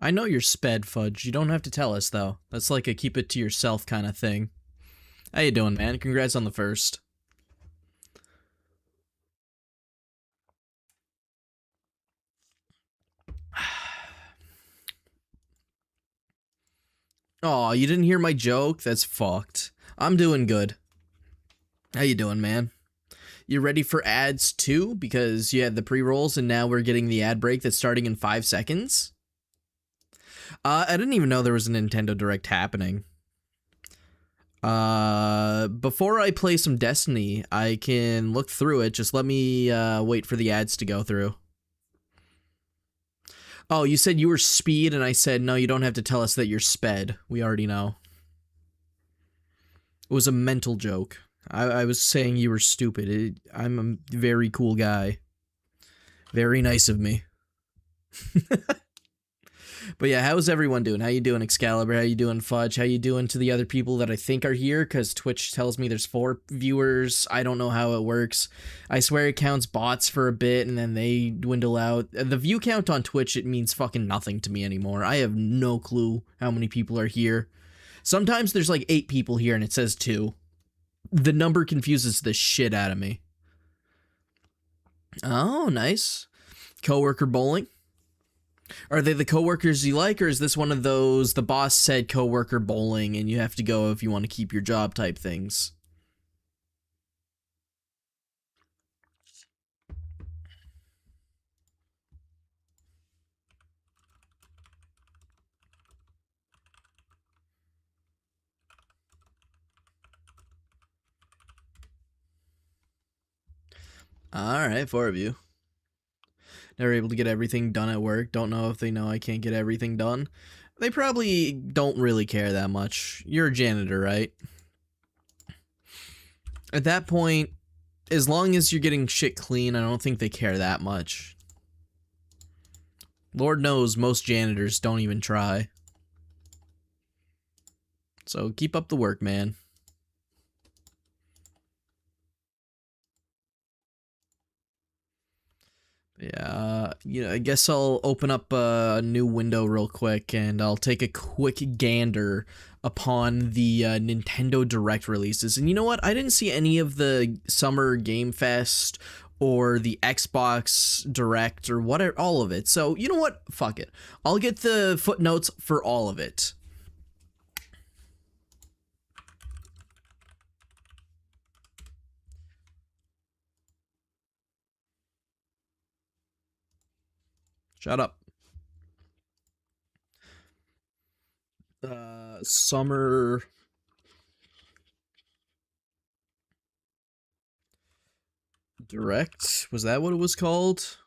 I know you're sped, Fudge. You don't have to tell us, though. That's like a keep it to yourself kind of thing. How you doing, man? Congrats on the first. Oh, you didn't hear my joke? That's fucked. I'm doing good. How you doing, man? You ready for ads too? Because you had the pre-rolls and now we're getting the ad break that's starting in 5 seconds? I didn't even know there was a Nintendo Direct happening. Before I play some Destiny, I can look through it. Just let me wait for the ads to go through. Oh, you said you were speed, and I said, no, you don't have to tell us that you're sped. We already know. It was a mental joke. I was saying you were stupid. I'm a very cool guy. Very nice of me. But yeah, how's everyone doing? How you doing, Excalibur? How you doing, Fudge? How you doing to the other people that I think are here? Because Twitch tells me there's 4 viewers. I don't know how it works. I swear it counts bots for a bit, and then they dwindle out. The view count on Twitch, it means fucking nothing to me anymore. I have no clue how many people are here. Sometimes there's like 8 people here, and it says 2. The number confuses the shit out of me. Oh, nice. Coworker bowling. Are they the coworkers you like, or is this one of those the boss said coworker bowling and you have to go if you want to keep your job type things? Alright, 4 of you. Never able to get everything done at work. Don't know if they know I can't get everything done. They probably don't really care that much. You're a janitor, right? At that point, as long as you're getting shit clean, I don't think they care that much. Lord knows most janitors don't even try. So keep up the work, man. Yeah, I guess I'll open up a new window real quick and I'll take a quick gander upon the Nintendo Direct releases. And you know what? I didn't see any of the Summer Game Fest or the Xbox Direct or whatever, all of it. So, you know what? Fuck it. I'll get the footnotes for all of it. Shut up. Summer Direct? Was that what it was called?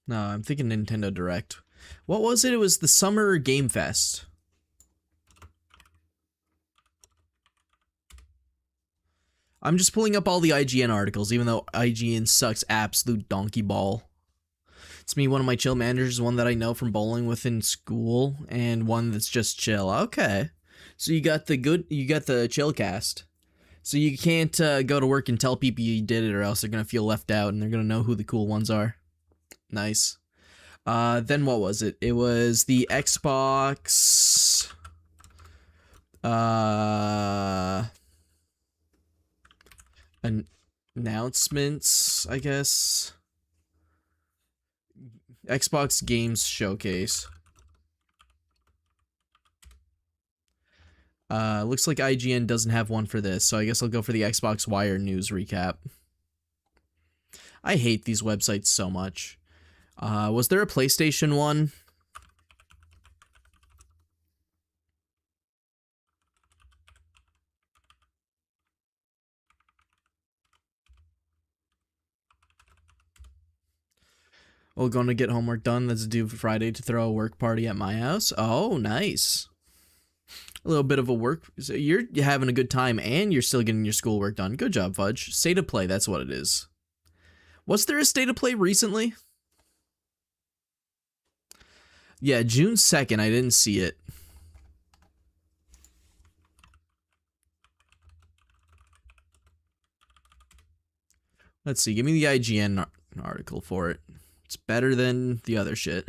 No, I'm thinking Nintendo Direct. What was it? It was the Summer Game Fest. I'm just pulling up all the IGN articles, even though IGN sucks absolute donkey ball. It's me, one of my chill managers, one that I know from bowling with in school, and one that's just chill. Okay. So you got the chill cast. So you can't go to work and tell people you did it, or else they're gonna feel left out and they're gonna know who the cool ones are. Nice. Then what was it? It was the Xbox. Announcements, I guess. Xbox Games Showcase. Looks like IGN doesn't have one for this, so I guess I'll go for the Xbox Wire news recap. I hate these websites so much. Was there a PlayStation one? Well, gonna get homework done. That's due for Friday to throw a work party at my house. Oh, nice. A little bit of a work. So you're having a good time and you're still getting your schoolwork done. Good job, Fudge. State of play, that's what it is. Was there a state of play recently? Yeah, June 2nd. I didn't see it. Let's see. Give me the IGN article for it. It's better than the other shit.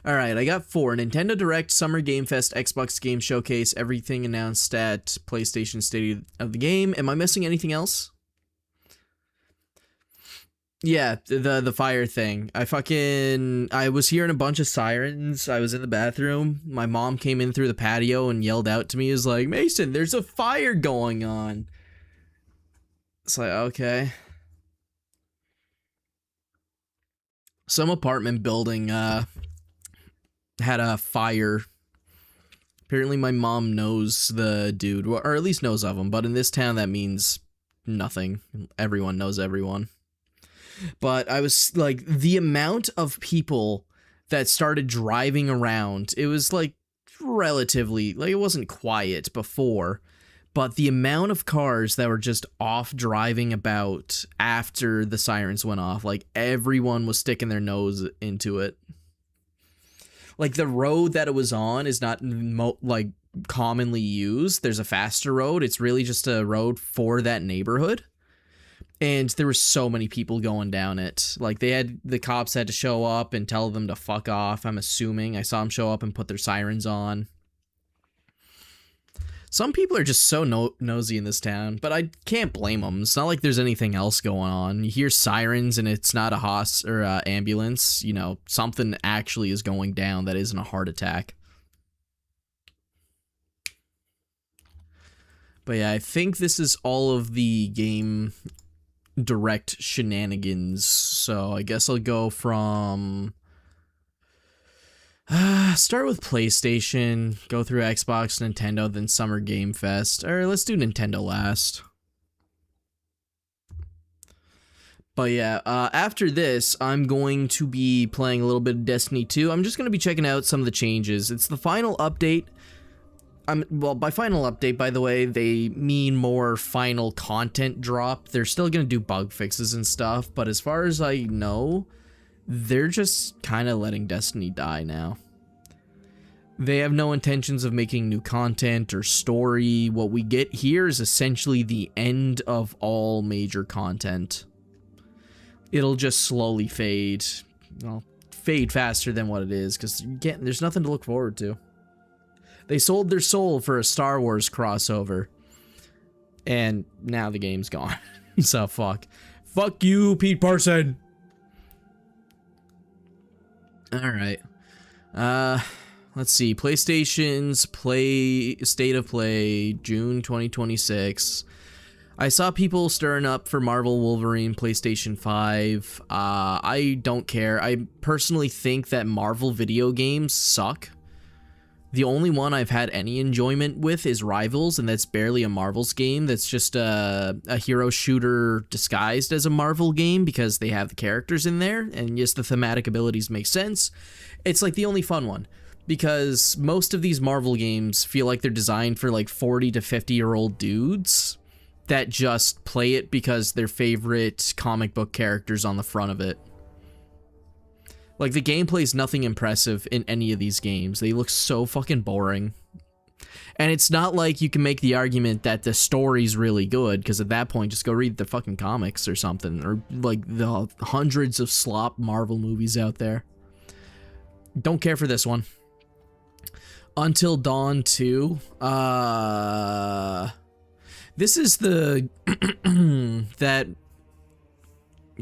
All right, I got 4. Nintendo Direct, Summer Game Fest, Xbox Game Showcase, everything announced at PlayStation State of the Game. Am I missing anything else? Yeah, the fire thing. I was hearing a bunch of sirens. I was in the bathroom. My mom came in through the patio and yelled out to me. Is like, Mason, there's a fire going on. It's like, okay. Some apartment building had a fire. Apparently my mom knows the dude, or at least knows of him, but in this town that means nothing. Everyone knows everyone. But I was like, the amount of people that started driving around, it was like relatively, like it wasn't quiet before, but the amount of cars that were just off driving about after the sirens went off, like everyone was sticking their nose into it. Like the road that it was on is not like commonly used. There's a faster road. It's really just a road for that neighborhood. And there were so many people going down it. Like the cops had to show up and tell them to fuck off. I'm assuming. I saw them show up and put their sirens on. Some people are just so nosy in this town, but I can't blame them. It's not like there's anything else going on. You hear sirens and it's not a hoss or ambulance. You know, something actually is going down that isn't a heart attack. But yeah, I think this is all of the Game Direct shenanigans. So I guess I'll go from... start with PlayStation, go through Xbox, Nintendo, then Summer Game Fest. Or let's do Nintendo last. But yeah, after this, I'm going to be playing a little bit of Destiny 2. I'm just going to be checking out some of the changes. It's the final update. Well, by final update, by the way, they mean more final content drop. They're still going to do bug fixes and stuff, but as far as I know, they're just kind of letting Destiny die now. They have no intentions of making new content or story. What we get here is essentially the end of all major content. It'll just slowly fade. Well, fade faster than what it is, because there's nothing to look forward to. They sold their soul for a Star Wars crossover. And now the game's gone. So fuck. Fuck you, Pete Parsons! Alright. Let's see. PlayStation's State of Play, June 2026. I saw people stirring up for Marvel Wolverine PlayStation 5. I don't care. I personally think that Marvel video games suck. The only one I've had any enjoyment with is Rivals, and that's barely a Marvel's game. That's just a hero shooter disguised as a Marvel game because they have the characters in there, and yes, the thematic abilities make sense. It's like the only fun one, because most of these Marvel games feel like they're designed for like 40 to 50-year-old dudes that just play it because their favorite comic book characters on the front of it. Like, the gameplay's nothing impressive in any of these games. They look so fucking boring. And it's not like you can make the argument that the story's really good, because at that point, just go read the fucking comics or something. Or, like, the hundreds of slop Marvel movies out there. Don't care for this one. Until Dawn 2. This is the... that...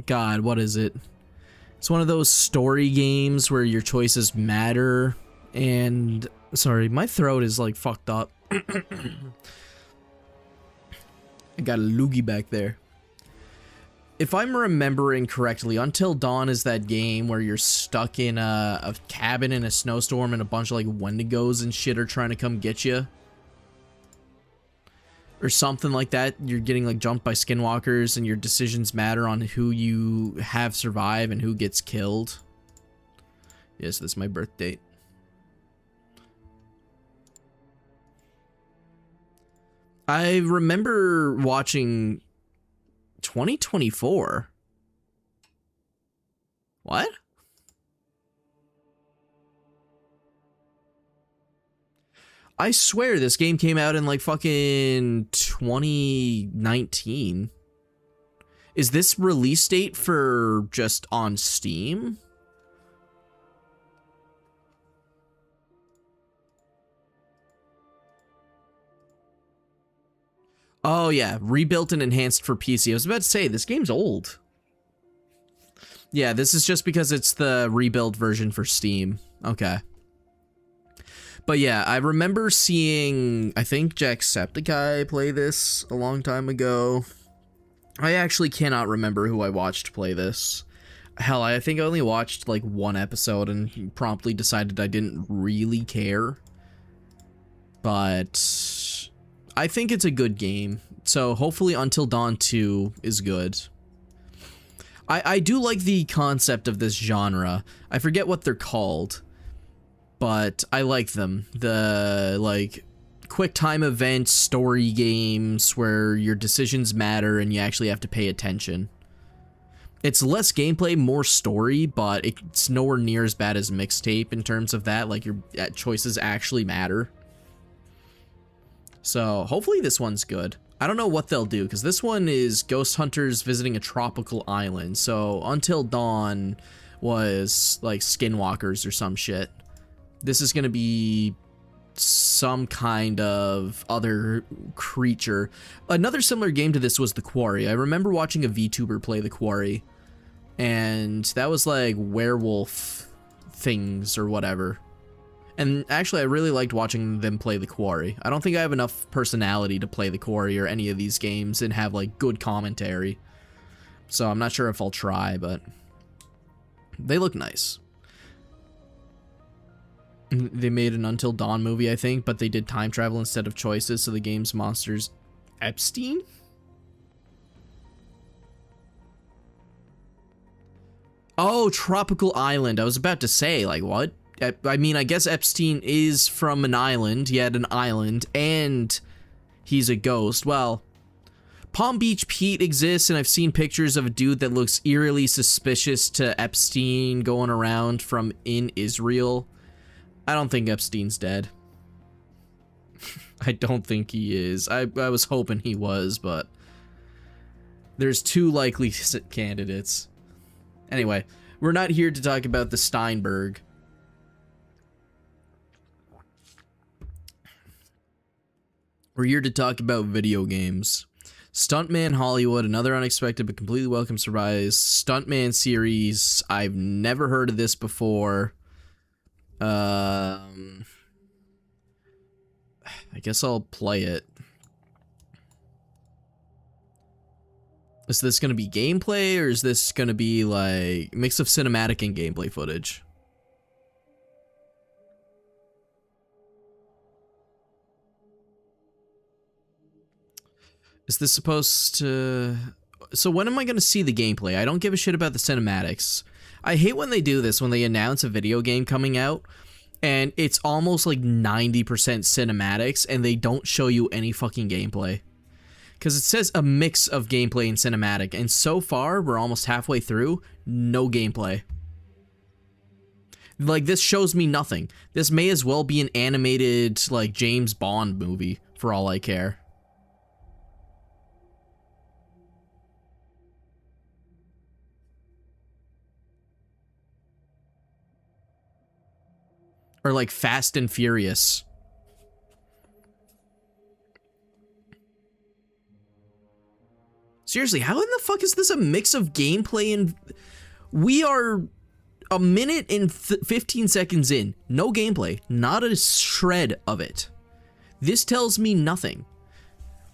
God, what is it? It's one of those story games where your choices matter, and... Sorry, my throat is, like, fucked up. I got a loogie back there. If I'm remembering correctly, Until Dawn is that game where you're stuck in a cabin in a snowstorm and a bunch of, like, Wendigos and shit are trying to come get you. Or something like that. You're getting, like, jumped by skinwalkers and your decisions matter on who you have survive and who gets killed. Yes, that's my birth date. I remember watching 2024. What? I swear this game came out in like fucking 2019. Is this release date for just on Steam? Oh yeah, rebuilt and enhanced for PC. I was about to say, this game's old. Yeah, this is just because it's the rebuilt version for Steam. Okay. But yeah, I remember seeing, I think Jacksepticeye play this a long time ago. I actually cannot remember who I watched play this. Hell, I think I only watched like one episode and promptly decided I didn't really care. But I think it's a good game. So hopefully Until Dawn 2 is good. I do like the concept of this genre. I forget what they're called, but I like them. The, like, quick time event story games where your decisions matter and you actually have to pay attention. It's less gameplay, more story, but it's nowhere near as bad as Mixtape in terms of that. Like, your choices actually matter. So, hopefully this one's good. I don't know what they'll do, because this one is ghost hunters visiting a tropical island. So, Until Dawn was, like, skinwalkers or some shit. This is going to be some kind of other creature. Another similar game to this was The Quarry. I remember watching a VTuber play The Quarry, and that was like werewolf things or whatever. And actually, I really liked watching them play The Quarry. I don't think I have enough personality to play The Quarry or any of these games and have like good commentary. So I'm not sure if I'll try, but they look nice. They made an Until Dawn movie, I think, but they did time travel instead of choices, so the game's monsters Epstein? Oh, Tropical Island. I was about to say, like, what? I mean, I guess Epstein is from an island. He had an island, and he's a ghost. Well, Palm Beach Pete exists, and I've seen pictures of a dude that looks eerily suspicious to Epstein going around from in Israel. I don't think Epstein's dead. I don't think he is. I was hoping he was, but there's two likely candidates. Anyway, we're not here to talk about the Steinberg. We're here to talk about video games. Stuntman Hollywood, another unexpected but completely welcome surprise. Stuntman series. I've never heard of this before. I guess I'll play it. Is this going to be gameplay, or is this going to be like a mix of cinematic and gameplay footage? Is this supposed to... So when am I going to see the gameplay? I don't give a shit about the cinematics. I hate when they do this, when they announce a video game coming out, and it's almost like 90% cinematics, and they don't show you any fucking gameplay. Because it says a mix of gameplay and cinematic, and so far, we're almost halfway through, no gameplay. Like, this shows me nothing. This may as well be an animated, like, James Bond movie, for all I care. Or like Fast and Furious. Seriously, how in the fuck is this a mix of gameplay and... We are a minute and 15 seconds in. No gameplay. Not a shred of it. This tells me nothing.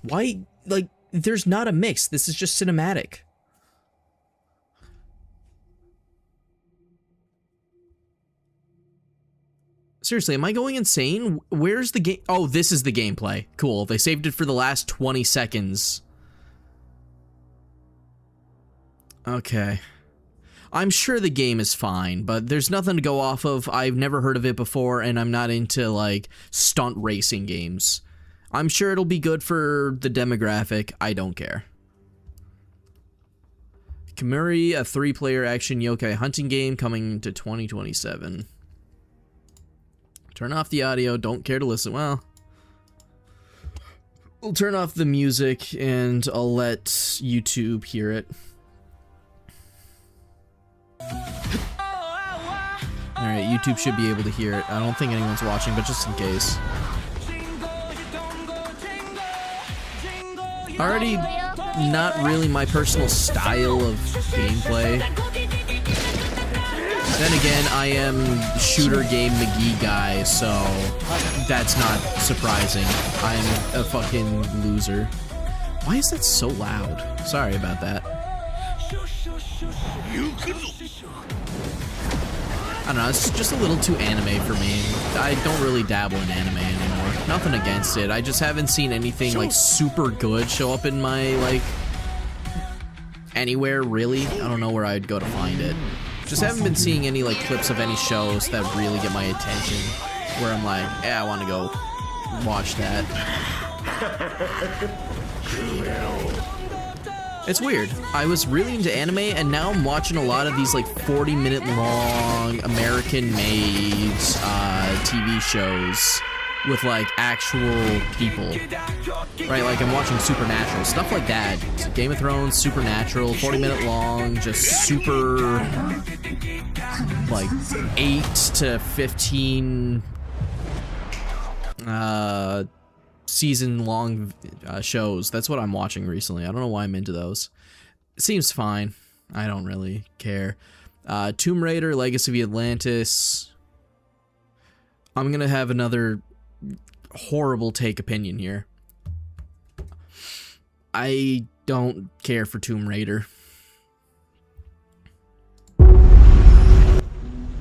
Why, like, there's not a mix. This is just cinematic. Seriously, am I going insane? Where's the game? Oh, this is the gameplay. Cool. They saved it for the last 20 seconds. Okay. I'm sure the game is fine, but there's nothing to go off of. I've never heard of it before, and I'm not into, like, stunt racing games. I'm sure it'll be good for the demographic. I don't care. Kamuri, a 3-player action yokai hunting game coming to 2027. Turn off the audio, don't care to listen. Well, we'll turn off the music and I'll let YouTube hear it. Alright, YouTube should be able to hear it. I don't think anyone's watching, but just in case. Already not really my personal style of gameplay. Then again, I am shooter game McGee guy, so that's not surprising. I'm a fucking loser. Why is that so loud? Sorry about that. I don't know, it's just a little too anime for me. I don't really dabble in anime anymore. Nothing against it. I just haven't seen anything like super good show up in my like anywhere really. I don't know where I'd go to find it. Just haven't been seeing any like clips of any shows that really get my attention where I'm like, yeah, I want to go watch that. It's weird. I was really into anime, and now I'm watching a lot of these like 40-minute long American-made TV shows with like actual people, right? Like I'm watching Supernatural, stuff like that. Game of Thrones, Supernatural, 40-minute long, just super like 8 to 15 season-long shows. That's what I'm watching recently. I don't know why I'm into those. It seems fine. I don't really care. Tomb Raider, Legacy of Atlantis. I'm gonna have another horrible take opinion here. I don't care for Tomb Raider.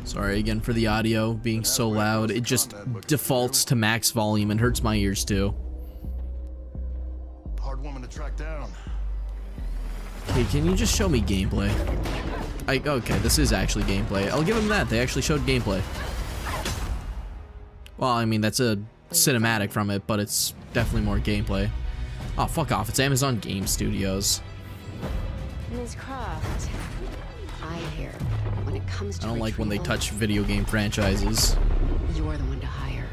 Sorry again for the audio being so loud. It just defaults to max volume and hurts my ears too. Hard woman to track down. Okay, can you just show me gameplay? Okay, this is actually gameplay. I'll give them that. They actually showed gameplay. Well, I mean, that's a cinematic from it, but it's definitely more gameplay. Oh, fuck off. It's Amazon Game Studios. Ms. Croft, I hear when it comes to I don't like when they retrieval, touch video game franchises. you're the one to hire.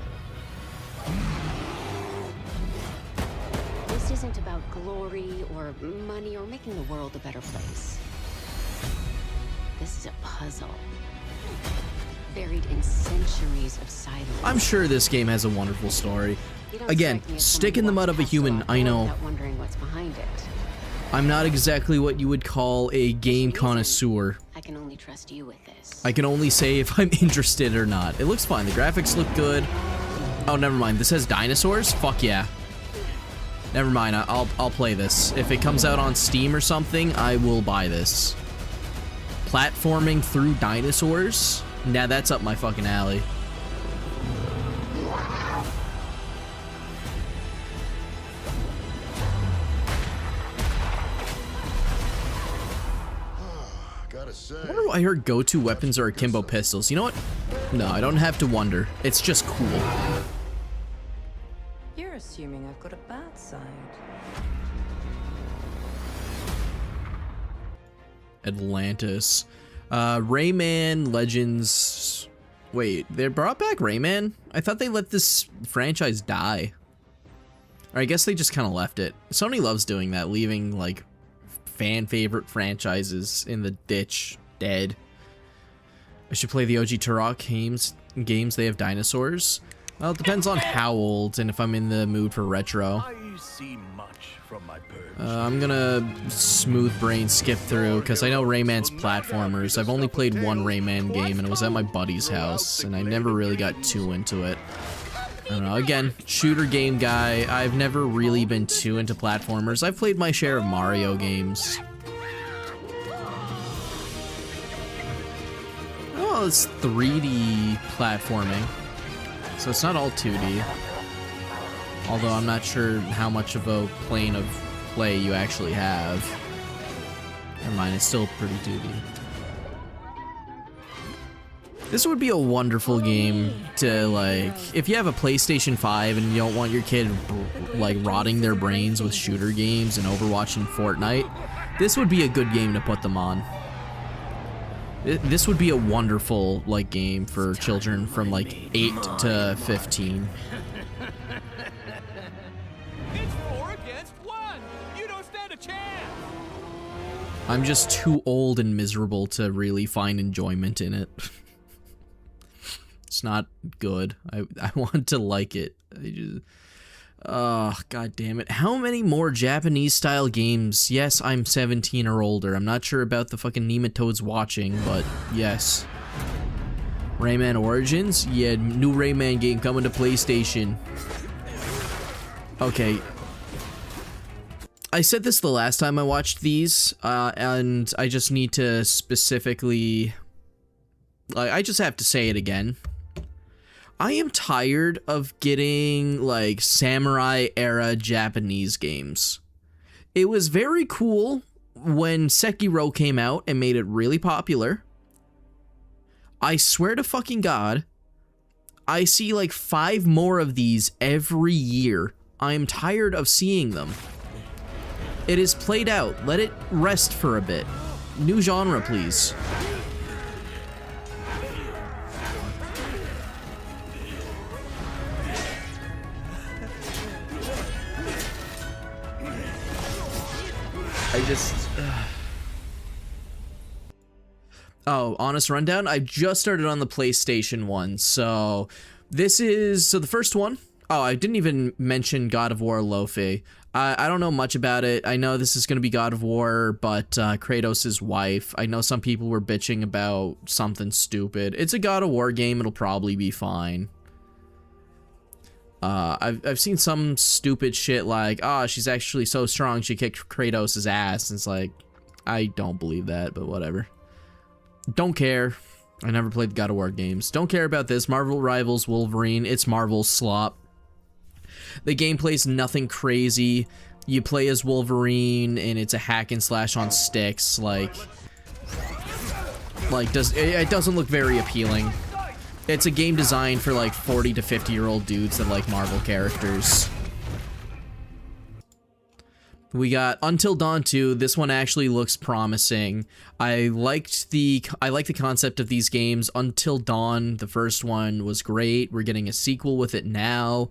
This isn't about glory or money or making the world a better place. This is a puzzle. Buried in centuries of silence. I'm sure this game has a wonderful story. You don't Again, strike me as stick someone in the who mud of a wants to human, cast I off know. without wondering what's behind it. I'm not exactly what you would call a game connoisseur. I can only trust you with this. I can only say if I'm interested or not. It looks fine. The graphics look good. Oh, never mind. This has dinosaurs? Fuck yeah. Never mind. I'll play this. If it comes out on Steam or something, I will buy this. Platforming through dinosaurs? Nah, that's up my fucking alley. Gotta say. I wonder why I heard go-to weapons are akimbo pistols. You know what? No, I don't have to wonder. It's just cool. You're assuming I've got a bad side. Atlantis. Rayman Legends. Wait, they brought back Rayman? I thought they let this franchise die. Or I guess they just kind of left it. Sony loves doing that, leaving like fan favorite franchises in the ditch, dead. I should play the OG Turok games. They have dinosaurs. Well, it depends on how old and if I'm in the mood for retro. I see much from my perch. I'm gonna smooth brain skip through because I know Rayman's platformers. I've only played one Rayman game and it was at my buddy's house and I never really got too into it. I don't know, again, shooter game guy. I've never really been too into platformers. I've played my share of Mario games. Oh, it's 3D platforming. So it's not all 2D. Although I'm not sure how much of a plane of play you actually have. Never mind, it's still pretty 2D. This would be a wonderful game to, like, if you have a PlayStation 5 and you don't want your kid, like, rotting their brains with shooter games and Overwatch and Fortnite, this would be a good game to put them on. This would be a wonderful, like, game for children from, like, 8 to 15. It's 4 against 1. You don't stand a chance. I'm just too old and miserable to really find enjoyment in it. It's not good. I want to like it. Oh, god damn it. How many more Japanese style games? Yes, I'm 17 or older. I'm not sure about the fucking nematodes watching, but yes. Rayman Origins? Yeah, new Rayman game coming to PlayStation. Okay. I said this the last time I watched these, and I just need to specifically... Like, I just have to say it again. I am tired of getting, like, samurai-era Japanese games. It was very cool when Sekiro came out and made it really popular. I swear to fucking God, I see, like, 5 more of these every year. I am tired of seeing them. It is played out. Let it rest for a bit. New genre, please. I just... Oh, honest rundown? I just started on the PlayStation 1, so... This is... So the first one... Oh, I didn't even mention God of War Lofi. I don't know much about it. I know this is going to be God of War, but Kratos' wife. I know some people were bitching about something stupid. It's a God of War game. It'll probably be fine. I've seen some stupid shit like, oh, she's actually so strong she kicked Kratos' ass. And it's like, I don't believe that, but whatever. Don't care. I never played the God of War games. Don't care about this. Marvel Rivals Wolverine. It's Marvel slop. The gameplay's nothing crazy. You play as Wolverine, and it's a hack and slash on sticks. It doesn't look very appealing. It's a game designed for like 40 to 50-year-old dudes that like Marvel characters. We got Until Dawn 2. This one actually looks promising. I like the concept of these games. Until Dawn, the first one, was great. We're getting a sequel with it now.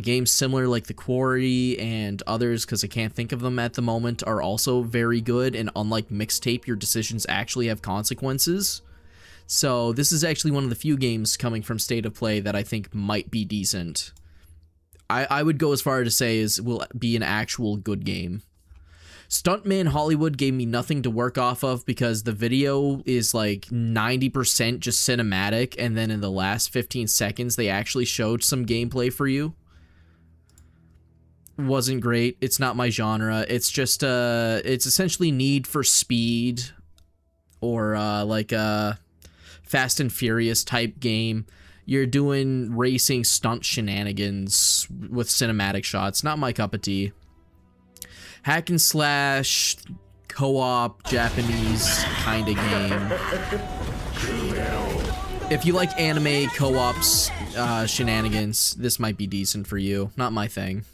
Games similar like The Quarry and others, because I can't think of them at the moment, are also very good. And unlike Mixtape, your decisions actually have consequences. So this is actually one of the few games coming from State of Play that I think might be decent. I would go as far to say will be an actual good game. Stuntman Hollywood gave me nothing to work off of because the video is like 90% just cinematic, and then in the last 15 seconds they actually showed some gameplay for you. Wasn't great. It's not my genre. It's just it's essentially Need for Speed or like a Fast and Furious type game. You're doing racing stunt shenanigans with cinematic shots. Not my cup of tea. Hack and slash, co-op, Japanese kind of game. If you like anime co-ops shenanigans, this might be decent for you. Not my thing.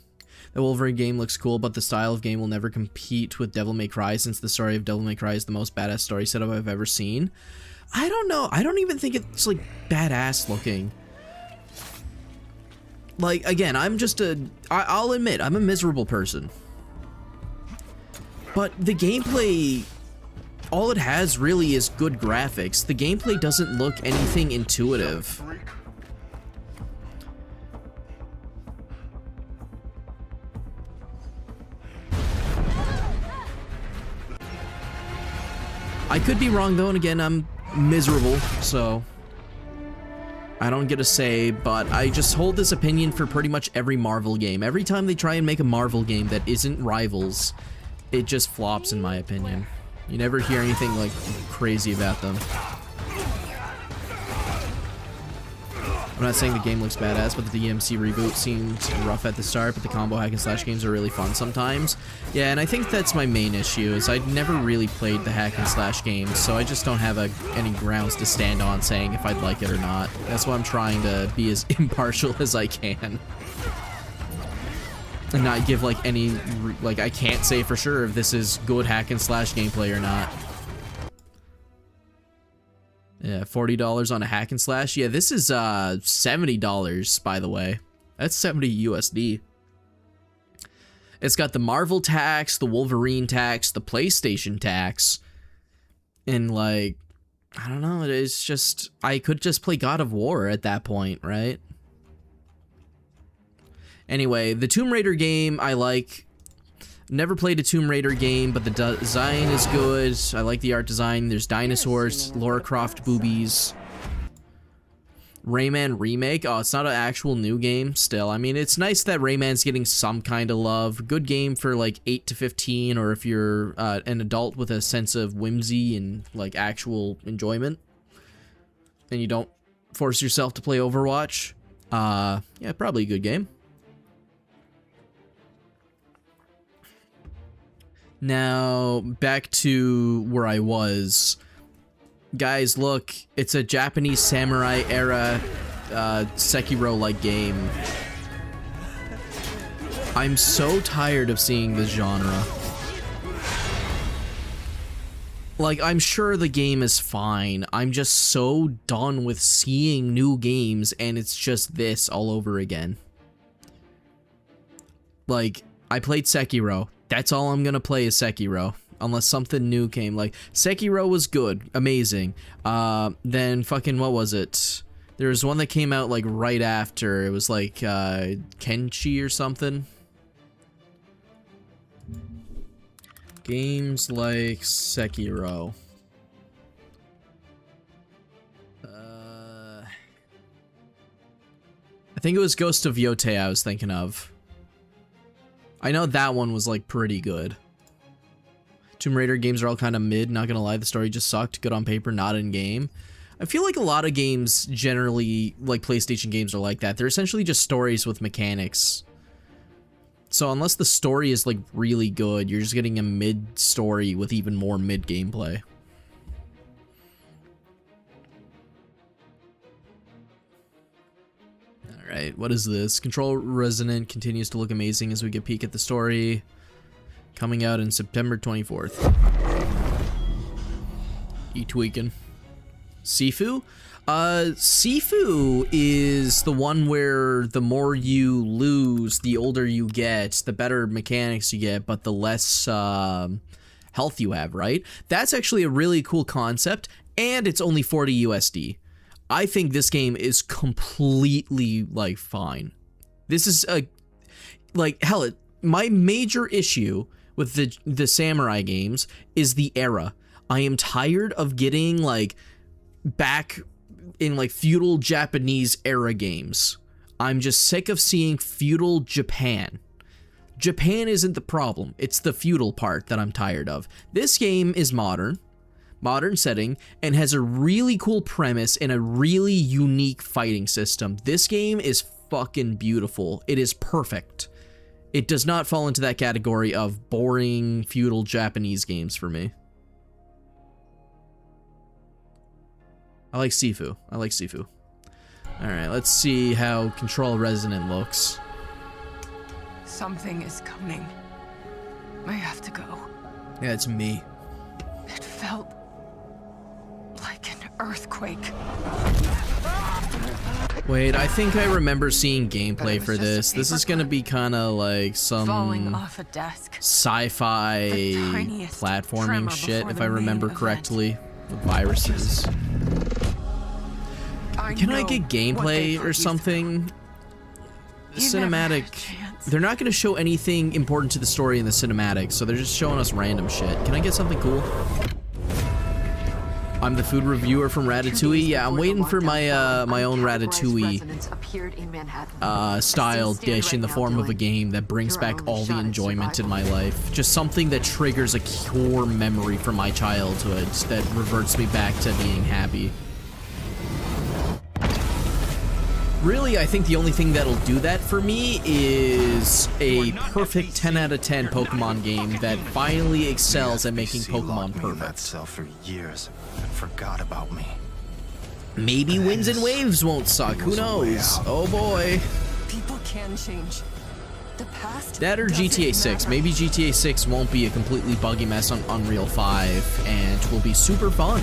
The Wolverine game looks cool, but the style of game will never compete with Devil May Cry, since the story of Devil May Cry is the most badass story setup I've ever seen. I don't know. I don't even think it's, like, badass looking. Like, again, I'll admit, I'm a miserable person. But the gameplay, all it has really is good graphics. The gameplay doesn't look anything intuitive. I could be wrong though, and again, I'm miserable, so I don't get a say, but I just hold this opinion for pretty much every Marvel game. Every time they try and make a Marvel game that isn't Rivals, it just flops in my opinion. You never hear anything like crazy about them. I'm not saying the game looks badass, but the DMC reboot seemed rough at the start, but the combo hack and slash games are really fun sometimes. Yeah, and I think that's my main issue, is I've never really played the hack and slash games, so I just don't have any grounds to stand on saying if I'd like it or not. That's why I'm trying to be as impartial as I can. And not give like any, like I can't say for sure if this is good hack and slash gameplay or not. Yeah, $40 on a hack and slash. Yeah, this is $70, by the way. That's 70 USD. It's got the Marvel tax, the Wolverine tax, the PlayStation tax, and like I don't know. It's just, I could just play God of War at that point, right? Anyway, the Tomb Raider game I like. Never played a Tomb Raider game, but the design is good. I like the art design. There's dinosaurs, Lara Croft boobies. Rayman Remake. Oh, it's not an actual new game still. I mean, it's nice that Rayman's getting some kind of love. Good game for like 8 to 15, or if you're an adult with a sense of whimsy and like actual enjoyment, and you don't force yourself to play Overwatch. Yeah, probably a good game. Now, back to where I was. Guys, look, it's a Japanese samurai era Sekiro-like game. I'm so tired of seeing this genre. Like, I'm sure the game is fine. I'm just so done with seeing new games and it's just this all over again. Like, I played Sekiro. That's all I'm gonna play is Sekiro. Unless something new came. Like, Sekiro was good. Amazing. Then fucking, what was it? There was one that came out, like, right after. It was, like, Kenshi or something. Games like Sekiro. I think it was Ghost of Yotei I was thinking of. I know that one was, like, pretty good. Tomb Raider games are all kind of mid, not gonna lie, the story just sucked. Good on paper, not in game. I feel like a lot of games generally, like PlayStation games, are like that. They're essentially just stories with mechanics. So unless the story is like really good, you're just getting a mid story with even more mid gameplay. Alright, what is this? Control Resonant continues to look amazing as we get a peek at the story. Coming out in September 24th. E-tweaking. Sifu? Sifu is the one where the more you lose, the older you get, the better mechanics you get, but the less health you have, right? That's actually a really cool concept, and it's only 40 USD. I think this game is completely, like, fine. This is a, like, hell, my major issue with the samurai games is the era. I am tired of getting, like, back in, like, feudal Japanese era games. I'm just sick of seeing feudal Japan. Japan isn't the problem. It's the feudal part that I'm tired of. This game is modern setting, and has a really cool premise and a really unique fighting system. This game is fucking beautiful. It is perfect. It does not fall into that category of boring feudal Japanese games for me. I like Sifu. I like Sifu. Alright, let's see how Control Resonant looks. Something is coming. I have to go. Yeah, it's me. It felt like an earthquake. Wait, I think I remember seeing gameplay for this. This is gonna be kind of like Falling some off a desk. sci-fi The tiniest platforming tremor shit, before if the I main remember event. correctly, with viruses. Can I get gameplay or something? Cinematic. They're not going to show anything important to the story in the cinematic, so they're just showing us random shit. Can I get something cool? I'm the food reviewer from Ratatouille. Yeah, I'm waiting for my my own Ratatouille style dish in the form of a game that brings back all the enjoyment in my life. Just something that triggers a core memory from my childhood that reverts me back to being happy. Really, I think the only thing that'll do that for me is a perfect 10 out of 10 Pokemon game that finally excels at making Pokemon perfect. For years and forgot about me. Maybe Winds and Waves won't suck, who knows? Oh boy. People can change. The past. That or GTA 6. Maybe GTA 6 won't be a completely buggy mess on Unreal 5 and will be super fun.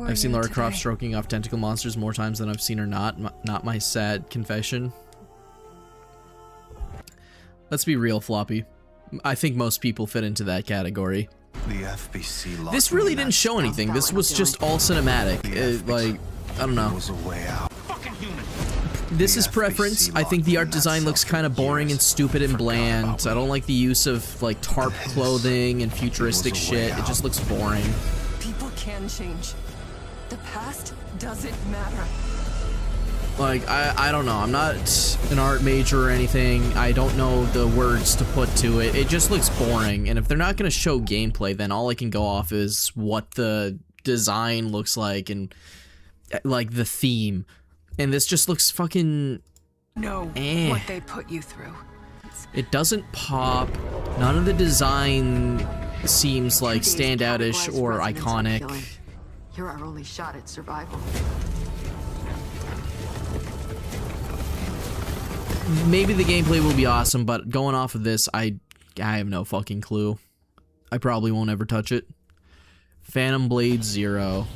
I've seen Lara Croft stroking off tentacle monsters more times than I've seen her not my sad confession. Let's be real, Floppy. I think most people fit into that category. The FBC locked This me really in didn't that show cell. anything. This was just all cinematic. Like, I don't know. There was a way out. This The is preference. FBC I think the locked art me in design that looks cell kind of for boring years. and stupid and Forgot bland. about I me. don't like the use of like tarp This clothing and futuristic was a way shit. It just out. looks boring. People can change. The past doesn't matter. Like, I don't know. I'm not an art major or anything. I don't know the words to put to it. It just looks boring. And if they're not going to show gameplay, then all I can go off is what the design looks like and like the theme. And this just looks fucking Know Eh. what they put you through. It doesn't pop. None of the design seems like standoutish or iconic. You're our only shot at survival. Maybe the gameplay will be awesome, but going off of this, I have no fucking clue. I probably won't ever touch it. Phantom Blade Zero.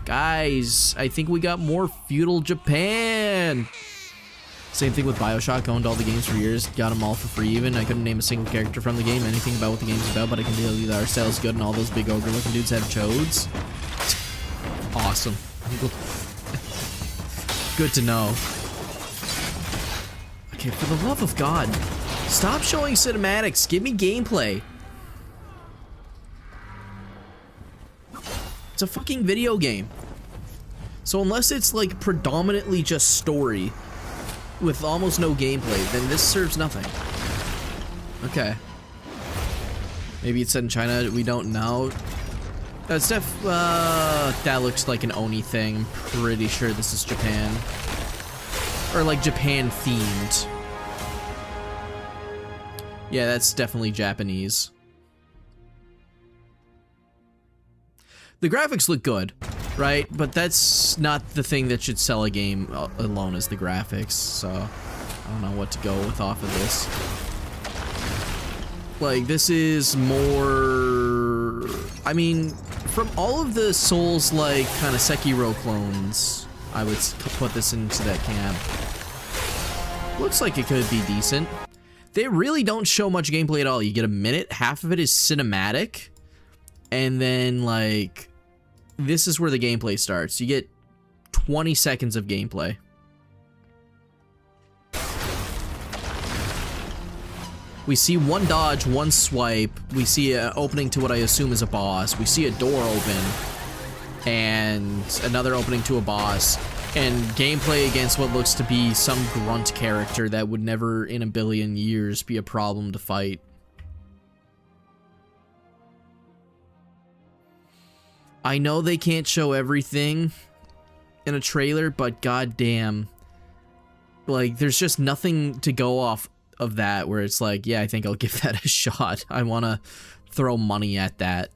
Guys, I think we got more feudal Japan. Same thing with BioShock. Owned all the games for years. Got them all for free even. I couldn't name a single character from the game, anything about what the game's about, but I can tell you that our style is good and all those big ogre looking dudes have chodes. Awesome. Good to know. Okay, for the love of God, stop showing cinematics. Give me gameplay. It's a fucking video game. So unless it's like predominantly just story with almost no gameplay, then this serves nothing. Okay. Maybe it's set in China, we don't know. That's that looks like an Oni thing. I'm pretty sure this is Japan. Or like Japan themed. Yeah, that's definitely Japanese. The graphics look good, right? But that's not the thing that should sell a game alone, is the graphics. So I don't know what to go with off of this. Like, this is more... I mean, from all of the Souls-like kind of Sekiro clones, I would put this into that camp. Looks like it could be decent. They really don't show much gameplay at all. You get a minute, half of it is cinematic, and then, like, this is where the gameplay starts. You get 20 seconds of gameplay. We see one dodge, one swipe. We see an opening to what I assume is a boss. We see a door open, and another opening to a boss. And gameplay against what looks to be some grunt character that would never in a billion years be a problem to fight. I know they can't show everything in a trailer, but goddamn, like, there's just nothing to go off of that where it's like, yeah, I think I'll give that a shot. I want to throw money at that.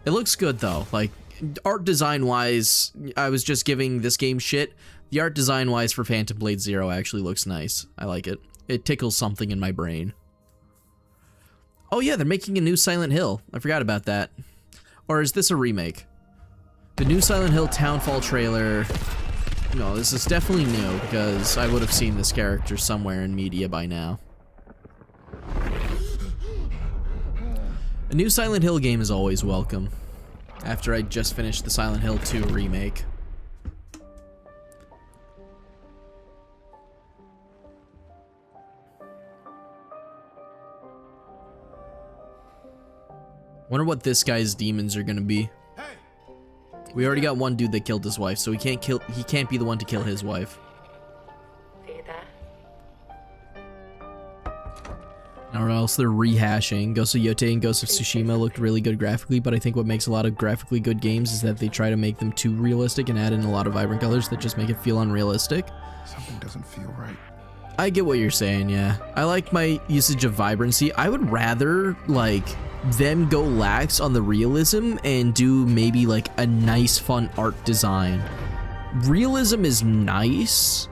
It looks good though. Like, art design wise, I was just giving this game shit. The art design wise for Phantom Blade Zero actually looks nice. I like it. It tickles something in my brain. Oh yeah, they're making a new Silent Hill. I forgot about that. Or is this a remake? The new Silent Hill Townfall trailer. No, this is definitely new because I would have seen this character somewhere in media by now. A new Silent Hill game is always welcome. After I just finished the Silent Hill 2 remake. Wonder what this guy's demons are gonna be. We already got one dude that killed his wife, so he can't be the one to kill his wife. Or else they're rehashing. Ghost of Yote and Ghost of Tsushima looked really good graphically, but I think what makes a lot of graphically good games is that they try to make them too realistic and add in a lot of vibrant colors that just make it feel unrealistic. Something doesn't feel right. I get what you're saying, yeah. I like my usage of vibrancy. I would rather, like, them go lax on the realism and do maybe, like, a nice, fun art design. Realism is nice,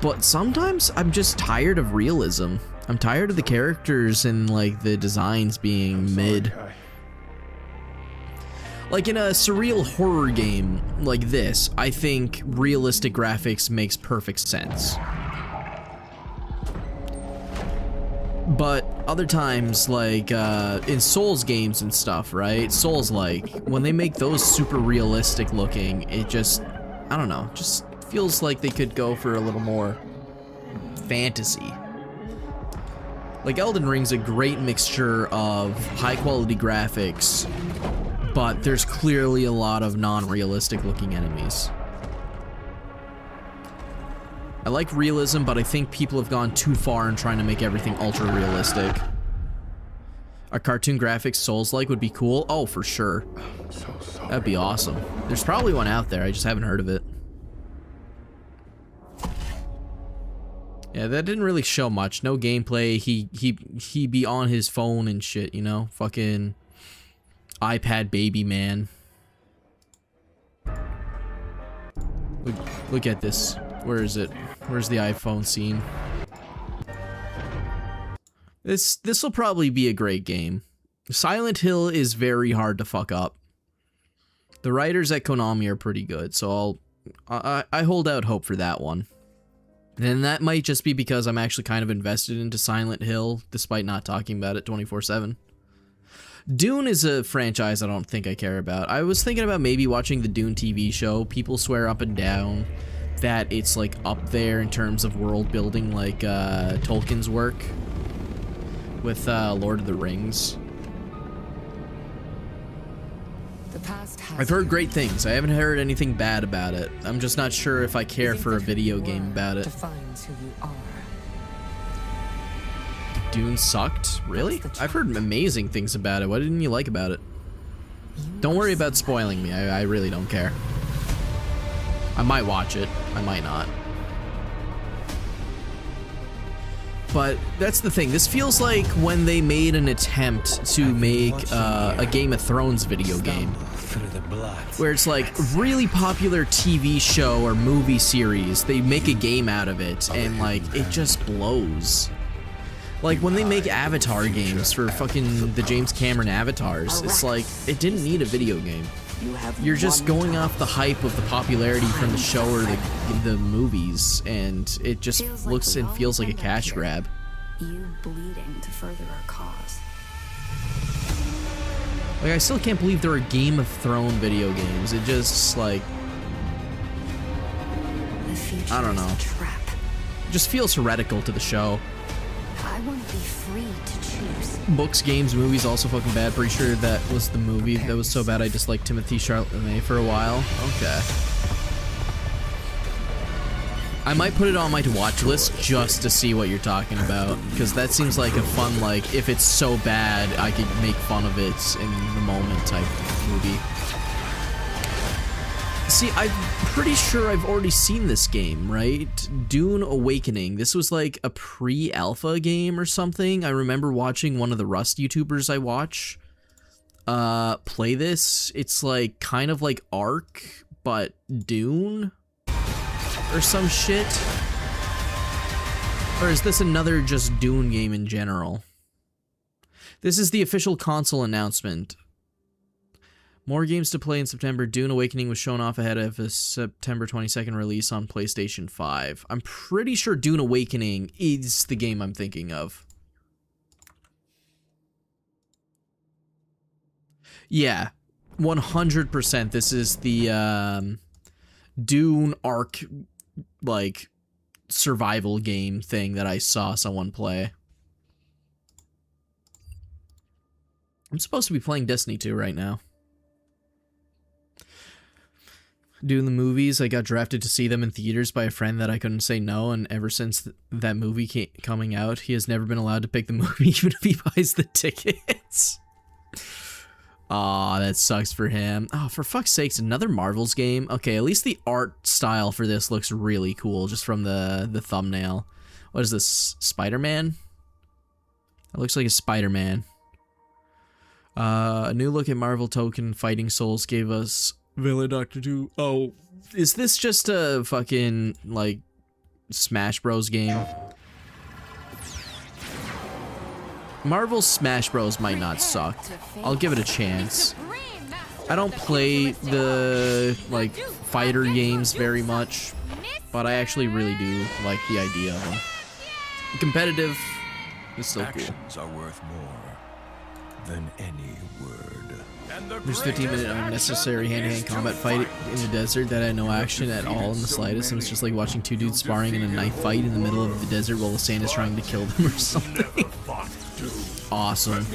but sometimes I'm just tired of realism. I'm tired of the characters and, like, the designs being mid. Like, in a surreal horror game like this, I think realistic graphics makes perfect sense. But other times, like in Souls games and stuff, right? Souls-like, when they make those super realistic looking, it just, I don't know, just feels like they could go for a little more fantasy. Like Elden Ring's a great mixture of high-quality graphics, but there's clearly a lot of non-realistic looking enemies. I like realism, but I think people have gone too far in trying to make everything ultra realistic. A cartoon graphics Souls-like would be cool. Oh, for sure. So sorry. That'd be awesome. There's probably one out there, I just haven't heard of it. Yeah, that didn't really show much. No gameplay. He be on his phone and shit, you know? Fucking iPad baby man. Look at this. Where is it? Where's the iPhone scene? This will probably be a great game. Silent Hill is very hard to fuck up. The writers at Konami are pretty good, so I hold out hope for that one. And that might just be because I'm actually kind of invested into Silent Hill, despite not talking about it 24/7. Dune is a franchise I don't think I care about. I was thinking about maybe watching the Dune TV show. People swear up and down that it's like up there in terms of world building, like Tolkien's work with Lord of the Rings. The past has I've heard great things. I haven't heard anything bad about it. I'm just not sure if I care for a video game about it. defines who you are. Dune sucked? Really? I've heard amazing things about it. What didn't you like about it? Don't worry about spoiling me. I really don't care. I might watch it. I might not. But that's the thing. This feels like when they made an attempt to make a Game of Thrones video game. Where it's like really popular TV show or movie series, they make a game out of it and like it just blows. Like when they make Avatar games for fucking the James Cameron avatars, it's like it didn't need a video game. You're just going off the hype of the popularity from the show or the movies, and it just looks and feels like a cash grab. You bleeding to further our cause. Like I still can't believe there are Game of Thrones video games. It just like The future I don't is know. a trap. It just feels heretical to the show. I want to be free to choose. Books, games, movies also fucking bad. Pretty sure that was the movie that was so bad I disliked Timothy Chalamet for a while. Okay. I might put it on my to-watch list just to see what you're talking about, because that seems like a fun, like, if it's so bad, I could make fun of it in the moment type movie. See, I'm pretty sure I've already seen this game, right? Dune Awakening. This was like a pre-alpha game or something. I remember watching one of the Rust YouTubers I watch play this. It's like kind of like Ark, but Dune or some shit. Or is this another just Dune game in general? This is the official console announcement. More games to play in September. Dune Awakening was shown off ahead of a September 22nd release on PlayStation 5. I'm pretty sure Dune Awakening is the game I'm thinking of. Yeah, 100% this is the Dune Ark, like, survival game thing that I saw someone play. I'm supposed to be playing Destiny 2 right now. Doing the movies, I got drafted to see them in theaters by a friend that I couldn't say no, and ever since that movie coming out, he has never been allowed to pick the movie even if he buys the tickets. Aw, that sucks for him. Oh, for fuck's sakes, another Marvel's game? Okay, at least the art style for this looks really cool, just from the thumbnail. What is this, Spider-Man? It looks like a Spider-Man. A new look at Marvel Token Fighting Souls gave us Villain Doctor 2. Oh, is this just a fucking, like, Smash Bros game? Marvel's Smash Bros might not suck. I'll give it a chance. I don't play the, like, fighter games very much, but I actually really do like the idea of them. Competitive, It's still cool. Actions are worth more than any word. And the There's 15-minute unnecessary hand-to-hand combat fight in the desert that had no action at all in the slightest, and it's just like watching two dudes sparring in a knife fight in the middle of the desert while the sand is trying to kill them or something. Awesome.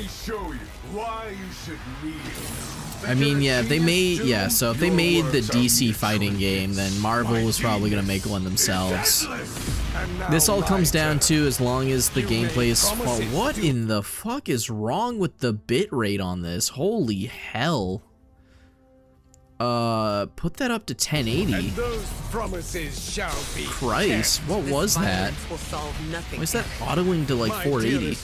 I mean, yeah, if they made, so if they made the DC fighting game, then Marvel was probably gonna make one themselves. This all comes down to as long as the gameplay is what in the fuck is wrong with the bitrate on this? Holy hell. Put that up to 1080. And those promises shall be Christ, what was that? Why is that autoing to like 480?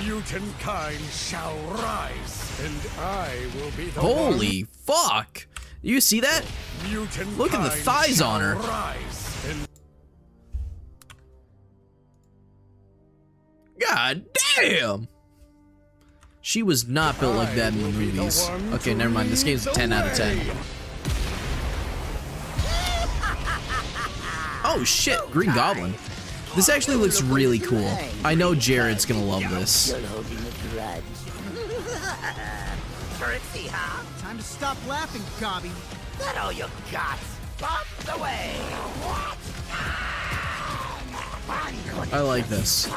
Mutant kind shall rise, and I will be the Holy fuck! You see that? Mutant Look at the thighs on her. Rise, and God damn! She was not built like that in the movies. Okay, never mind. This game's a 10 out of 10. Oh shit, Green Goblin. This actually looks really cool. I know Jared's gonna love this. Time to stop laughing, Gobby. that all you got? Pop the way. I like this.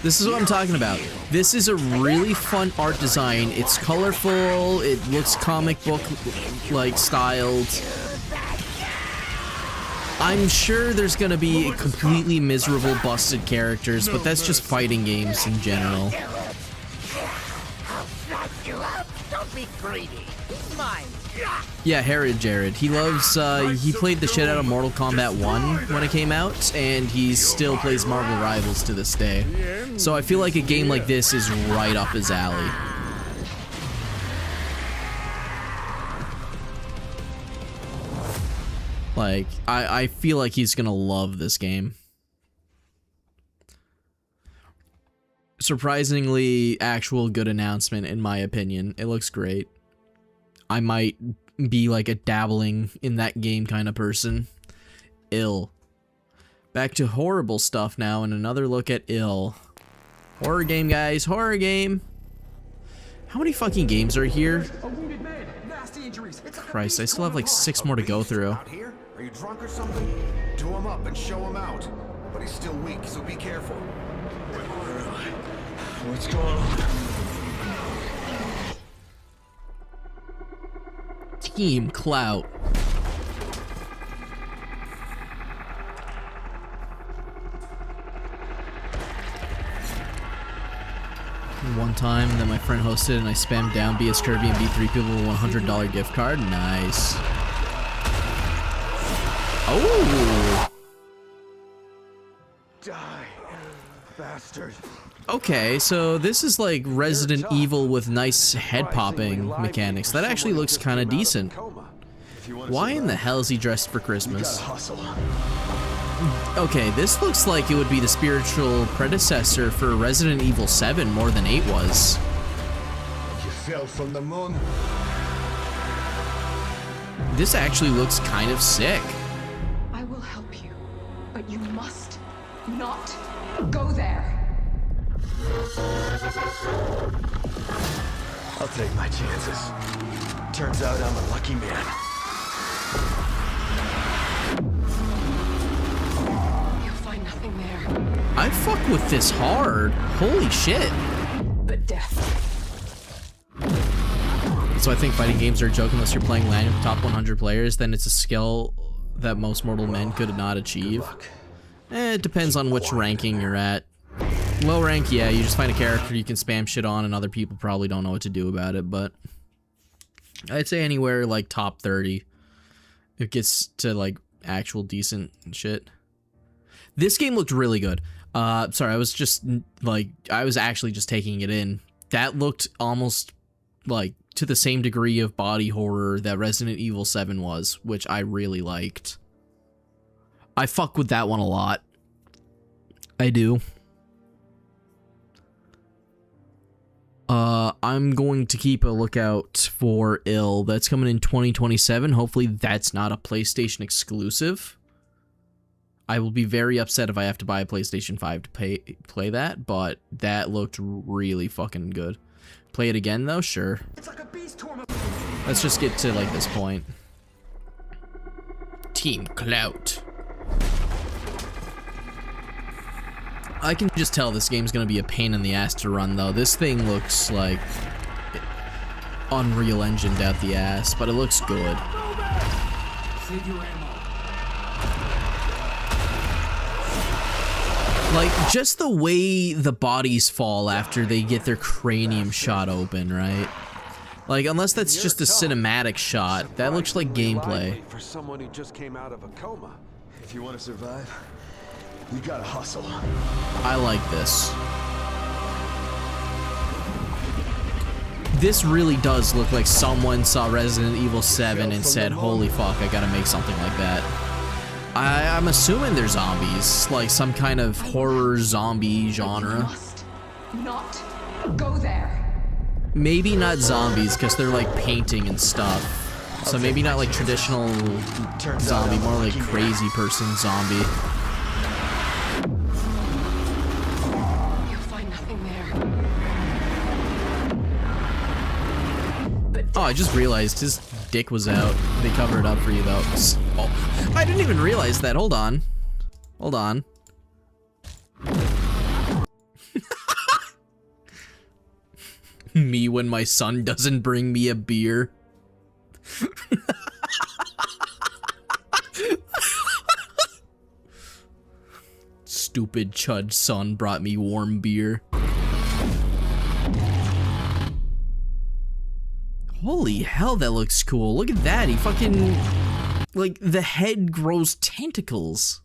This is what I'm talking about. This is a really fun art design. It's colorful. It looks comic book like styled. I'm sure there's gonna be completely miserable, busted characters, but that's just fighting games in general. Don't be greedy. He's mine. Yeah, Herod Jared. He loves, he played the shit out of Mortal Kombat 1 when it came out, and he still plays Marvel Rivals to this day. So I feel like a game like this is right up his alley. Like, I feel like he's gonna love this game. Surprisingly actual good announcement, in my opinion. It looks great. I might be like a dabbling in that game kind of person. Ill. Back to horrible stuff now, and another look at Ill. Horror game, guys. Horror game. How many fucking games are here? Christ, I still have like 6 more to go through. Out here? Are you drunk or something? Do him up and show him out. But he's still weak, so be careful. What's going on? Team Clout. One time that my friend hosted and I spammed down BS Kirby and beat 3 people with a $100 gift card. Nice. Oh! Die, bastard. Okay, so this is like Resident Evil with nice head popping mechanics. That actually looks kind of decent. Why in the hell is he dressed for Christmas? Okay, this looks like it would be the spiritual predecessor for Resident Evil 7 more than 8 was. You fell from the moon. This actually looks kind of sick. I will help you, but you must not go there. I'll take my chances. Turns out I'm a lucky man. You'll find nothing there I fuck with this hard. Holy shit. but death. So I think fighting games are a joke unless you're playing LAN with top 100 players, then it's a skill that most mortal men could not achieve. It depends on which ranking you're at. Low rank, yeah, you just find a character you can spam shit on and other people probably don't know what to do about it, but I'd say anywhere like top 30, it gets to like actual decent shit. This game looked really good. Sorry, I was just like, I was actually just taking it in. That looked almost like to the same degree of body horror that Resident Evil 7 was, which I really liked. I fuck with that one a lot. I do. I'm going to keep a lookout for Ill. That's coming in 2027. Hopefully that's not a PlayStation exclusive. I will be very upset if I have to buy a PlayStation 5 to play that, but that looked really fucking good. Play it again though? Sure. Let's just get to like this point. Team Clout. I can just tell this game's gonna be a pain in the ass to run though. This thing looks like Unreal Engined out the ass, but it looks good. Like, just the way the bodies fall after they get their cranium shot open, right? Like, unless that's just a cinematic shot, that looks like gameplay. For someone who just came out of a coma. If you want to survive, you gotta hustle. I like this. This really does look like someone saw Resident Evil 7 and said, holy fuck, I gotta make something like that. I'm assuming they're zombies, like some kind of horror zombie genre. You must not go there. Maybe not zombies, because they're like painting and stuff. So maybe not like traditional zombie, more like crazy person zombie. You'll find nothing there. Oh, I just realized his dick was out. They covered it up for you though. Oh, I didn't even realize that. Hold on. Hold on. Me when my son doesn't bring me a beer. Stupid chud son brought me warm beer. Holy hell, that looks cool. Look at that. He fucking... Like, the head grows tentacles.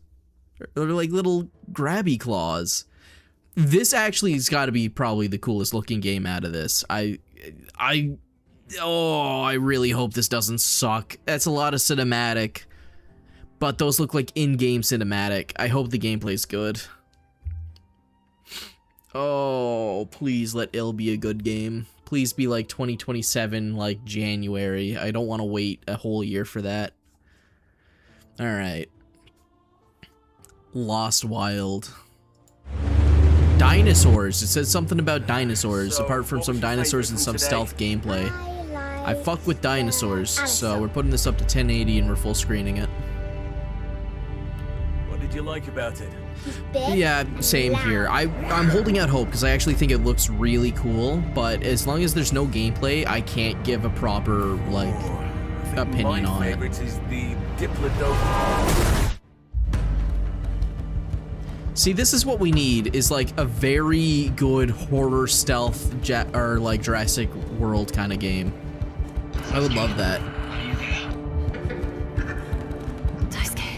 Or like little grabby claws. This actually has got to be probably the coolest looking game out of this. I really hope this doesn't suck. That's a lot of cinematic. But those look like in-game cinematic. I hope the gameplay's good. Oh, please let Ill be a good game. Please be like 2027, like January. I don't want to wait a whole year for that. Alright. Lost Wild. Dinosaurs. It says something about dinosaurs, apart from some dinosaurs and some stealth gameplay. I fuck with dinosaurs, so we're putting this up to 1080 and we're full screening it. What did you like about it? Yeah, same here. I'm holding out hope because I actually think it looks really cool, but as long as there's no gameplay, I can't give a proper, like, opinion on it. My favorite is the Diplodocus. See, this is what we need, is like a very good horror stealth or like Jurassic World kind of game. I would love that.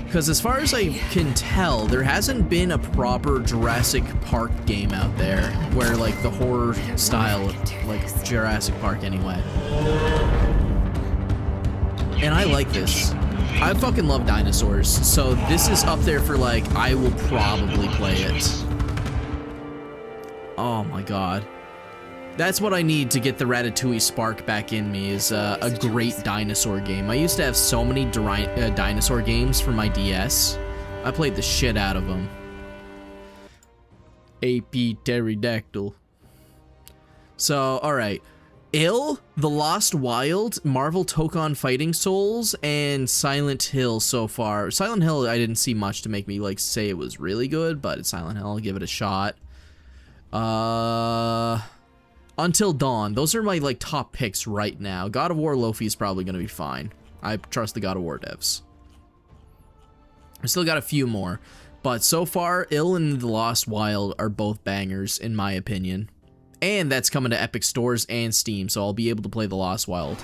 Because as far as I can tell, there hasn't been a proper Jurassic Park game out there where like the horror style, like Jurassic Park anyway. And I like this. I fucking love dinosaurs, so this is up there for like, I will probably play it. Oh my god. That's what I need to get the Ratatouille spark back in me, is a great dinosaur game. I used to have so many dinosaur games for my DS. I played the shit out of them. AP Pterodactyl. So, alright. Ill, The Lost Wild, Marvel Tokon Fighting Souls, and Silent Hill so far. Silent Hill, I didn't see much to make me like say it was really good, but it's Silent Hill, I'll give it a shot. Until Dawn, those are my like top picks right now. God of War Lofi is probably gonna be fine. I trust the God of War devs. I still got a few more, but so far, Ill and The Lost Wild are both bangers in my opinion. And that's coming to Epic Stores and Steam, so I'll be able to play The Lost Wild.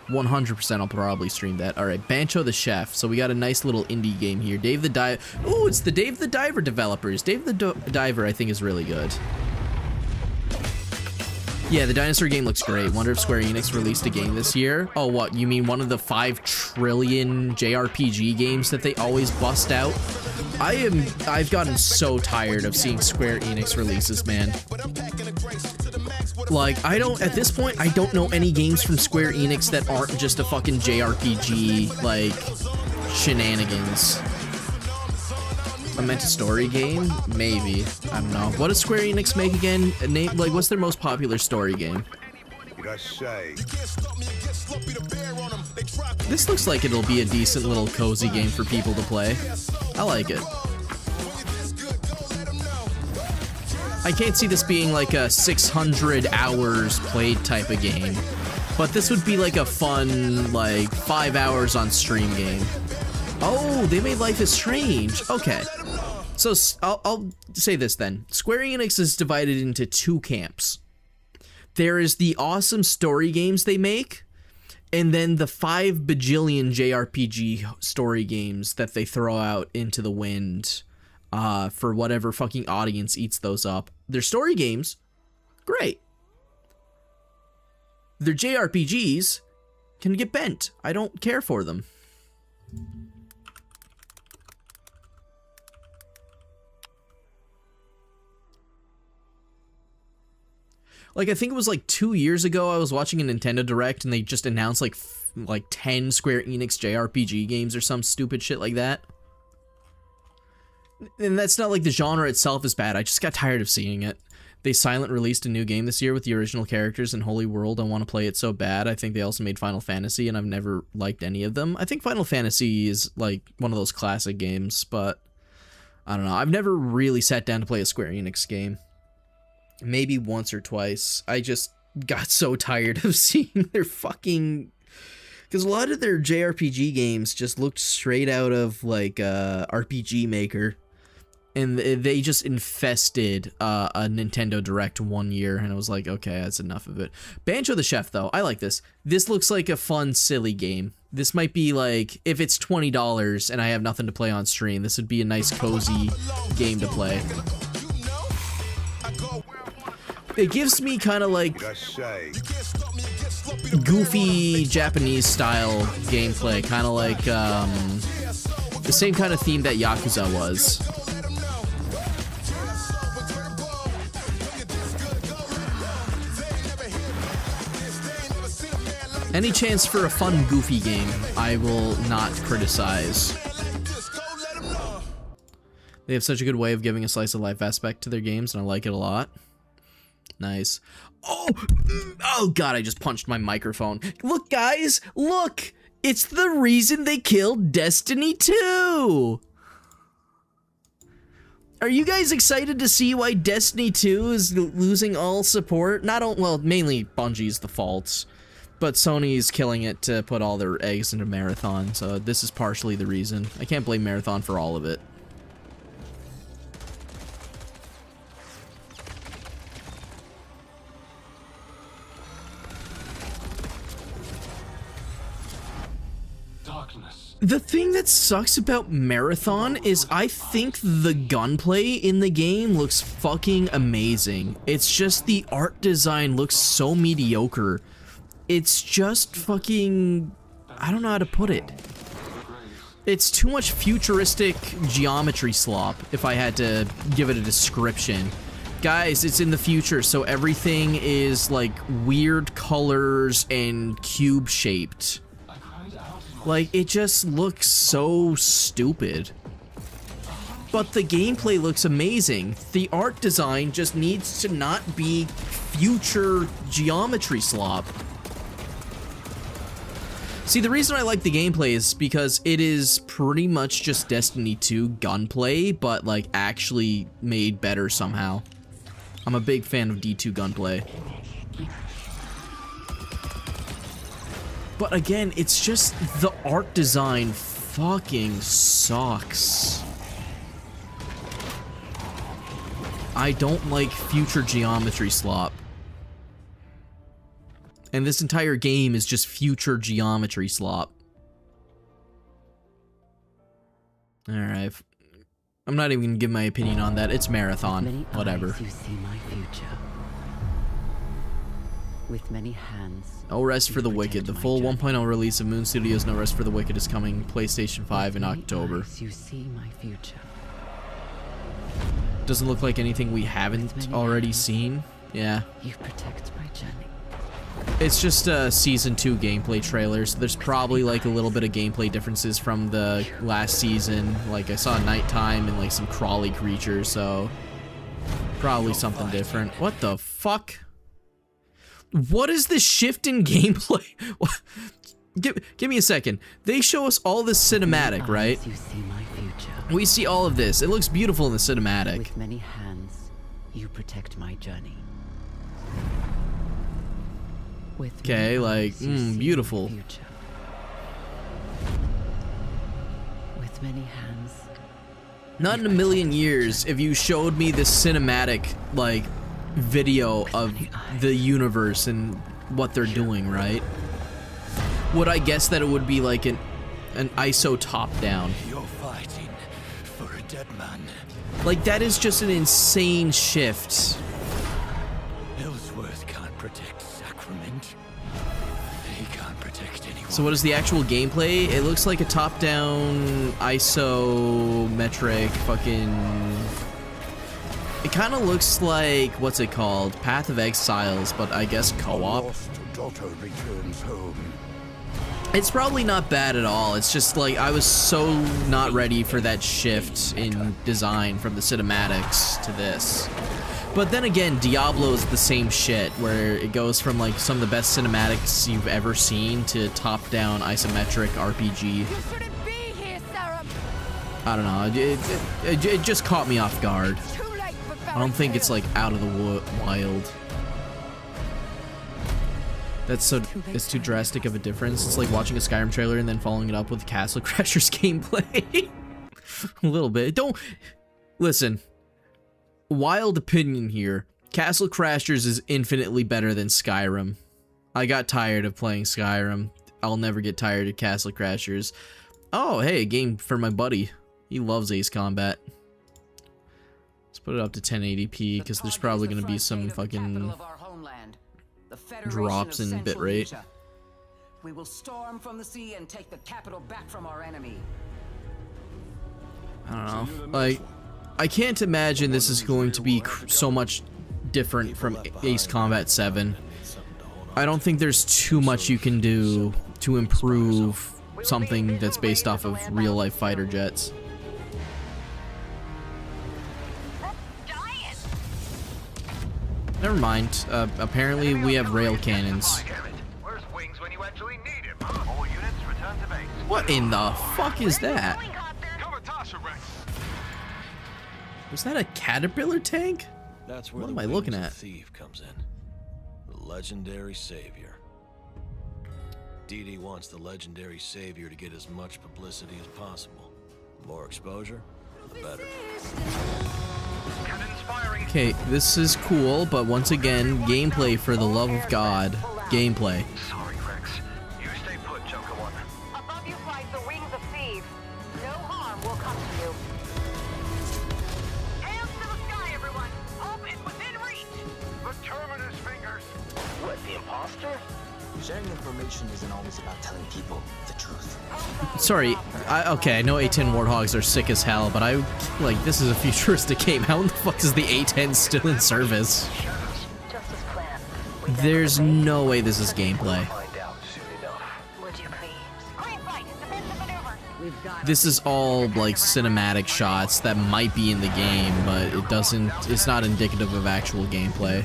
100% I'll probably stream that. Alright, Bancho the Chef. So we got a nice little indie game here. Dave the Diver. Ooh, it's the Dave the Diver developers. Dave the Diver I think is really good. Yeah, the dinosaur game looks great. Wonder if Square Enix released a game this year. Oh, what? You mean one of the 5 trillion JRPG games that they always bust out? I've gotten so tired of seeing Square Enix releases, man. Like, at this point, I don't know any games from Square Enix that aren't just a fucking JRPG, like, shenanigans. I meant a story game? Maybe. I don't know. What does Square Enix make again? A name, like, what's their most popular story game? This looks like it'll be a decent little cozy game for people to play. I like it. I can't see this being like a 600 hours played type of game, but this would be like a fun, like, 5 hours on stream game. Oh, they made Life is Strange. Okay. So I'll say this then. Square Enix is divided into two camps. There is the awesome story games they make, and then the 5 bajillion JRPG story games that they throw out into the wind for whatever fucking audience eats those up. Their story games, great. Their JRPGs can get bent. I don't care for them. Like, I think it was like 2 years ago I was watching a Nintendo Direct and they just announced like 10 Square Enix JRPG games or some stupid shit like that. And that's not like the genre itself is bad, I just got tired of seeing it. They silent released a new game this year with the original characters in Holy World. I want to play it so bad. I think they also made Final Fantasy and I've never liked any of them. I think Final Fantasy is like one of those classic games, but I don't know. I've never really sat down to play a Square Enix game. Maybe once or twice. I just got so tired of seeing their fucking... Because a lot of their JRPG games just looked straight out of, like, RPG Maker. And they just infested a Nintendo Direct one year, and I was like, okay, that's enough of it. Banjo the Chef, though, I like this. This looks like a fun, silly game. This might be, like, if it's $20 and I have nothing to play on stream, this would be a nice, cozy game to play. It gives me kind of like goofy Japanese style gameplay, kind of like the same kind of theme that Yakuza was. Any chance for a fun, goofy game, I will not criticize. They have such a good way of giving a slice of life aspect to their games, and I like it a lot. Nice. Oh god, I just punched my microphone. Look, guys, look! It's the reason they killed Destiny 2! Are you guys excited to see why Destiny 2 is losing all support? Well, mainly Bungie's the fault, but Sony's killing it to put all their eggs into Marathon, so this is partially the reason. I can't blame Marathon for all of it. The thing that sucks about Marathon is I think the gunplay in the game looks fucking amazing. It's just the art design looks so mediocre. It's just fucking... I don't know how to put it. It's too much futuristic geometry slop, if I had to give it a description. Guys, it's in the future, so everything is like weird colors and cube-shaped. Like, it just looks so stupid. But the gameplay looks amazing. The art design just needs to not be future geometry slop. See, the reason I like the gameplay is because it is pretty much just Destiny 2 gunplay, but, like, actually made better somehow. I'm a big fan of D2 gunplay. But again, it's just the art design fucking sucks. I don't like future geometry slop. And this entire game is just future geometry slop. Alright. I'm not even gonna give my opinion on that. It's Marathon. Whatever. You see my future. With many hands. No Rest for the Wicked. The full 1.0 release of Moon Studios' No Rest for the Wicked is coming PlayStation 5 in October. You see my future. Doesn't look like anything we haven't already seen. Yeah. You protect my journey. It's just a season 2 gameplay trailer, so there's probably like a little bit of gameplay differences from the last season. Like I saw nighttime and like some crawly creatures, so probably something different. What the fuck? What is this shift in gameplay? Give me a second. They show us all this cinematic, right? You see my future. We see all of this. It looks beautiful in the cinematic. With many hands, you protect my journey. With Okay, many like, eyes, you see my beautiful. future. With many hands. Not in a million years if you showed me this cinematic, like, video of the universe and what they're doing, right? Would I guess that it would be like an ISO top-down? You're fighting for a dead man. Like, that is just an insane shift. Ellsworth can't protect Sacrament. He can't protect anyone. So what is the actual gameplay? It looks like a top-down isometric fucking... It kind of looks like, what's it called? Path of Exiles, but I guess co-op. Lost daughter returns home. It's probably not bad at all. It's just like I was so not ready for that shift in design from the cinematics to this. But then again, Diablo is the same shit, where it goes from like some of the best cinematics you've ever seen to top-down isometric RPG. You shouldn't be here, Sarah. I don't know. It just caught me off guard. Too late for I don't think it's like out of the wild. It's too drastic of a difference. It's like watching a Skyrim trailer and then following it up with Castle Crashers gameplay. A little bit. Don't listen. Wild opinion here. Castle Crashers is infinitely better than Skyrim. I got tired of playing Skyrim. I'll never get tired of Castle Crashers. Oh, hey, a game for my buddy. He loves Ace Combat. Let's put it up to 1080p because there's probably going to be some fucking drops in bitrate. We will storm from the sea and take the capital back from our enemy. I don't know. Like, I can't imagine this is going to be so much different from Ace Combat 7. I don't think there's too much you can do to improve something that's based off of real-life fighter jets. Never mind. Apparently we have rail cannons. What in the fuck is that? Was that a caterpillar tank? That's where What the am I looking Wings of at? Thief comes in. The legendary savior. Dee Dee wants the legendary savior to get as much publicity as possible. The more exposure, the better. Okay, this is cool, but once again, gameplay for the love of God. Gameplay. Sorry, Rex. You stay put, Joker One. Above you flies the wings of thieves. No harm will come to you. Hands to the sky, everyone. Hope is within reach. The Terminus fingers. What, the imposter? Sharing information isn't always about telling people the truth. Sorry, okay, I know A-10 Warthogs are sick as hell, but this is a futuristic game. How in the fuck is the A-10 still in service? Just as planned. There's no way this is gameplay. Would you please? Green fight. Defensive maneuver. We've got This is all, like, cinematic shots that might be in the game, but it's not indicative of actual gameplay.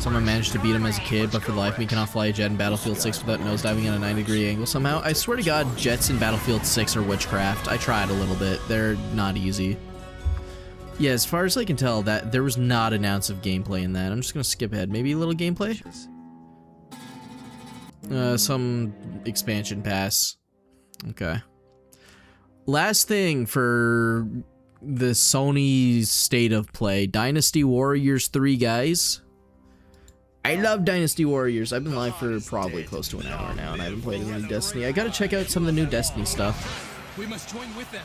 Someone managed to beat him as a kid, but for the life of me cannot fly a jet in Battlefield 6 without nosediving at a 90-degree angle somehow. I swear to God, jets in Battlefield 6 are witchcraft. I tried a little bit. They're not easy. Yeah, as far as I can tell, that there was not an ounce of gameplay in that. I'm just gonna skip ahead. Maybe a little gameplay? Some expansion pass. Okay. Last thing for the Sony state of play. Dynasty Warriors 3, guys. I love Dynasty Warriors. I've been live for probably close to an hour now, and I haven't played any Destiny. I gotta check out some of the new Destiny stuff. We must join with them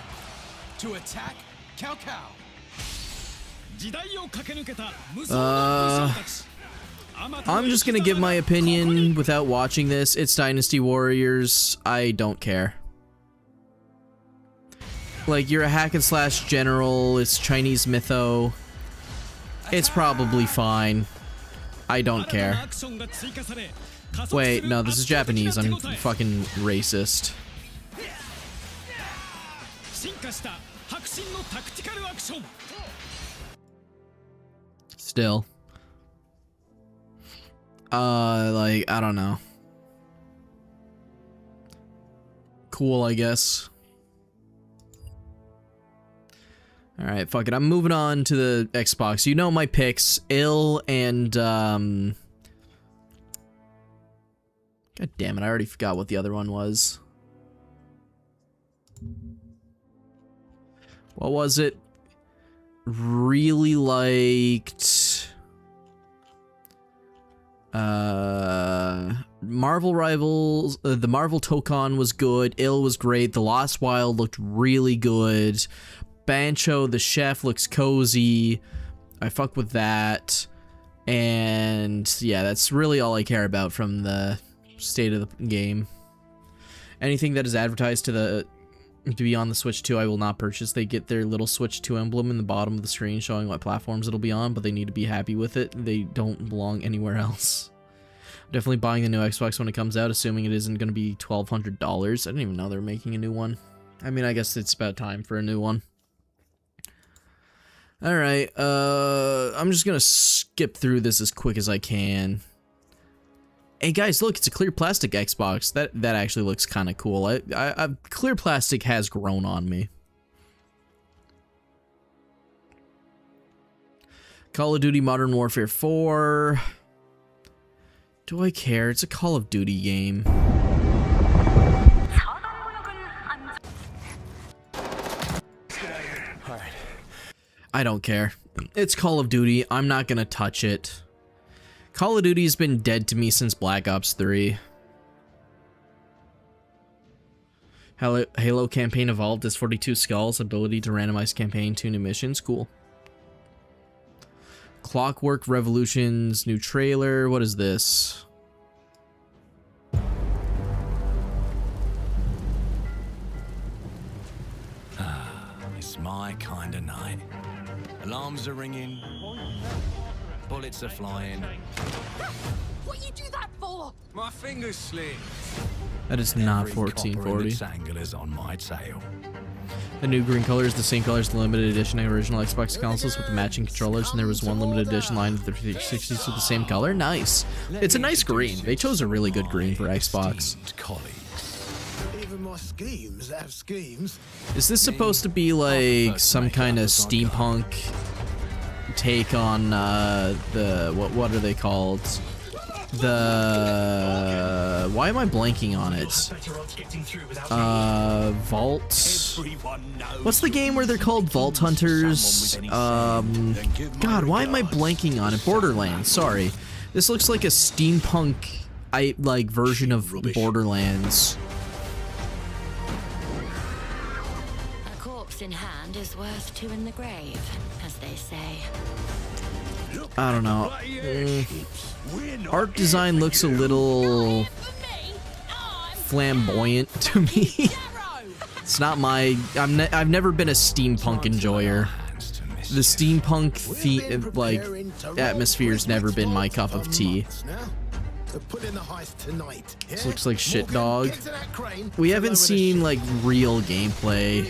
to attack Cao Cao. I'm just gonna give my opinion without watching this. It's Dynasty Warriors. I don't care. Like, you're a hack and slash general. It's Chinese mytho. It's probably fine. I don't care. Wait, no, this is Japanese. I'm fucking racist. Still. Like, I don't know. Cool, I guess. Alright, fuck it. I'm moving on to the Xbox. You know my picks. Ill and, God damn it, I already forgot what the other one was. What was it? Really liked... Marvel Rivals, the Marvel Tokon was good, Ill was great, The Lost Wild looked really good, Bancho the Chef looks cozy, I fuck with that, and yeah, that's really all I care about from the state of the game. Anything that is advertised to be on the Switch 2, I will not purchase. They get their little Switch 2 emblem in the bottom of the screen showing what platforms it'll be on, but they need to be happy with it. They don't belong anywhere else. I'm definitely buying the new Xbox when it comes out, assuming it isn't going to be $1,200. I didn't even know they were making a new one. I mean, I guess it's about time for a new one. Alright, I'm just gonna skip through this as quick as I can. Hey guys, look, it's a clear plastic Xbox. That actually looks kind of cool. Clear plastic has grown on me. Call of Duty Modern Warfare 4. Do I care? It's a Call of Duty game. I don't care. It's Call of Duty. I'm not gonna touch it. Call of Duty has been dead to me since Black Ops 3. Halo campaign evolved as 42 Skulls, ability to randomize campaign, 2 new missions. Cool. Clockwork Revolutions, new trailer. What is this? It's my kind of night. Alarms are ringing. Bullets are flying. What you do that for? My fingers slip. That is not Every 1440. copper in the tangle is on my tail. The new green color is the same color as the limited edition original Xbox consoles with the matching controllers, and there was one limited edition line of the 360s with the same color. Nice. It's a nice green. They chose a really good green for Xbox. Even my schemes have schemes. Is this supposed to be like some kind of steampunk take on the what are they called? The why am I blanking on it? Vault. What's the game where they're called Vault Hunters? God, why am I blanking on it? Borderlands. Sorry, this looks like a steampunk version of Borderlands. A corpse in hand is worth 2 in the grave, as they say. I don't know. Art design looks a little flamboyant to me. It's not my. I've never been a steampunk enjoyer. The steampunk atmosphere's never been my cup of tea. This looks like shit, dog. We haven't seen like real gameplay.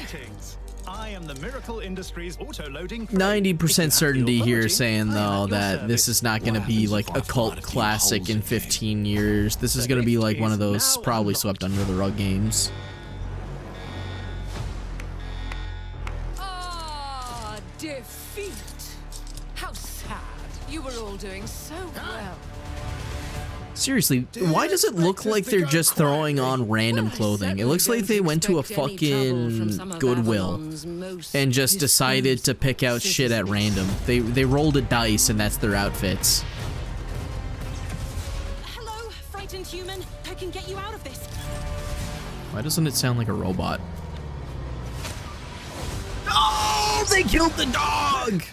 90% certainty here saying though that this is not going to be like a cult classic in 15 years. This is going to be like one of those probably swept under the rug games. Ah, defeat. How sad. You were all doing so well. Seriously, why does it look like they're just throwing on random clothing? It looks like they went to a fucking Goodwill and just decided to pick out shit at random. They rolled a dice and that's their outfits. Hello, frightened human. I can get you out of this. Why doesn't it sound like a robot? Oh, they killed the dog!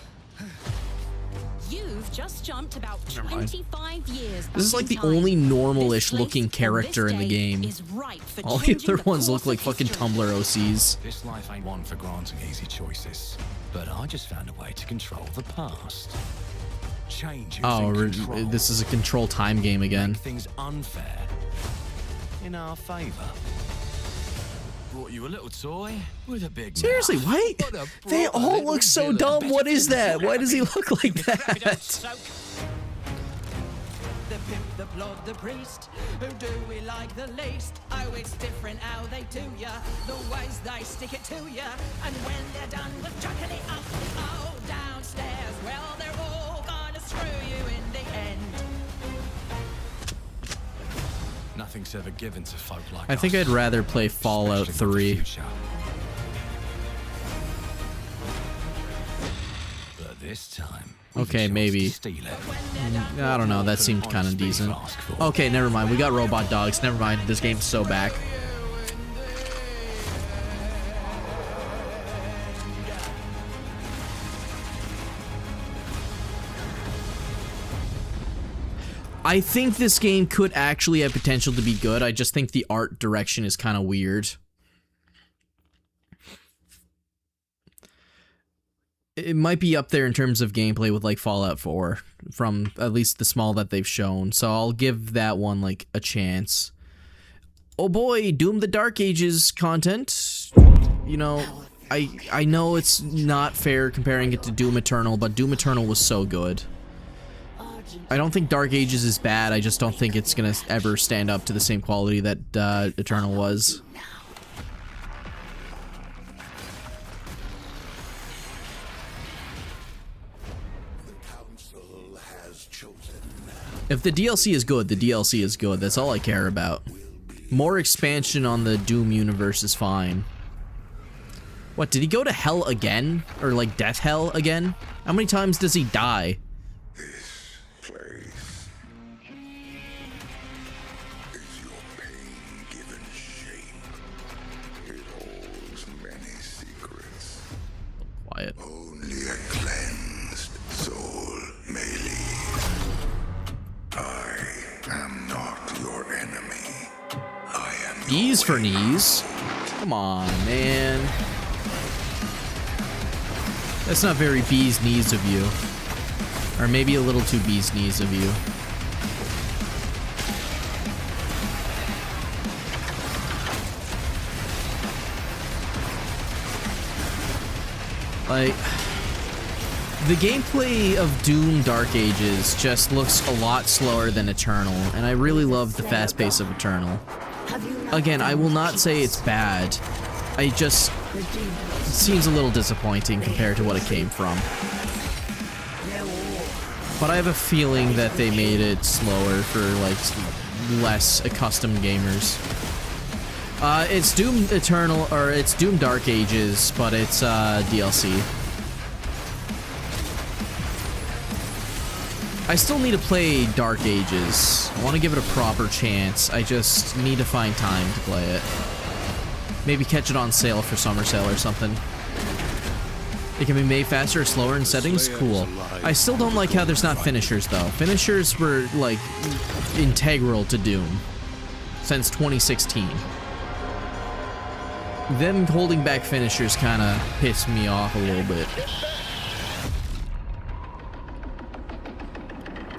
You've just jumped about 25 years. This is like the only normal-ish looking character in the game. All the other ones look like fucking Tumblr OCs. This life ain't one for granting easy choices, but I just found a way to control the past. Change Oh, this is a control time game again. Make things unfair in our favor. Brought you a little toy with a big Seriously, mouth. why? What a They proper all little look so villain. dumb. Bet What you is didn't that? Why does he look like that? The pimp, the blood, the priest. Who do we like the least? Oh, it's different how they do ya. The ways they stick it to ya. And when they're done with chucking it up, oh, downstairs, well, they're all gonna screw you in the end. Nothing's ever given to folk like I think us, I'd rather play Fallout especially 3. with the future. But this time, Okay, maybe. I don't know, that seemed kind of decent. Okay, never mind. We got robot dogs. Never mind. This game's so back. I think this game could actually have potential to be good. I just think the art direction is kind of weird. It might be up there in terms of gameplay with like Fallout 4 from at least the small that they've shown. So I'll give that one like a chance. Oh boy, Doom the Dark Ages content. You know, I know it's not fair comparing it to Doom Eternal, but Doom Eternal was so good. I don't think Dark Ages is bad, I just don't think it's gonna ever stand up to the same quality that Eternal was. If the DLC is good, the DLC is good. That's all I care about. More expansion on the Doom universe is fine. What, did he go to hell again? Or like death hell again? How many times does he die? This place is your pain-given shape. It holds many secrets. Quiet. Only a cleansed soul may leave. I am not your enemy. I am Bees for knees? Come on, man. That's not very bee's knees of you. Or maybe a little too bee's knees of you. Like, the gameplay of Doom Dark Ages just looks a lot slower than Eternal, and I really love the fast pace of Eternal. Again, I will not say it's bad. It seems a little disappointing compared to what it came from. But I have a feeling that they made it slower for, like, less accustomed gamers. It's Doom Eternal, or it's Doom Dark Ages, but it's, DLC. I still need to play Dark Ages. I want to give it a proper chance. I just need to find time to play it. Maybe catch it on sale for summer sale or something. It can be made faster or slower in settings? Cool. I still don't like how there's not finishers, though. Finishers were, like, integral to Doom since 2016. Them holding back finishers kind of pissed me off a little bit.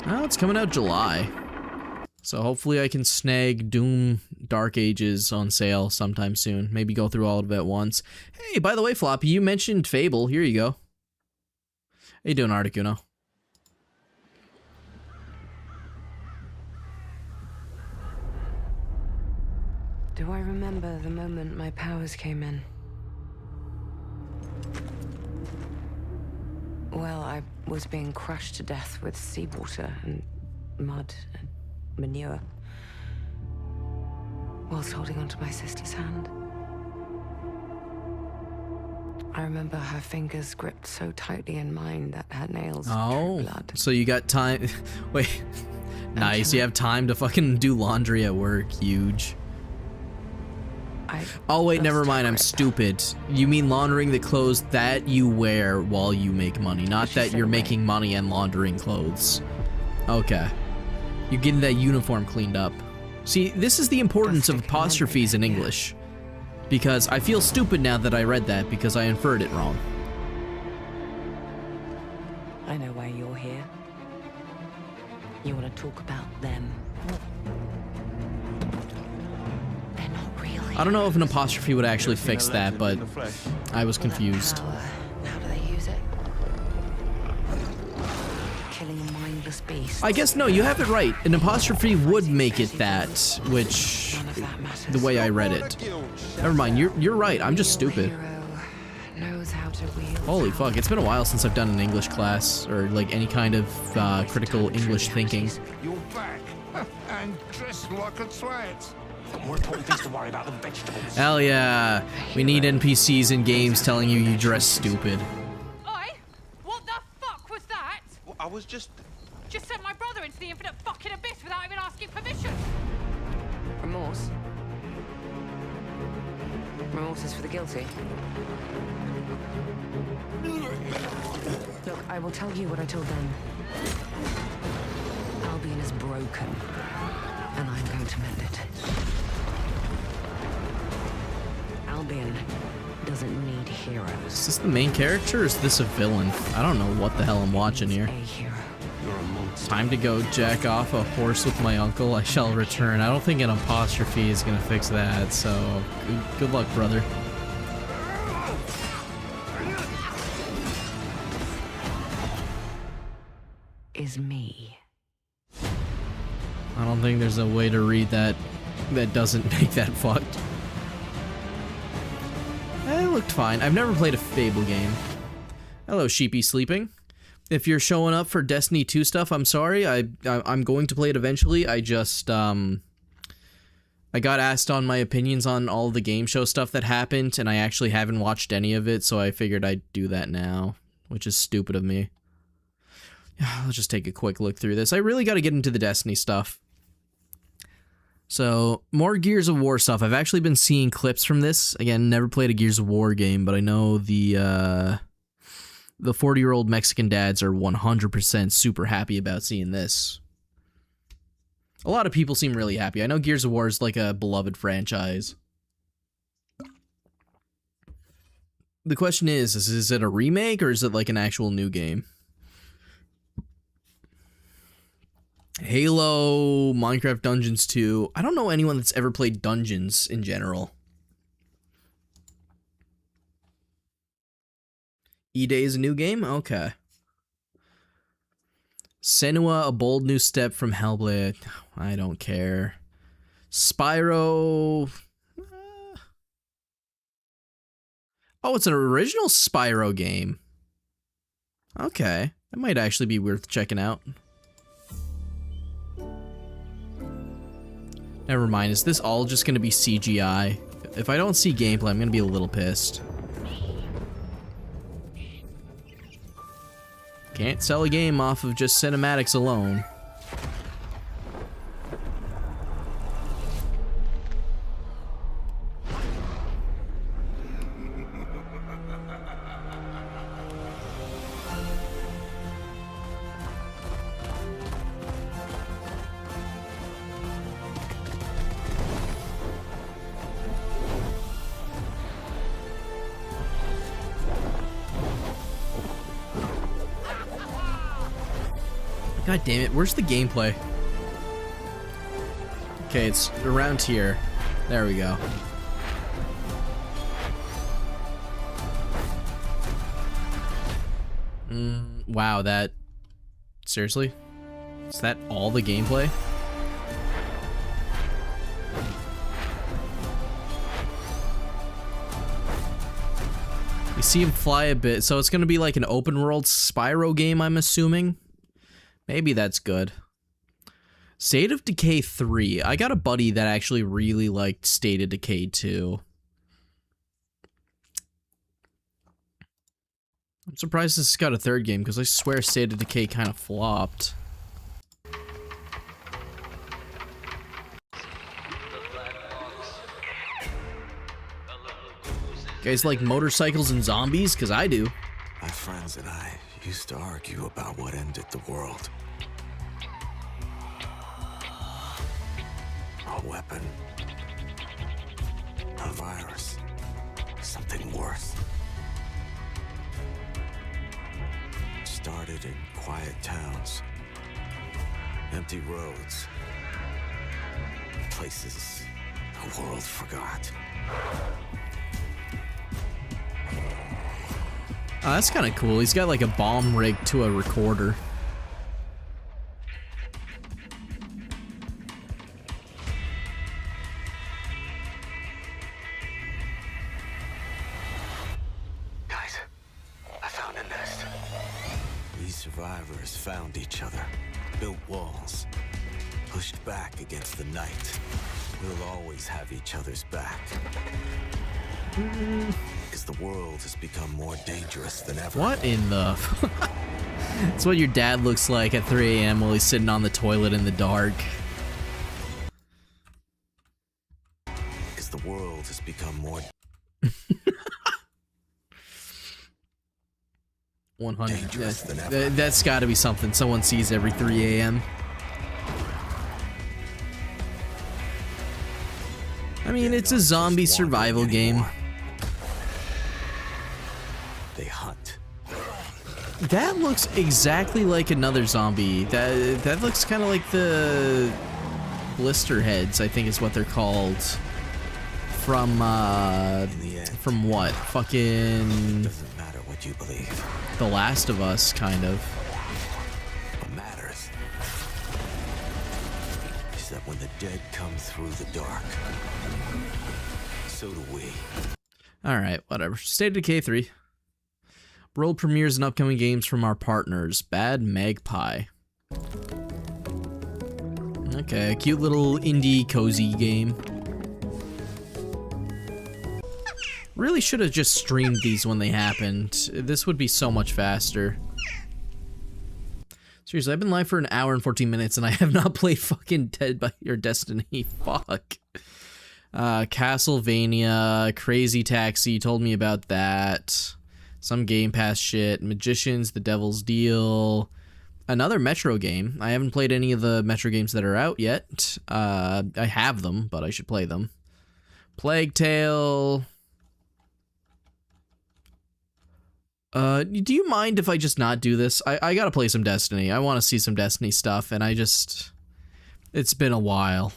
Well, it's coming out July. So hopefully I can snag Doom Dark Ages on sale sometime soon. Maybe go through all of it at once. Hey, by the way, Floppy, you mentioned Fable. Here you go. How you doing, Articuno? Do I remember the moment my powers came in? Well, I was being crushed to death with seawater and mud and manure, whilst holding onto my sister's hand. I remember her fingers gripped so tightly in mine that her nails drew blood. So you got time. Wait. Nice, you have time to fucking do laundry at work. Huge. Oh wait, never mind, I'm stupid. You mean laundering the clothes that you wear while you make money, not that you're making money and laundering clothes. Okay. You're getting that uniform cleaned up. See, this is the importance of apostrophes in English. Because I feel stupid now that I read that because I inferred it wrong. I know why you're here. You want to talk about them? They're not really. I don't know if an apostrophe would actually fix that, but I was confused. How do they use it? Killing a mindless beast. I guess no, you have it right. An apostrophe would make it that, which the way I read it. Never mind, you're right. I'm just stupid. Knows how to wield. Holy fuck, it's been a while since I've done an English class or like any kind of critical English thinking. You're back and dressed like a sweat. Got more important things to worry about than vegetables. Hell yeah. We need NPCs in games telling you you dress stupid. Oi! What the fuck was that? Well, I was just Sent my brother into the infinite fucking abyss without even asking permission. Remorse. Remorse is for the guilty. Look, I will tell you what I told them. Albion is broken, and I'm going to mend it. Albion doesn't need heroes. Is this the main character or is this a villain? I don't know what the hell I'm watching here. A hero. Time to go jack off a horse with my uncle. I shall return. I don't think an apostrophe is gonna fix that, so good luck, brother. Is me. I don't think there's a way to read that that doesn't make that fucked. It looked fine. I've never played a Fable game. Hello, Sheepy Sleeping. If you're showing up for Destiny 2 stuff, I'm sorry. I'm going to play it eventually. I just I got asked on my opinions on all the game show stuff that happened, and I actually haven't watched any of it, so I figured I'd do that now, which is stupid of me. Let's just take a quick look through this. I really got to get into the Destiny stuff. So, more Gears of War stuff. I've actually been seeing clips from this. Again, never played a Gears of War game, but I know the 40-year-old Mexican dads are 100% super happy about seeing this. A lot of people seem really happy. I know Gears of War is like a beloved franchise. The question is it a remake or is it like an actual new game? Halo, Minecraft Dungeons 2. I don't know anyone that's ever played Dungeons in general. E-Day is a new game? Okay. Senua, A Bold New Step from Hellblade. I don't care. Spyro... Oh, it's an original Spyro game. Okay. That might actually be worth checking out. Never mind. Is this all just going to be CGI? If I don't see gameplay, I'm going to be a little pissed. Can't sell a game off of just cinematics alone. God damn it, where's the gameplay? Okay, it's around here. There we go. Wow, that... Seriously? Is that all the gameplay? You see him fly a bit, so it's gonna be like an open world Spyro game, I'm assuming? Maybe that's good. State of Decay 3. I got a buddy that actually really liked State of Decay 2. I'm surprised this has got a third game, because I swear State of Decay kind of flopped. Guys like motorcycles and zombies? Because I do. My friends and I used to argue about what ended the world. A weapon. A virus. Something worse. It started in quiet towns. Empty roads. Places the world forgot. Oh, that's kind of cool. He's got like a bomb rig to a recorder. Guys, I found a nest. These survivors found each other, built walls, pushed back against the night. We'll always have each other's back. Because the world has become more dangerous than ever. What in the... It's what your dad looks like at 3 a.m. while he's sitting on the toilet in the dark. Because the world has become more... 100. dangerous than ever. That's got to be something someone sees every 3 a.m. I mean, it's a zombie survival game. They hunt. That looks exactly like another zombie. That looks kind of like the blister heads, I think is what they're called. From what? Fucking Doesn't matter what you believe. The Last of Us, kind of. What matters is that when the dead come through the dark, so do we. Alright, whatever. State of Decay 3. World premieres and upcoming games from our partners. Bad Magpie. Okay, a cute little indie cozy game. Really should have just streamed these when they happened. This would be so much faster. Seriously, I've been live for an hour and 14 minutes and I have not played fucking Dead by Your Destiny. Fuck. Castlevania, Crazy Taxi, told me about that. Some Game Pass shit. Magicians, The Devil's Deal. Another Metro game. I haven't played any of the Metro games that are out yet. I have them, but I should play them. Plague Tale. Do you mind if I just not do this? I gotta play some Destiny. I want to see some Destiny stuff, and it's been a while.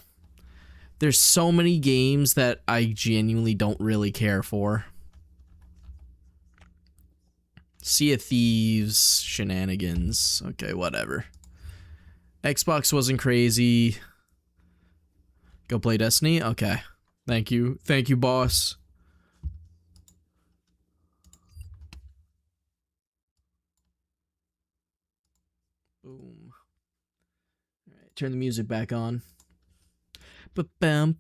There's so many games that I genuinely don't really care for. Sea of Thieves, shenanigans. Okay, whatever. Xbox wasn't crazy. Go play Destiny? Okay. Thank you. Thank you, boss. Boom. Alright, turn the music back on. Boom.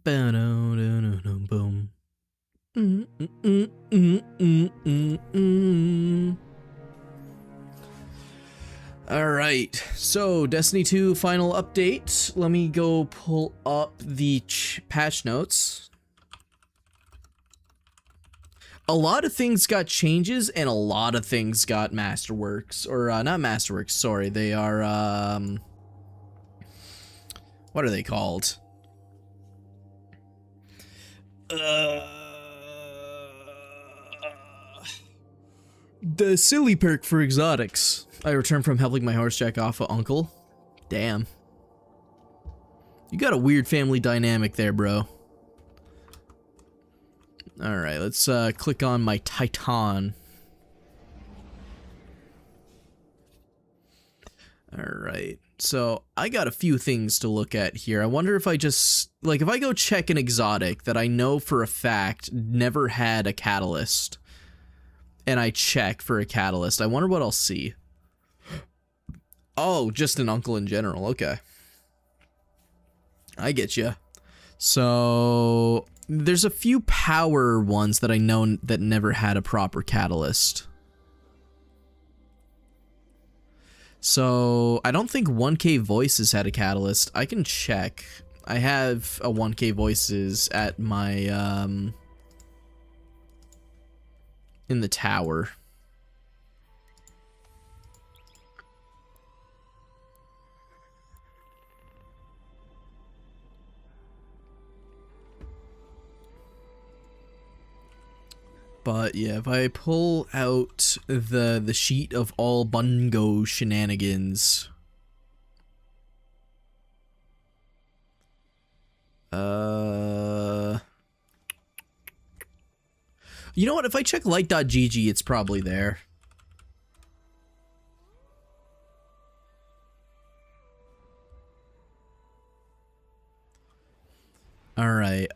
Alright, so Destiny 2 final update. Let me go pull up the patch notes. A lot of things got changes and a lot of things got masterworks. Or, not masterworks, sorry. They are, what are they called? The silly perk for exotics. I returned from helping my horse jack off of Uncle. Damn. You got a weird family dynamic there, bro. Alright, let's click on my Titan. Alright, so I got a few things to look at here. I wonder if I just, like, if I go check an exotic that I know for a fact never had a catalyst, and I check for a catalyst, I wonder what I'll see. Oh, just an uncle in general, okay. I get you. So, there's a few power ones that I know that never had a proper catalyst. So, I don't think 1K Voices had a catalyst. I can check. I have a 1K Voices at my, in the tower. But yeah, if I pull out the sheet of all Bungo shenanigans, You know what? If I check light.gg, it's probably there. All right.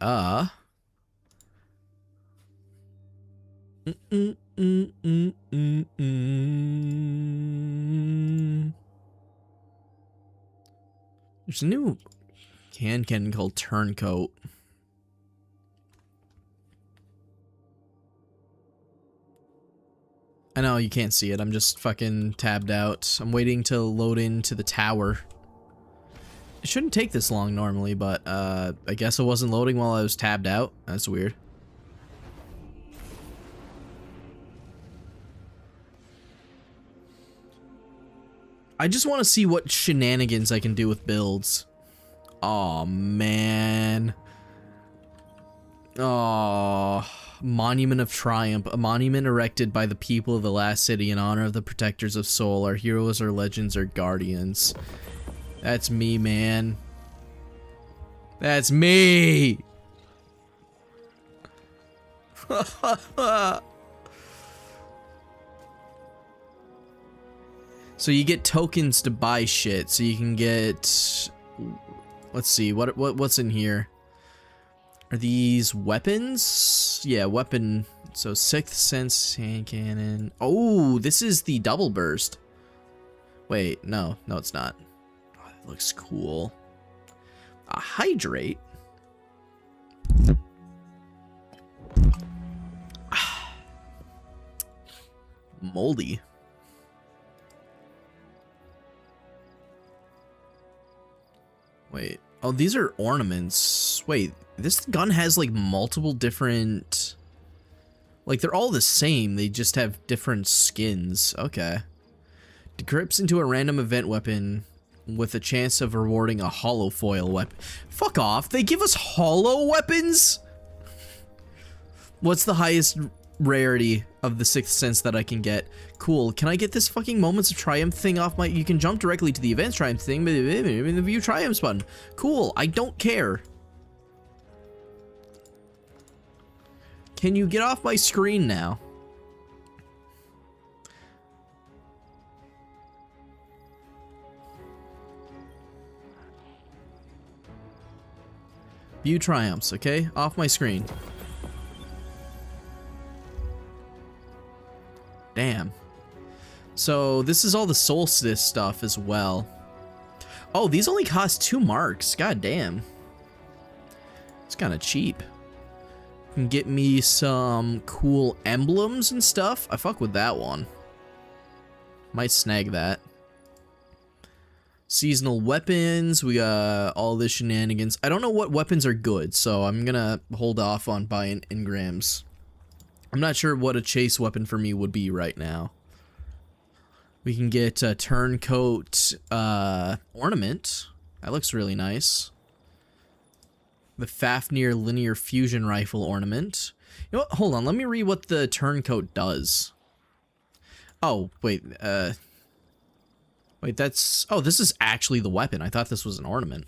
There's a new can called Turncoat. I know you can't see it. I'm just fucking tabbed out. I'm waiting to load into the tower. It shouldn't take this long normally, but I guess it wasn't loading while I was tabbed out. That's weird. I just want to see what shenanigans I can do with builds. Oh man. Oh, Monument of Triumph, a monument erected by the people of the last city in honor of the protectors of Seoul, our heroes, our legends, our guardians. That's me, man. That's me. So you get tokens to buy shit. So you can get, let's see, what's in here? Are these weapons? Yeah, weapon. So 6th Sense hand cannon. Oh, this is the double burst. Wait, no, it's not. Oh, that looks cool. A hydrate. Moldy. Wait. Oh, these are ornaments. Wait, this gun has like multiple different... Like they're all the same, they just have different skins. Okay. Decrypts into a random event weapon with a chance of rewarding a hollow foil weapon. Fuck off, they give us hollow weapons? What's the highest rarity of the 6th Sense that I can get? Cool. Can I get this fucking Moments of Triumph thing off my... You can jump directly to the Events Triumph thing, but in the View Triumphs button. Cool. I don't care. Can you get off my screen now? View Triumphs, okay? Off my screen. Damn. So this is all the Solstice stuff as well. Oh, these only cost 2 marks. God damn. It's kind of cheap. Can get me some cool emblems and stuff. I fuck with that one. Might snag that. Seasonal weapons. We got all the shenanigans. I don't know what weapons are good, so I'm gonna hold off on buying engrams. I'm not sure what a chase weapon for me would be right now. We can get a Turncoat ornament. That looks really nice. The Fafnir linear fusion rifle ornament. You know what? Hold on. Let me read what the Turncoat does. Oh, wait. Wait, that's... Oh, this is actually the weapon. I thought this was an ornament.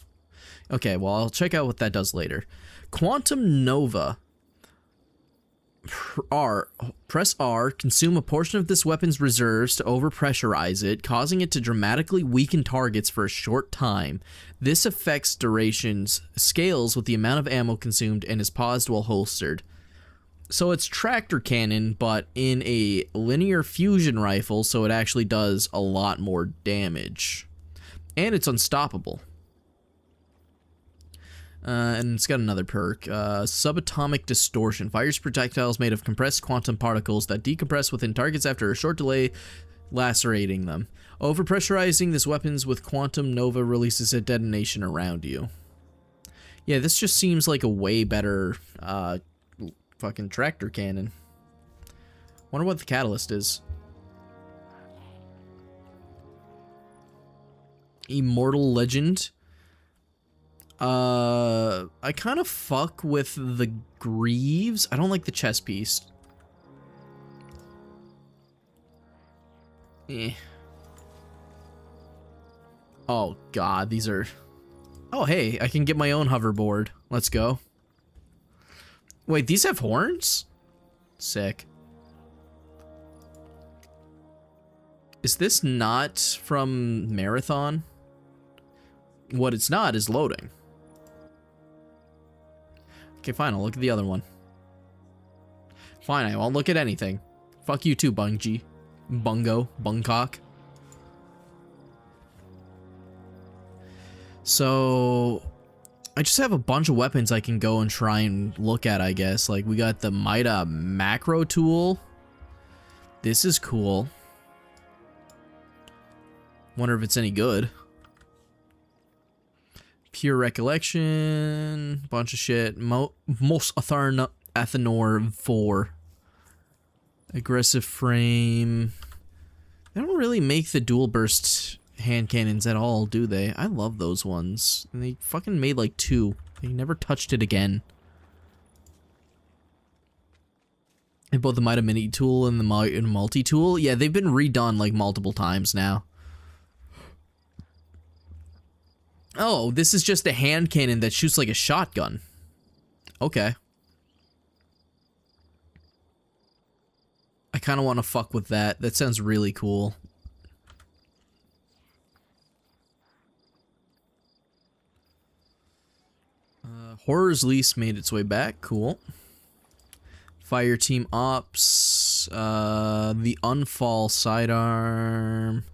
Okay, well, I'll check out what that does later. Quantum Nova. Press R, consume a portion of this weapon's reserves to overpressurize it, causing it to dramatically weaken targets for a short time. This effect's durations scales with the amount of ammo consumed and is paused while holstered. So it's tractor cannon, but in a linear fusion rifle, so it actually does a lot more damage. And it's unstoppable. And it's got another perk. Subatomic Distortion. Fires projectiles made of compressed quantum particles that decompress within targets after a short delay, lacerating them. Overpressurizing this weapons with Quantum Nova releases a detonation around you. Yeah, this just seems like a way better fucking tractor cannon. Wonder what the catalyst is. Immortal Legend. I kind of fuck with the greaves. I don't like the chest piece. Eh. Oh god, these are... Oh, hey, I can get my own hoverboard. Let's go. Wait, these have horns? Sick. Is this not from Marathon? What it's not is loading. Okay, fine, I'll look at the other one. Fine, I won't look at anything. Fuck you too, Bungie. Bungcock. So, I just have a bunch of weapons I can go and try and look at, I guess. Like, we got the Mida macro tool. This is cool. Wonder if it's any good. Pure Recollection. Bunch of shit. Most Athanor 4. Aggressive Frame. They don't really make the dual burst hand cannons at all, do they? I love those ones. And they fucking made like 2. They never touched it again. And both the Mida Mini tool and the multi tool, yeah, they've been redone like multiple times now. Oh, this is just a hand cannon that shoots like a shotgun. Okay. I kind of want to fuck with that. That sounds really cool. Horror's Lease made its way back. Cool. Fire Team Ops. The Unfall Sidearm.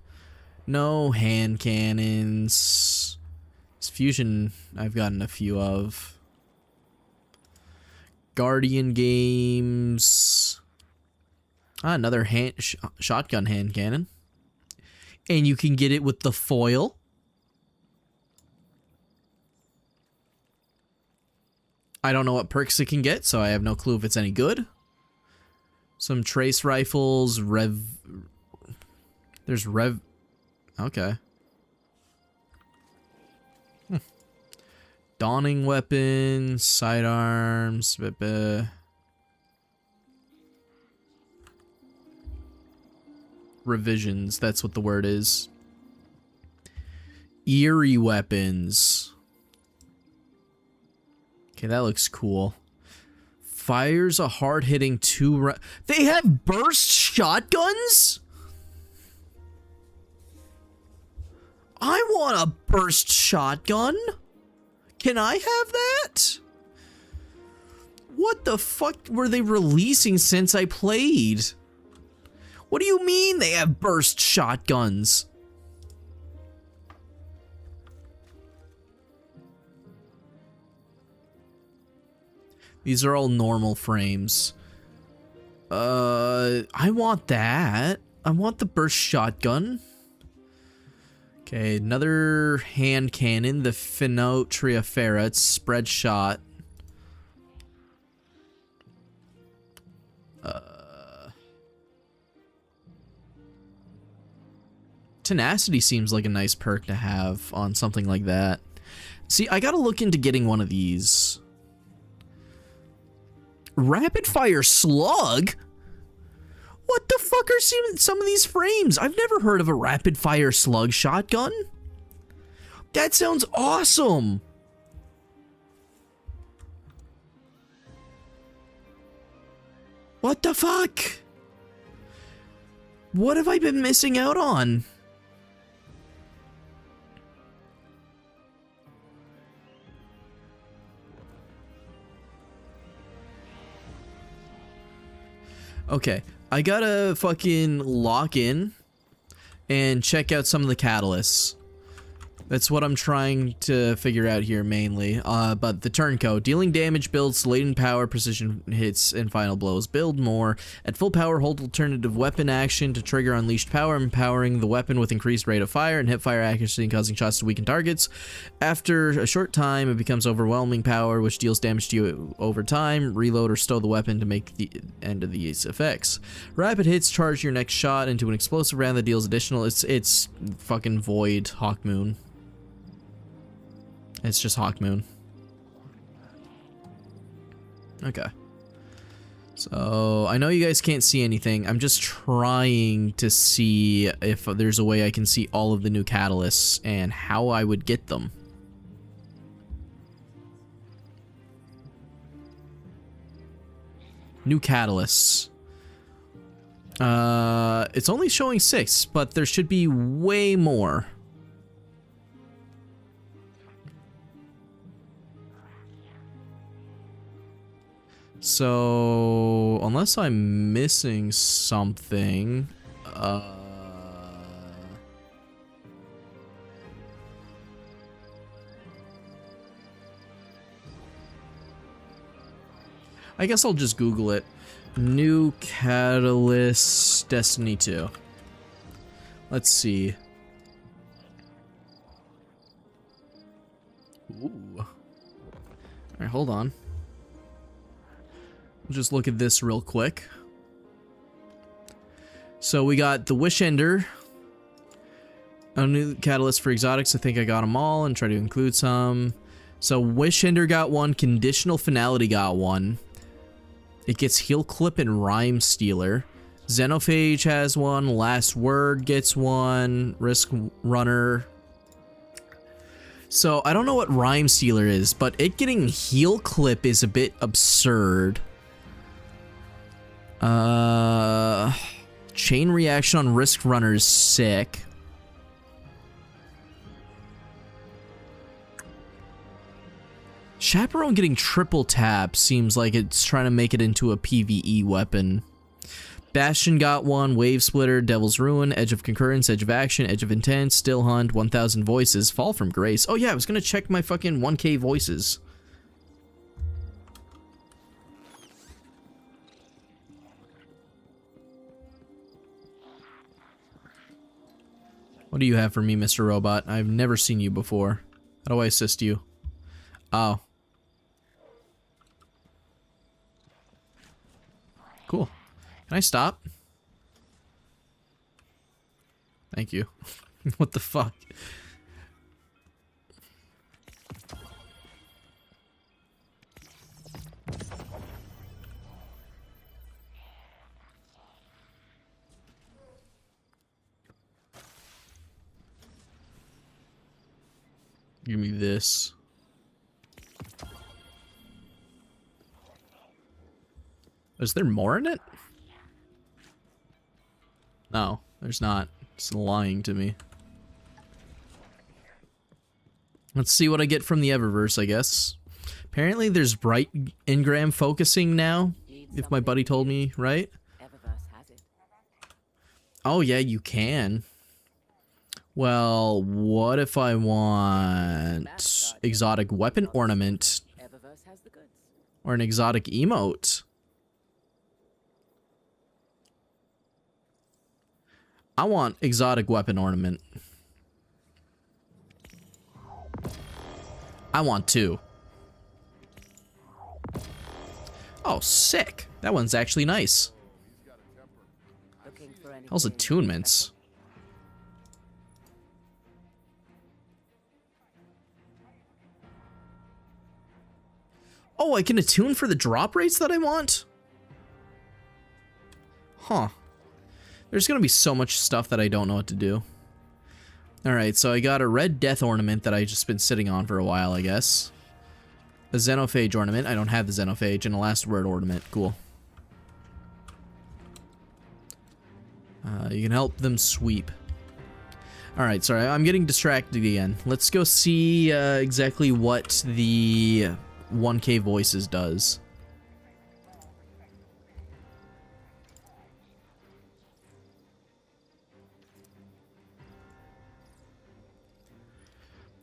No hand cannons. This Fusion I've gotten a few of. Guardian Games. Another shotgun hand cannon. And you can get it with the foil. I don't know what perks it can get, so I have no clue if it's any good. Some trace rifles, There's okay. Dawning weapons, sidearms, revisions, that's what the word is. Eerie weapons. Okay, that looks cool. Fires a hard-hitting 2 They have burst shotguns? I want a burst shotgun. Can I have that? What the fuck were they releasing since I played? What do you mean they have burst shotguns? These are all normal frames. I want that. I want the burst shotgun. Okay, another hand cannon, the Finot Triafera. It's spread shot. Tenacity seems like a nice perk to have on something like that. See, I gotta look into getting one of these. Rapid fire slug? What the fuck are some of these frames? I've never heard of a rapid fire slug shotgun. That sounds awesome. What the fuck? What have I been missing out on? Okay, I gotta fucking lock in and check out some of the catalysts. That's what I'm trying to figure out here mainly. But the turncoat, dealing damage, builds latent power, precision hits, and final blows. Build more. At full power, hold alternative weapon action to trigger unleashed power, empowering the weapon with increased rate of fire and hip fire accuracy and causing shots to weaken targets. After a short time, it becomes overwhelming power, which deals damage to you over time. Reload or stow the weapon to make the end of these effects. Rapid hits charge your next shot into an explosive round that deals additional. It's fucking Void Hawkmoon. It's just Hawkmoon. Okay. So, I know you guys can't see anything. I'm just trying to see if there's a way I can see all of the new catalysts and how I would get them. New catalysts. It's only showing 6, but there should be way more. So, unless I'm missing something, I guess I'll just Google it. New Catalyst Destiny 2. Let's see. Ooh. Alright, hold on. Just look at this real quick. So we got the Wish Ender. A new catalyst for exotics. I think I got them all and try to include some. So Wish Ender got one. Conditional Finality got one. It gets Heal Clip and Rhyme Stealer. Xenophage has one. Last Word gets one. Risk Runner. So I don't know what Rhyme Stealer is, but it getting Heal Clip is a bit absurd. Chain Reaction on Risk Runner is sick. Chaperone getting triple tap seems like it's trying to make it into a PvE weapon. Bastion got one, Wave Splitter, Devil's Ruin, Edge of Concurrence, Edge of Action, Edge of Intent, Still Hunt, 1000 Voices, Fall from Grace. Oh yeah, I was gonna check my fucking 1k voices. What do you have for me, Mr. Robot? I've never seen you before. How do I assist you? Oh. Cool. Can I stop? Thank you. What the fuck? Give me this. Is there more in it? No, there's not. It's lying to me. Let's see what I get from the Eververse, I guess. Apparently there's bright engram focusing now, if my buddy told me, right? Oh yeah, you can. Well, what if I want exotic weapon ornament? Or an exotic emote? I want exotic weapon ornament. I want 2. Oh, sick. That one's actually nice. How's attunements? Oh, I can attune for the drop rates that I want? Huh. There's gonna be so much stuff that I don't know what to do. Alright, so I got a red death ornament that I just been sitting on for a while, I guess. A xenophage ornament. I don't have the xenophage. And a last word ornament. Cool. You can help them sweep. Alright, sorry, I'm getting distracted again. Let's go see exactly what the 1k voices does.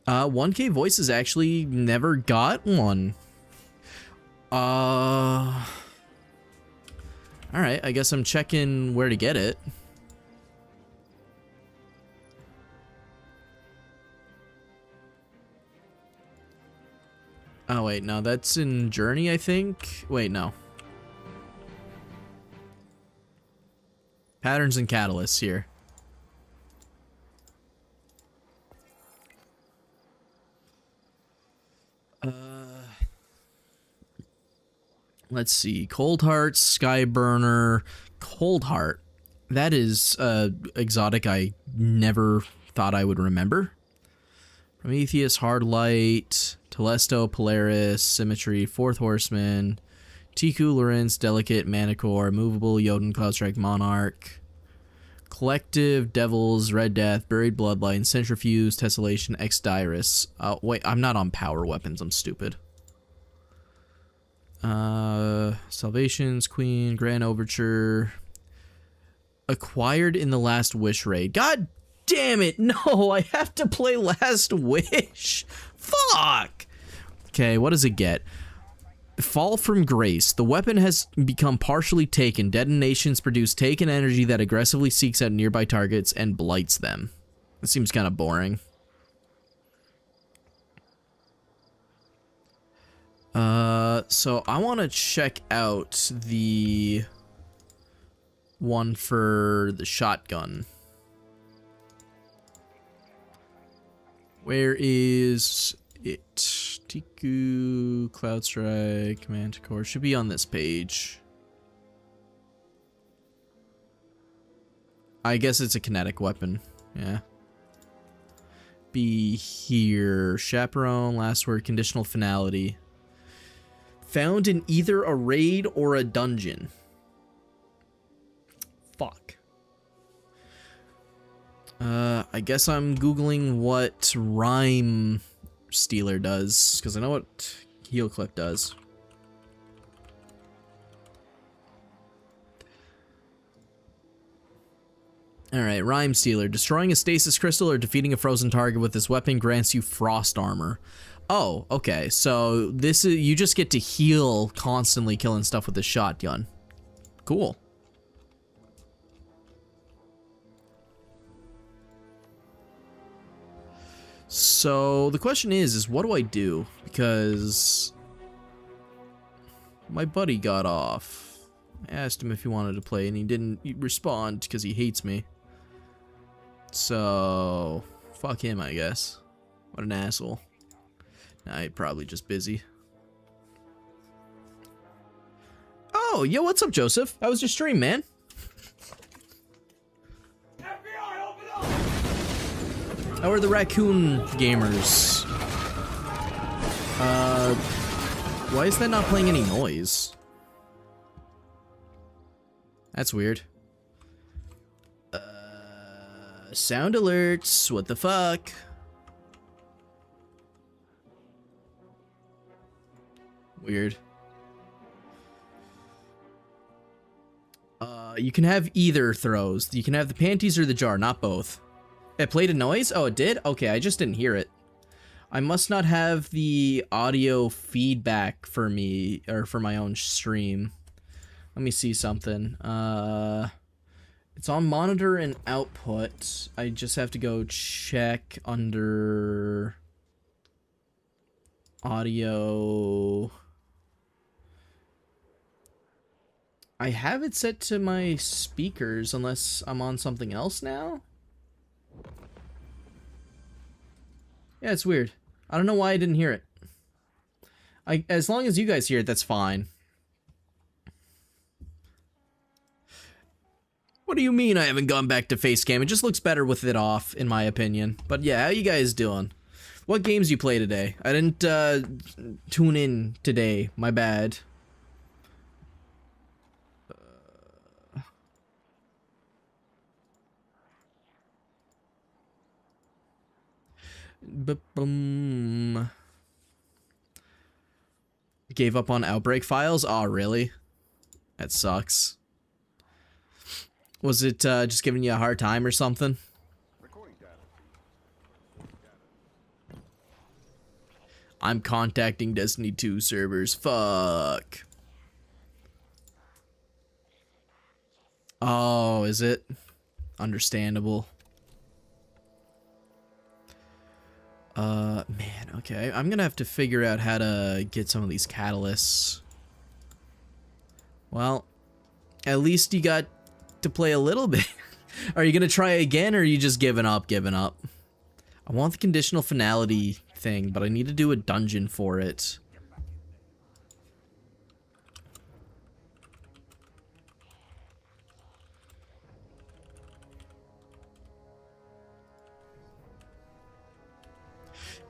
Uh, 1k voices actually never got one. Alright, I guess I'm checking where to get it. Oh wait, no, that's in Journey, I think. Wait, no. Patterns and catalysts here. Let's see. Cold Heart, Skyburner, Cold Heart. That is exotic I never thought I would remember. Prometheus, Hard Light, Telesto, Polaris, Symmetry, Fourth Horseman, Tiku, Lorenz, Delicate, Manicore, Movable, Jotun, Cloudstrike, Monarch, Collective, Devils, Red Death, Buried Bloodline, Centrifuge, Tessellation, Exdirus. Wait, I'm not on power weapons. I'm stupid. Salvations, Queen, Grand Overture. Acquired in the Last Wish raid. God damn it! No, I have to play Last Wish. Fuck! Okay, what does it get? Fall from Grace. The weapon has become partially taken. Detonations produce taken energy that aggressively seeks out nearby targets and blights them. It seems kind of boring. So I want to check out the one for the shotgun. Where is it? Tiku, Cloudstrike, Manticore. Should be on this page. I guess it's a kinetic weapon. Yeah. Be here. Chaperone, last word, conditional finality. Found in either a raid or a dungeon. Fuck. I guess I'm Googling what Rhyme Stealer does, because I know what Heel Clip does. Alright, Rhyme Stealer. Destroying a stasis crystal or defeating a frozen target with this weapon grants you frost armor. Oh, okay. So this is, you just get to heal constantly killing stuff with a shotgun. Cool. So the question is what do I do? Because my buddy got off. I asked him if he wanted to play and he didn't respond because he hates me. So fuck him, I guess. What an asshole. Nah, he's probably just busy. Oh, yo, what's up, Joseph? How was your stream, man? How are the raccoon gamers? Why is that not playing any noise? That's weird. Sound alerts, what the fuck? Weird. You can have either throws. You can have the panties or the jar, not both. It played a noise? Oh, it did? Okay, I just didn't hear it. I must not have the audio feedback for me, or for my own stream. Let me see something. It's on monitor and output. I just have to go check under audio. I have it set to my speakers unless I'm on something else now. Yeah, it's weird. I don't know why I didn't hear it. As long as you guys hear it, that's fine. What do you mean I haven't gone back to face cam? It just looks better with it off, in my opinion. But yeah, how you guys doing? What games you play today? I didn't tune in today. My bad. Boom. Gave up on Outbreak Files? Oh, really? That sucks. Was it just giving you a hard time or something? I'm contacting Destiny 2 servers. Fuck. Oh, is it? Understandable. Man, okay. I'm gonna have to figure out how to get some of these catalysts. Well, at least you got to play a little bit. Are you gonna try again, or are you just giving up? I want the conditional finality thing, but I need to do a dungeon for it.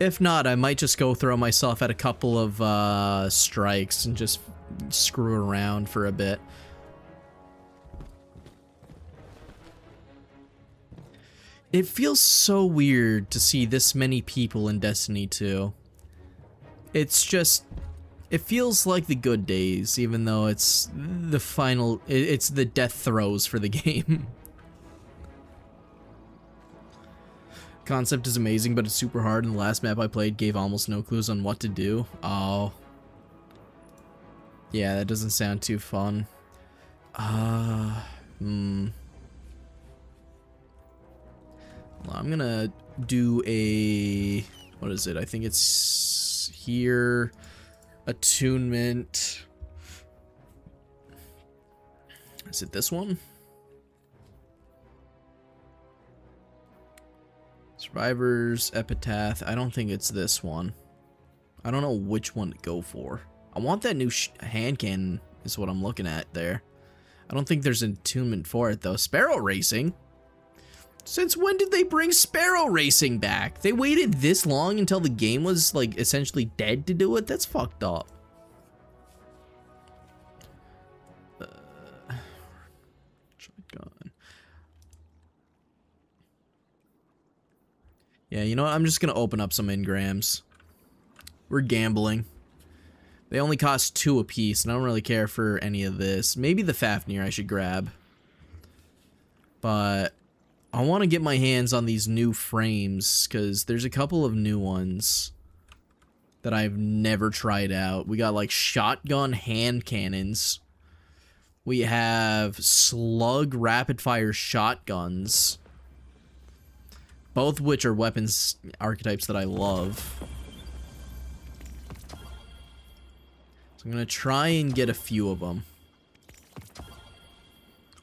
If not, I might just go throw myself at a couple of strikes and just screw around for a bit. It feels so weird to see this many people in Destiny 2. It's just, it feels like the good days, even though it's the final, it's the death throes for the game. Concept is amazing, but it's super hard, and the last map I played gave almost no clues on what to do. Oh. Yeah, that doesn't sound too fun. Well, I'm gonna do a, what is it? I think it's here, attunement. Is it this one? Survivors, Epitaph. I don't think it's this one. I don't know which one to go for. I want that new hand cannon is what I'm looking at there. I don't think there's an attunement for it though. Sparrow Racing? Since when did they bring Sparrow Racing back? They waited this long until the game was like essentially dead to do it? That's fucked up. Shotgun. Yeah, you know what? I'm just gonna open up some engrams. We're gambling. They only cost 2 apiece, and I don't really care for any of this. Maybe the Fafnir I should grab. But I want to get my hands on these new frames, because there's a couple of new ones that I've never tried out. We got like shotgun hand cannons. We have slug rapid fire shotguns. Both which are weapons archetypes that I love. So I'm going to try and get a few of them.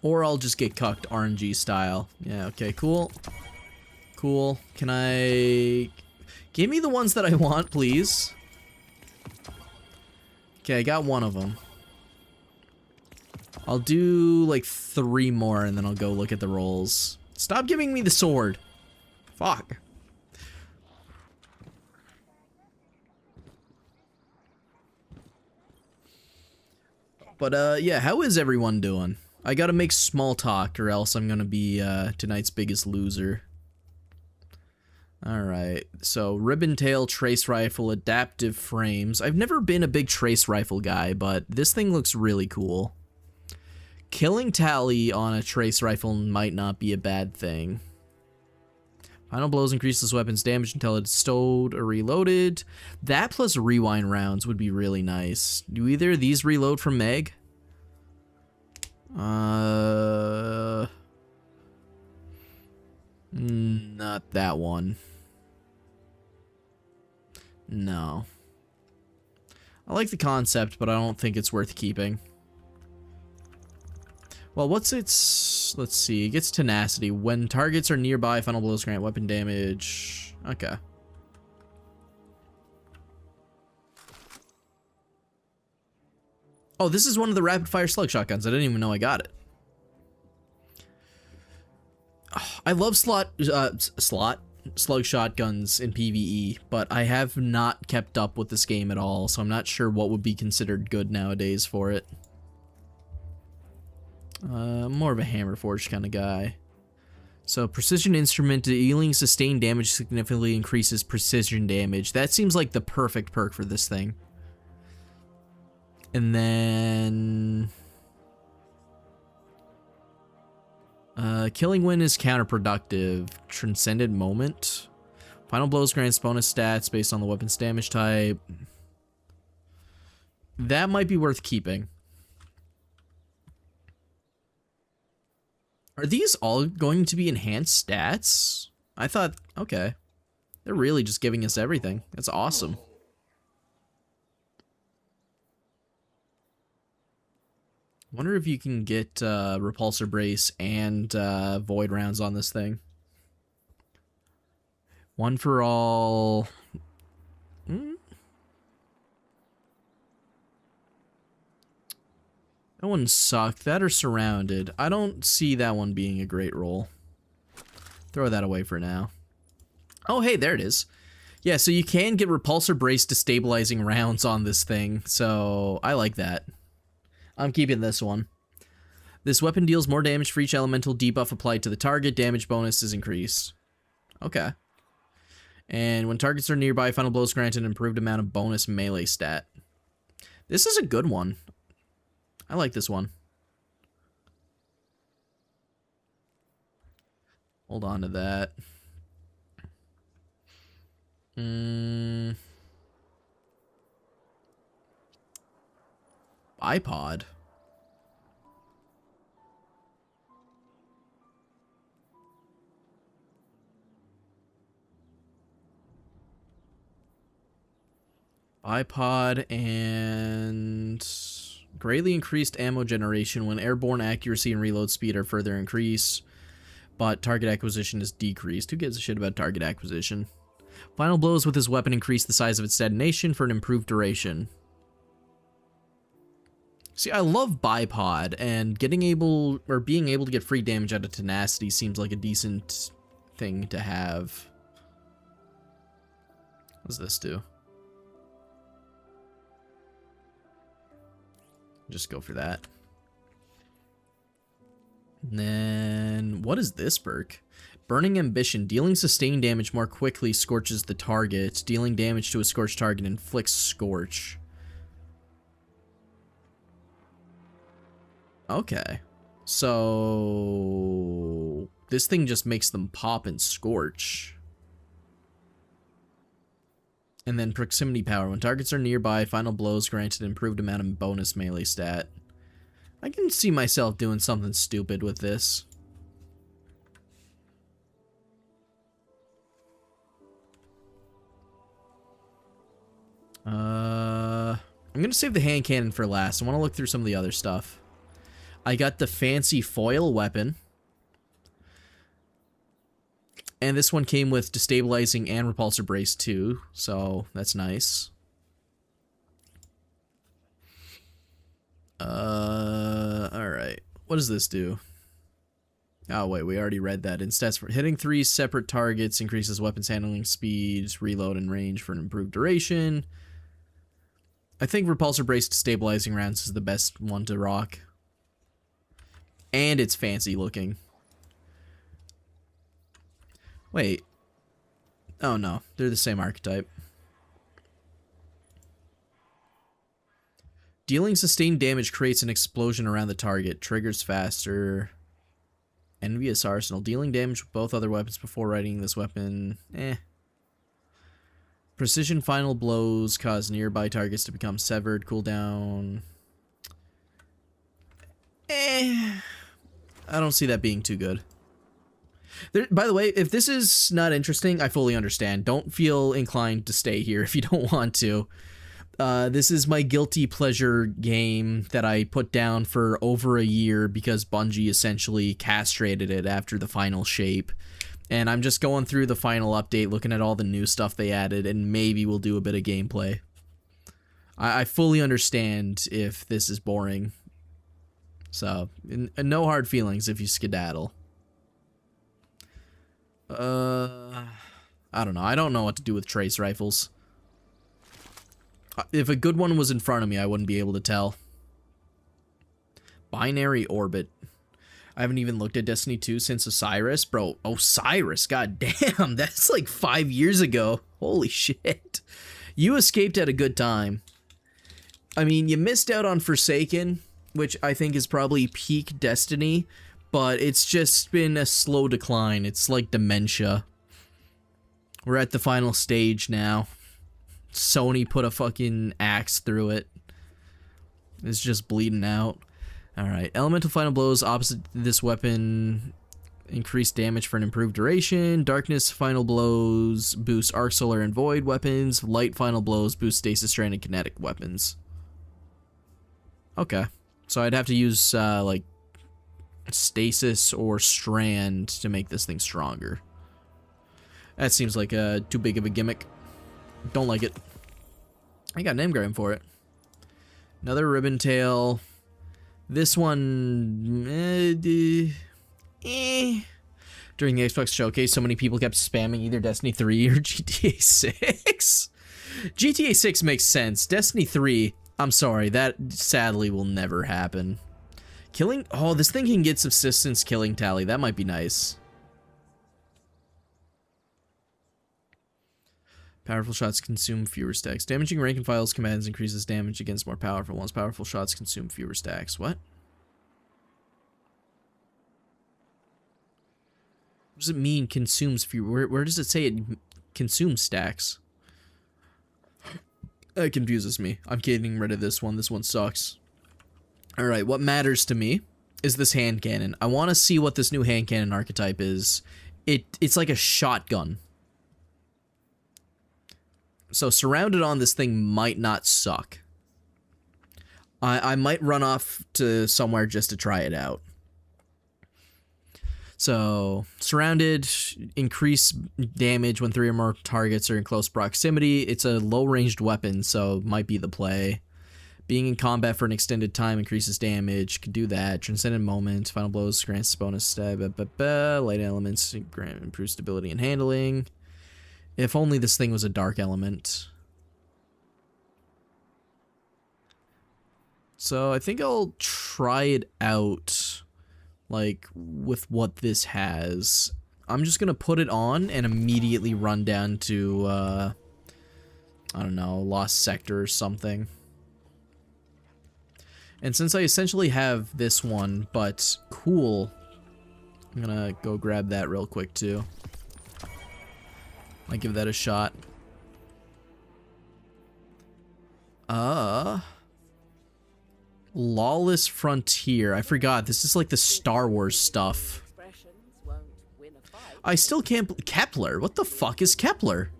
Or I'll just get cucked RNG style. Yeah, okay, cool. Cool. Can I... Give me the ones that I want, please. Okay, I got one of them. I'll do like 3 more and then I'll go look at the rolls. Stop giving me the sword. Fuck. But, yeah, how is everyone doing? I gotta make small talk or else I'm gonna be, tonight's biggest loser. Alright, so ribbon tail, trace rifle, adaptive frames. I've never been a big trace rifle guy, but this thing looks really cool. Killing tally on a trace rifle might not be a bad thing. Final blows increases weapons damage until it's stowed or reloaded. That plus rewind rounds would be really nice. Do either of these reload from Meg? Not that one. No. I like the concept, but I don't think it's worth keeping. Well, what's its... Let's see. It gets tenacity. When targets are nearby, final blows grant weapon damage. Okay. Oh, this is one of the rapid fire slug shotguns. I didn't even know I got it. Oh, I love slug shotguns in PvE, but I have not kept up with this game at all, so I'm not sure what would be considered good nowadays for it. More of a hammer forge kind of guy. So precision instrument, dealing sustained damage significantly increases precision damage. That seems like the perfect perk for this thing. And then killing wind is counterproductive. Transcendent moment. Final blows grants bonus stats based on the weapon's damage type. That might be worth keeping. Are these all going to be enhanced stats? I thought, okay. They're really just giving us everything. That's awesome. Wonder if you can get repulsor brace and void rounds on this thing. One for all. That one sucked. That or surrounded. I don't see that one being a great roll. Throw that away for now. Oh, hey, there it is. Yeah, so you can get repulsor brace destabilizing rounds on this thing, so I like that. I'm keeping this one. This weapon deals more damage for each elemental debuff applied to the target. Damage bonus is increased. Okay. And when targets are nearby, final blows grant an improved amount of bonus melee stat. This is a good one. I like this one. Hold on to that. Bipod. Bipod and greatly increased ammo generation when airborne accuracy and reload speed are further increased, but target acquisition is decreased. Who gives a shit about target acquisition? Final blows with this weapon increase the size of its detonation for an improved duration. See, I love bipod, and being able to get free damage out of tenacity seems like a decent thing to have. What does this do? Just go for that. And then, what is this perk? Burning Ambition. Dealing sustained damage more quickly scorches the target. Dealing damage to a scorched target inflicts scorch. Okay. So this thing just makes them pop and scorch. And then proximity power. When targets are nearby, final blows grant an improved amount of bonus melee stat. I can see myself doing something stupid with this. I'm gonna save the hand cannon for last. I want to look through some of the other stuff. I got the fancy foil weapon. And this one came with destabilizing and repulsor brace too, so that's nice. Alright. What does this do? Oh wait, we already read that. Instead, for hitting 3 separate targets increases weapons handling speeds, reload, and range for an improved duration. I think repulsor brace destabilizing rounds is the best one to rock. And it's fancy looking. Wait. Oh no, they're the same archetype. Dealing sustained damage creates an explosion around the target. Triggers faster. Envious Arsenal. Dealing damage with both other weapons before riding this weapon. Precision final blows cause nearby targets to become severed. Cooldown. I don't see that being too good. By the way, if this is not interesting, I fully understand. Don't feel inclined to stay here if you don't want to. This is my guilty pleasure game that I put down for over a year because Bungie essentially castrated it after the final shape. And I'm just going through the final update, looking at all the new stuff they added, and maybe we'll do a bit of gameplay. I fully understand if this is boring. So, no hard feelings if you skedaddle. I don't know. I don't know what to do with trace rifles. If a good one was in front of me, I wouldn't be able to tell. Binary Orbit. I haven't even looked at Destiny 2 since Osiris. Bro, Osiris, god damn, that's like 5 years ago. Holy shit. You escaped at a good time. I mean, you missed out on Forsaken, which I think is probably peak Destiny, but it's just been a slow decline. It's like dementia. We're at the final stage now. Sony put a fucking axe through it. It's just bleeding out. Alright, elemental final blows opposite this weapon increase damage for an improved duration. Darkness final blows boost arc, solar, and void weapons. Light final blows boost stasis, strand, and kinetic weapons. Okay, so I'd have to use like stasis or strand to make this thing stronger. That seems like too big of a gimmick. Don't like it. I got an engram for it. Another ribbon tail. This one... During the Xbox showcase, so many people kept spamming either Destiny 3 or GTA 6. GTA 6 makes sense. Destiny 3, I'm sorry, that sadly will never happen. Killing... Oh, this thing can get subsistence killing tally. That might be nice. Powerful shots consume fewer stacks. Damaging rank and files commands increases damage against more powerful ones. Powerful shots consume fewer stacks. What? What does it mean consumes fewer? Where does it say it consumes stacks? That confuses me. I'm getting rid of this one. This one sucks. Alright, what matters to me is this hand cannon. I want to see what this new hand cannon archetype is. It's like a shotgun. So surrounded on this thing might not suck. I might run off to somewhere just to try it out. So surrounded, increase damage when 3 or more targets are in close proximity. It's a low-ranged weapon, so might be the play. Being in combat for an extended time increases damage. Could do that. Transcendent moment. Final blows grants bonus stab. Light elements grant improves stability and handling. If only this thing was a dark element. So I think I'll try it out, like, with what this has. I'm just gonna put it on and immediately run down to, I don't know, Lost Sector or something. And since I essentially have this one, but cool, I'm gonna go grab that real quick too. Might give that a shot. Lawless Frontier. I forgot. This is like the Star Wars stuff. I still can't... Kepler? What the fuck is Kepler?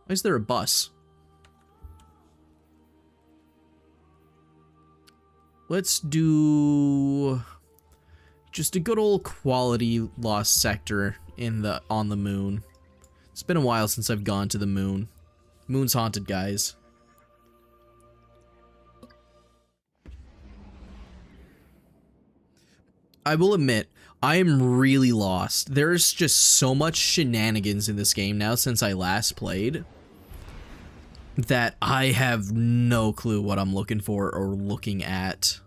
Why is there a bus? Let's do... just a good old quality Lost Sector on the moon. It's been a while since I've gone to the moon. Moon's haunted, guys. I will admit, I am really lost. There's just so much shenanigans in this game now since I last played that I have no clue what I'm looking for or looking at.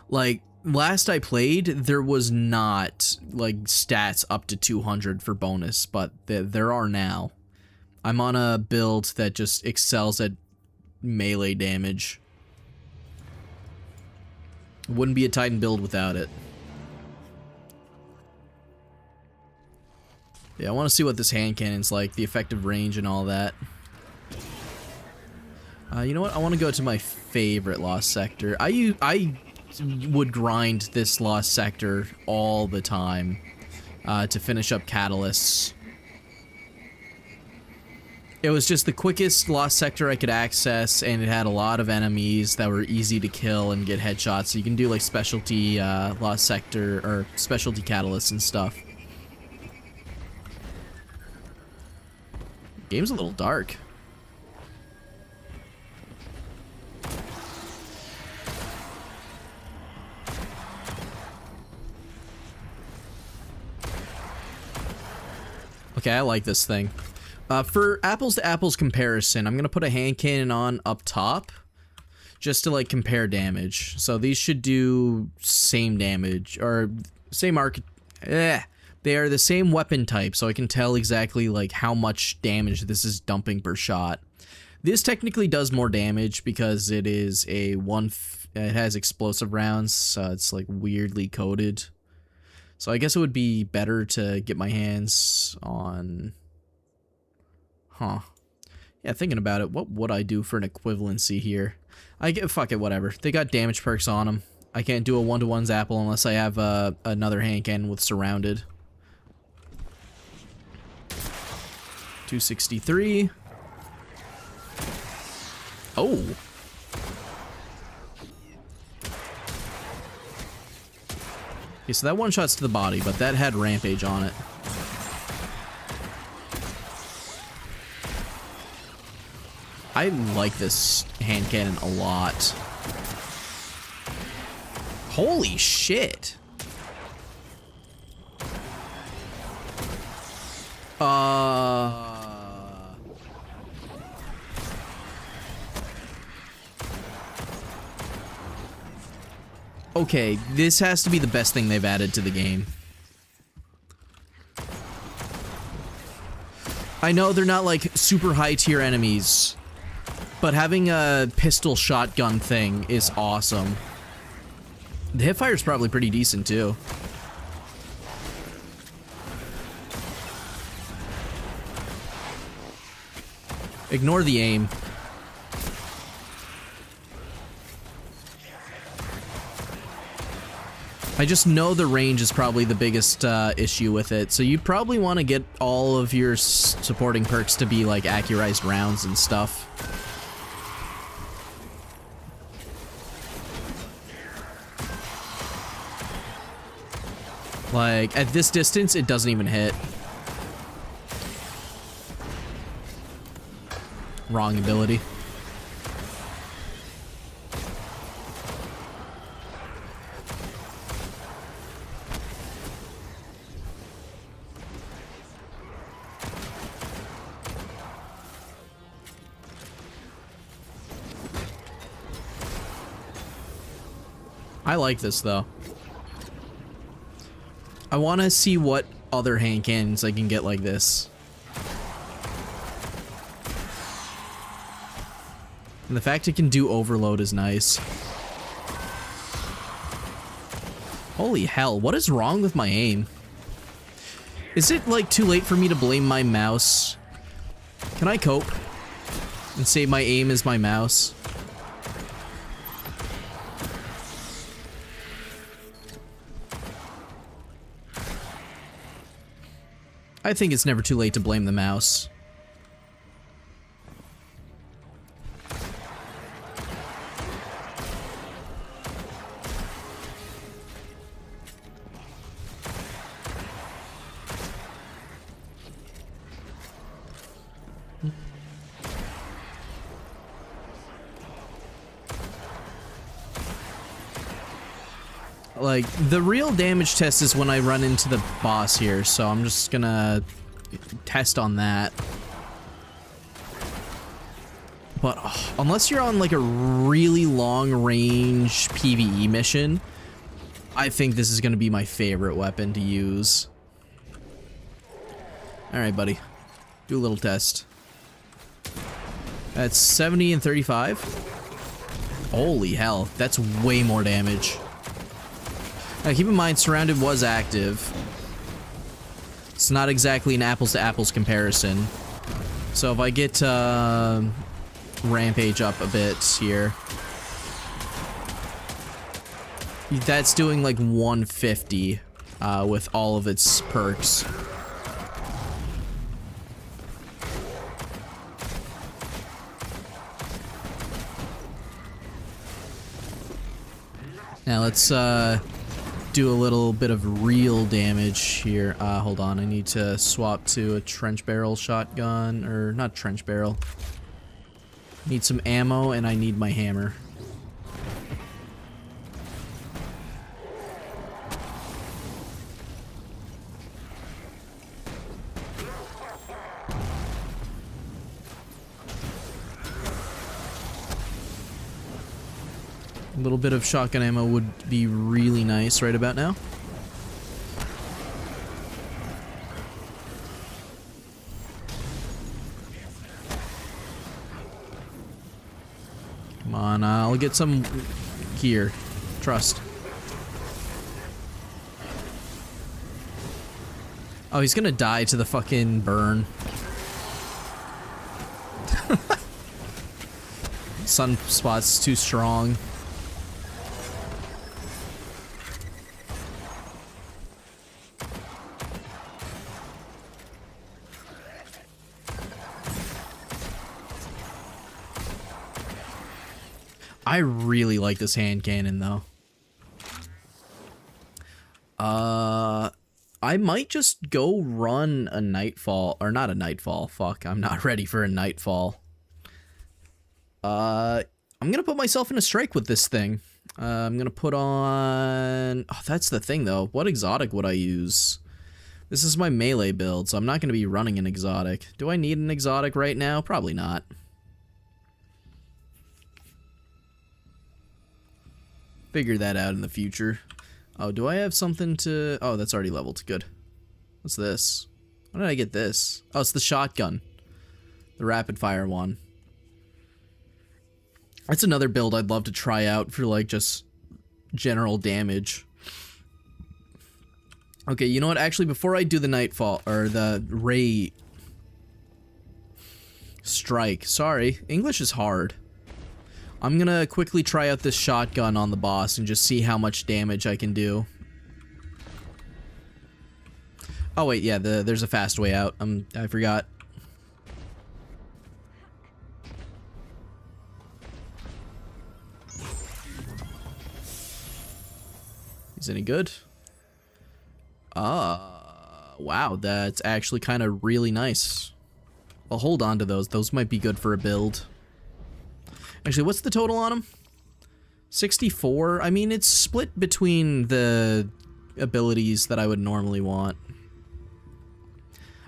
Like, last I played, there was not, like, stats up to 200 for bonus, but there are now. I'm on a build that just excels at melee damage. Wouldn't be a Titan build without it. Yeah, I want to see what this hand cannon's like, the effective range and all that. You know what? I want to go to my favorite Lost Sector. I would grind this Lost Sector all the time to finish up catalysts. It was just the quickest Lost Sector I could access, and it had a lot of enemies that were easy to kill and get headshots, so you can do like specialty Lost Sector or specialty catalysts and stuff. Game's a little dark. Okay, I like this thing. For apples to apples comparison, I'm going to put a hand cannon on up top just to like compare damage. So these should do same damage or same they are the same weapon type, so I can tell exactly like how much damage this is dumping per shot. This technically does more damage because it is it has explosive rounds, so it's like weirdly coded. So I guess it would be better to get my hands on... Huh. Yeah, thinking about it, what would I do for an equivalency here? Fuck it, whatever. They got damage perks on them. I can't do a 1-to-1's apple unless I have another hand cannon with surrounded. 263. Oh. Okay, so that one shot's to the body, but that had rampage on it. I like this hand cannon a lot. Holy shit. okay, this has to be the best thing they've added to the game. I know they're not like super high tier enemies, but having a pistol shotgun thing is awesome. The hipfire is probably pretty decent too. Ignore the aim. I just know the range is probably the biggest issue with it, so you probably want to get all of your supporting perks to be like accurized rounds and stuff. Like, at this distance, it doesn't even hit. Wrong ability. I like this, though. I want to see what other hand cannons I can get like this. And the fact it can do overload is nice. Holy hell, what is wrong with my aim? Is it, like, too late for me to blame my mouse? Can I cope and say my aim is my mouse? I think it's never too late to blame the mouse. Like, the real damage test is when I run into the boss here, so I'm just gonna test on that. But unless you're on like a really long range PvE mission, I think this is gonna be my favorite weapon to use. Alright, buddy. Do a little test. That's 70 and 35. Holy hell, that's way more damage. Now, keep in mind, Surrounded was active. It's not exactly an apples-to-apples comparison. So if I get Rampage up a bit here, that's doing like 150 with all of its perks. Now let's do a little bit of real damage here. Hold on, I need to swap to a trench barrel shotgun, or not trench barrel. Need some ammo and I need my hammer. A little bit of shotgun ammo would be really nice right about now. Come on, I'll get some here. Trust. Oh, he's gonna die to the fucking burn. Sunspot's too strong. I really like this hand cannon, though. I might just go run a Nightfall, or not a Nightfall, fuck, I'm not ready for a Nightfall. I'm gonna put myself in a strike with this thing. I'm gonna put on... Oh, that's the thing, though. What exotic would I use? This is my melee build, so I'm not gonna be running an exotic. Do I need an exotic right now? Probably not. Figure that out in the future. Oh, do I have something to... Oh, that's already leveled. Good. What's this? When did I get this? Oh, it's the shotgun. The rapid fire one. That's another build I'd love to try out for, like, just general damage. Okay, you know what? Actually, before I do the Nightfall, or the Ray Strike, sorry, English is hard. I'm gonna quickly try out this shotgun on the boss and just see how much damage I can do. Oh wait, yeah, there's a fast way out. I forgot. Is any good? Wow, that's actually kind of really nice. I'll hold on to those. Those might be good for a build. Actually, what's the total on them? 64? I mean, it's split between the abilities that I would normally want.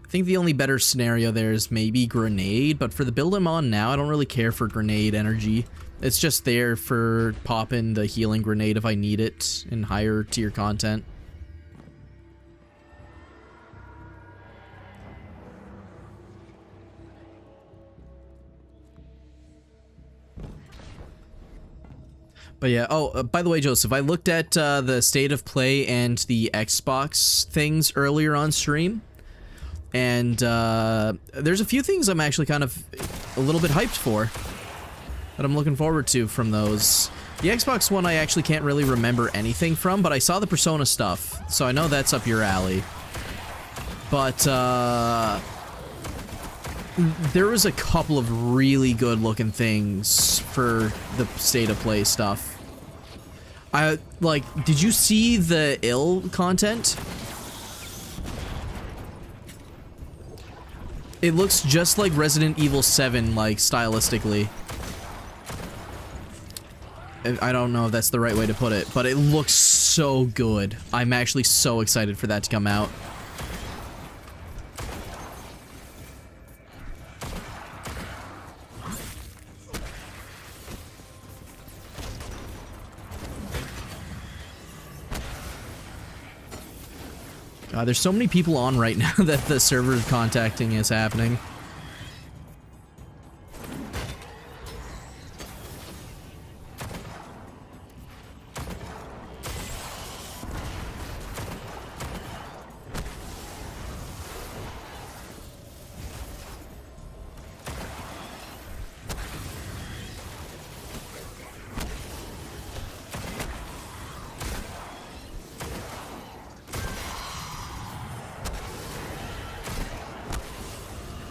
I think the only better scenario there is maybe grenade, but for the build I'm on now, I don't really care for grenade energy. It's just there for popping the healing grenade if I need it in higher tier content. But yeah, oh, by the way, Joseph, I looked at the state of play and the Xbox things earlier on stream, and there's a few things I'm actually kind of a little bit hyped for that I'm looking forward to from those. The Xbox one I actually can't really remember anything from, but I saw the Persona stuff, so I know that's up your alley. But there was a couple of really good looking things for the state of play stuff. Did you see the ill content? It looks just like Resident Evil 7, like, stylistically. I don't know if that's the right way to put it, but it looks so good. I'm actually so excited for that to come out. There's so many people on right now that the server contacting is happening.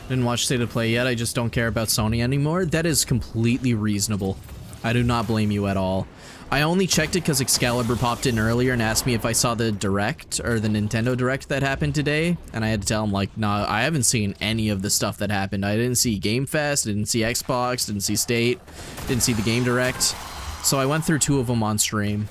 Didn't watch State of Play yet, I just don't care about Sony anymore. That is completely reasonable. I do not blame you at all. I only checked it because Excalibur popped in earlier and asked me if I saw the Direct, or the Nintendo Direct that happened today, and I had to tell him, like, nah, I haven't seen any of the stuff that happened. I didn't see Game Fest, didn't see Xbox, didn't see State, didn't see the Game Direct. So I went through 2 of them on stream.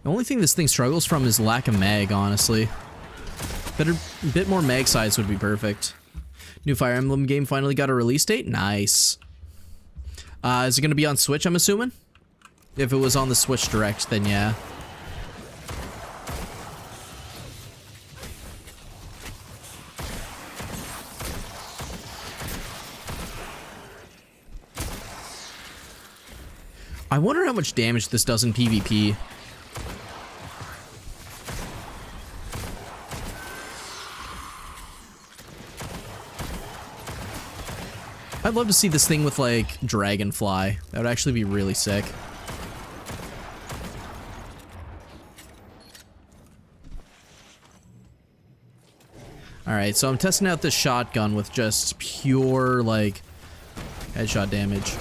The only thing this thing struggles from is lack of mag, honestly. Bit more mag size would be perfect. New Fire Emblem game finally got a release date? Nice. Is it going to be on Switch, I'm assuming? If it was on the Switch Direct, then yeah. I wonder how much damage this does in PvP. I'd love to see this thing with, like, Dragonfly. That would actually be really sick. Alright, so I'm testing out this shotgun with just pure, like, headshot damage.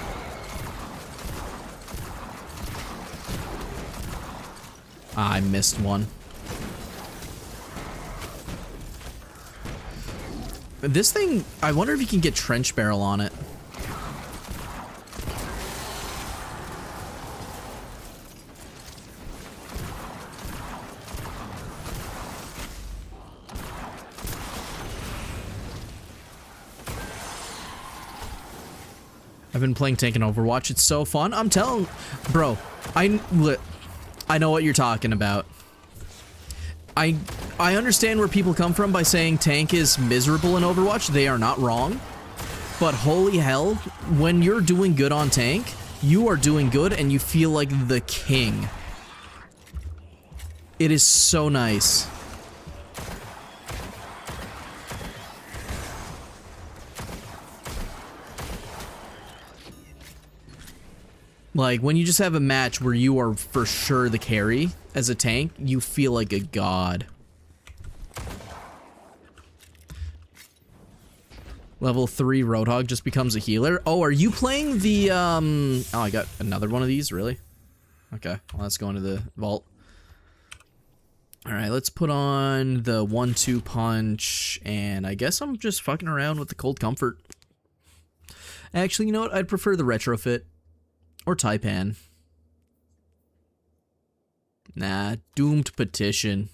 Ah, I missed one. This thing, I wonder if you can get trench barrel on it. I've been playing tank in Overwatch. It's so fun. I'm telling, bro. I know what you're talking about. I understand where people come from by saying tank is miserable in Overwatch. They are not wrong. But holy hell, when you're doing good on tank, you are doing good and you feel like the king. It is so nice. Like, when you just have a match where you are for sure the carry as a tank, you feel like a god. Level 3 Roadhog just becomes a healer. Oh, are you playing the, Oh, I got another one of these, really? Okay, well, let's go into the vault. Alright, let's put on the 1-2 punch, and I guess I'm just fucking around with the cold comfort. Actually, you know what? I'd prefer the retrofit. Or Taipan. Nah, doomed petition.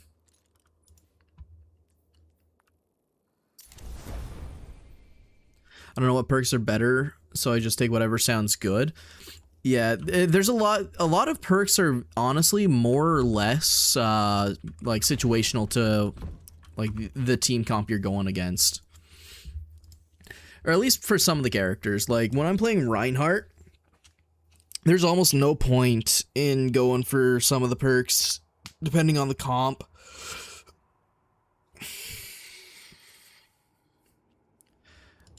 I don't know what perks are better, so I just take whatever sounds good. Yeah, there's a lot of perks are honestly more or less like situational to like the team comp you're going against. Or at least for some of the characters. Like when I'm playing Reinhardt, there's almost no point in going for some of the perks, depending on the comp.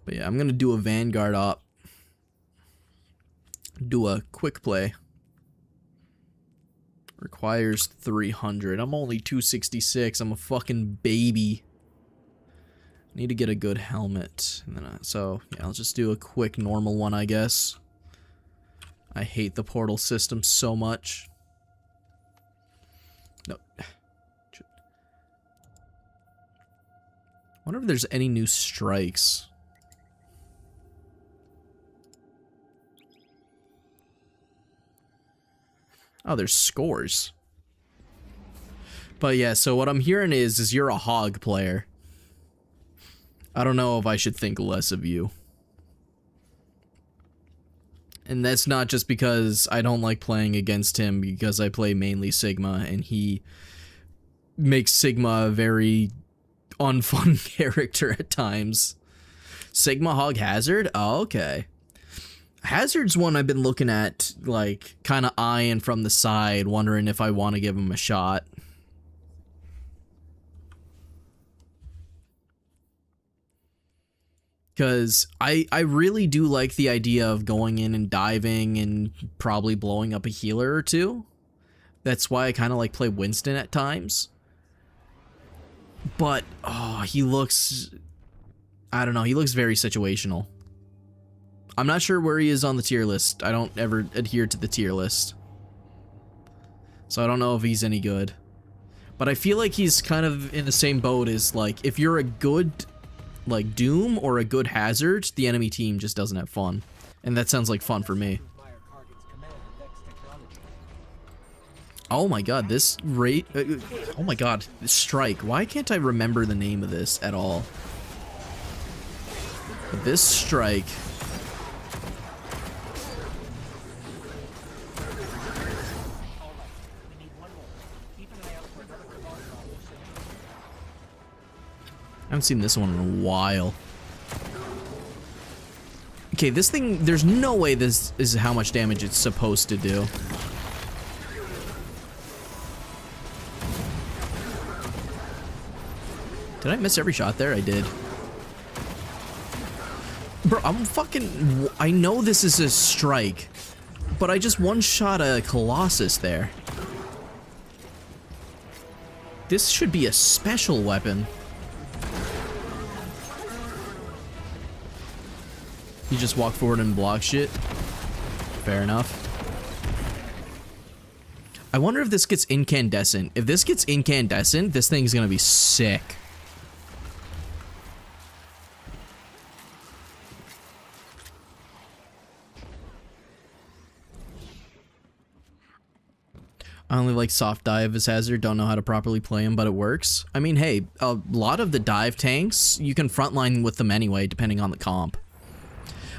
But yeah, I'm gonna do a Vanguard op. Do a quick play. Requires 300. I'm only 266. I'm a fucking baby. Need to get a good helmet. And then, so, yeah, I'll just do a quick normal one, I guess. I hate the portal system so much. No. Wonder if there's any new strikes. Oh, there's scores. But yeah, so what I'm hearing is you're a hog player. I don't know if I should think less of you. And that's not just because I don't like playing against him, because I play mainly Sigma, and he makes Sigma a very unfun character at times. Sigma Hog Hazard? Oh, okay. Hazard's one I've been looking at, like, kind of eyeing from the side, wondering if I want to give him a shot. Because I really do like the idea of going in and diving and probably blowing up a healer or two. That's why I kind of like play Winston at times. But, oh, he looks... I don't know, he looks very situational. I'm not sure where he is on the tier list. I don't ever adhere to the tier list. So I don't know if he's any good. But I feel like he's kind of in the same boat as, like, if you're a good... like Doom or a good Hazard, the enemy team just doesn't have fun. And that sounds like fun for me. Oh my god, this rate... oh my god, this strike. Why can't I remember the name of this at all? This strike... I haven't seen this one in a while. Okay, this thing, there's no way this is how much damage it's supposed to do. Did I miss every shot there? I did. Bro, I'm fucking... I know this is a strike, but I just one-shot a Colossus there. This should be a special weapon. You just walk forward and block shit. Fair enough. I wonder if this gets incandescent. If this gets incandescent, this thing's gonna be sick. I only like soft dive as Hazard, don't know how to properly play him, but it works. I mean, hey, a lot of the dive tanks, you can frontline with them anyway, depending on the comp.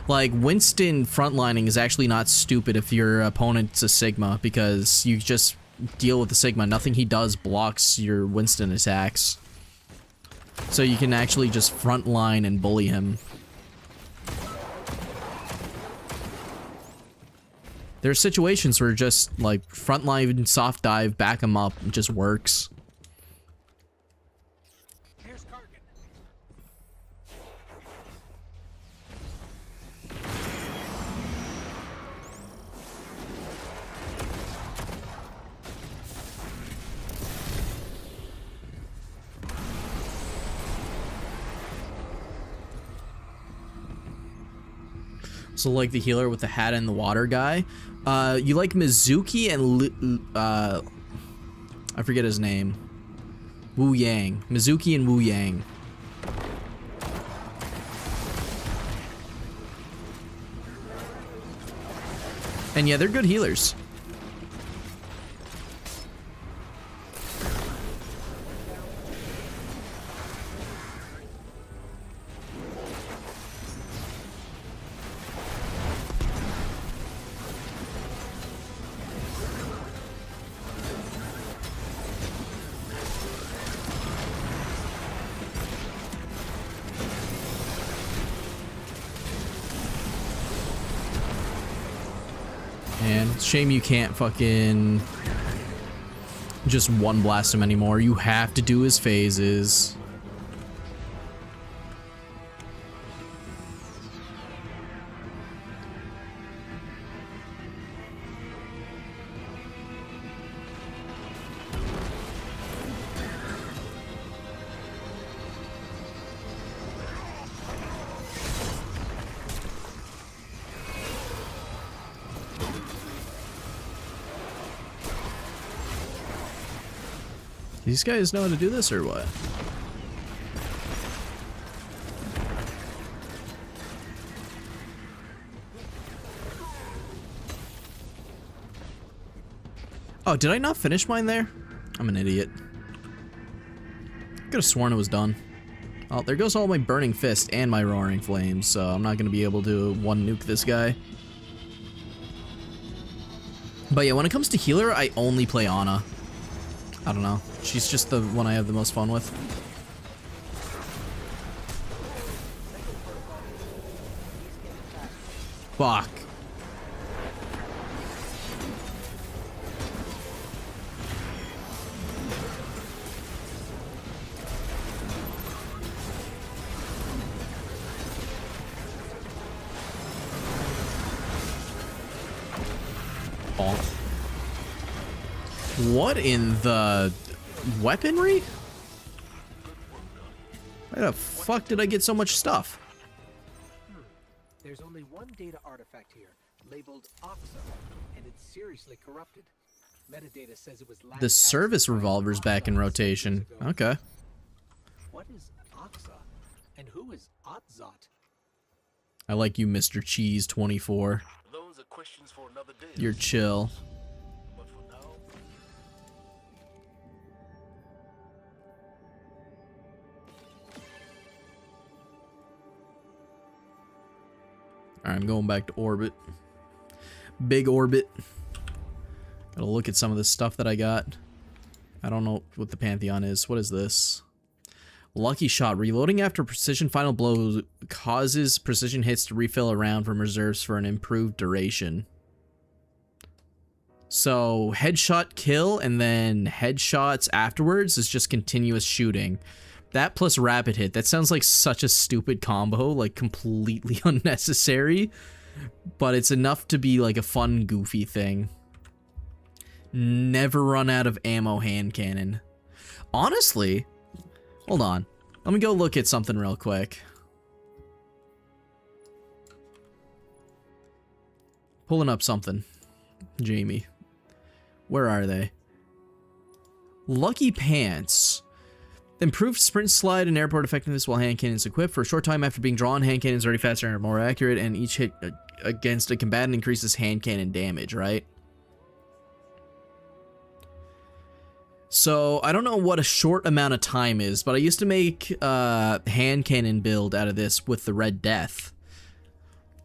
Like, Winston frontlining is actually not stupid if your opponent's a Sigma, because you just deal with the Sigma. Nothing he does blocks your Winston attacks. So you can actually just frontline and bully him. There are situations where just, like, frontline soft dive, back him up, it just works. So like the healer with the hat and the water guy. You like Mizuki and I forget his name. Wu Yang. Mizuki and Wu Yang. And yeah, they're good healers. And shame you can't fucking just one blast him anymore. You have to do his phases. These guys know how to do this or what? Oh, did I not finish mine there? I'm an idiot. Could have sworn it was done. Oh, there goes all my burning fist and my roaring flames, so I'm not gonna be able to one nuke this guy. But yeah, when it comes to healer, I only play Ana. I don't know. She's just the one I have the most fun with. Fuck. Bonk. What in the weaponry? Why the fuck did I get so much stuff? There's only one data artifact here, labeled Oxa, and it's seriously corrupted. Metadata says it was The service revolver's back in rotation. Okay. What is Oxa? And who is Otzot? I like you, Mr. Cheese 24. Those are questions for another day. You're chill. But for now, Alright, I'm going back to orbit. Big orbit. Gotta look at some of the stuff that I got. I don't know what the Pantheon is. What is this? Lucky shot. Reloading after precision final blow causes precision hits to refill a round from reserves for an improved duration. So, headshot kill and then headshots afterwards is just continuous shooting. That plus rapid hit. That sounds like such a stupid combo, like completely unnecessary. But it's enough to be like a fun, goofy thing. Never run out of ammo hand cannon. Honestly, hold on. Let me go look at something real quick. Pulling up something. Jamie. Where are they? Lucky Pants. Improved sprint slide and airport effectiveness while hand cannons equipped. For a short time after being drawn, hand cannons are already faster and more accurate, and each hit against a combatant increases hand cannon damage, right? So, I don't know what a short amount of time is, but I used to make a hand cannon build out of this with the Red Death.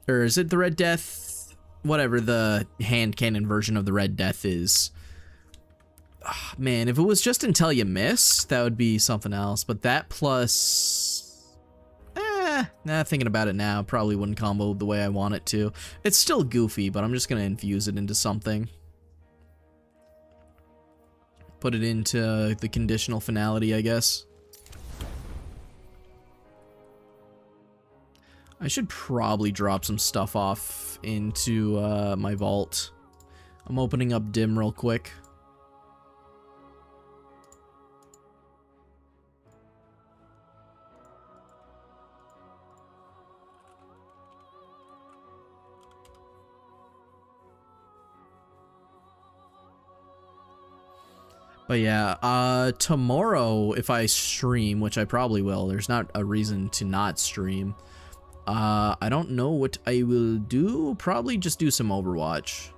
Or is it the Red Death? Whatever the hand cannon version of the Red Death is. Oh, man, if it was just until you miss, that would be something else. But that plus... thinking about it now, probably wouldn't combo the way I want it to. It's still goofy, but I'm just going to infuse it into something. Put it into the conditional finality, I guess. I should probably drop some stuff off into my vault. I'm opening up Dim real quick. But yeah, tomorrow, if I stream, which I probably will, there's not a reason to not stream. I don't know what I will do. Probably just do some Overwatch.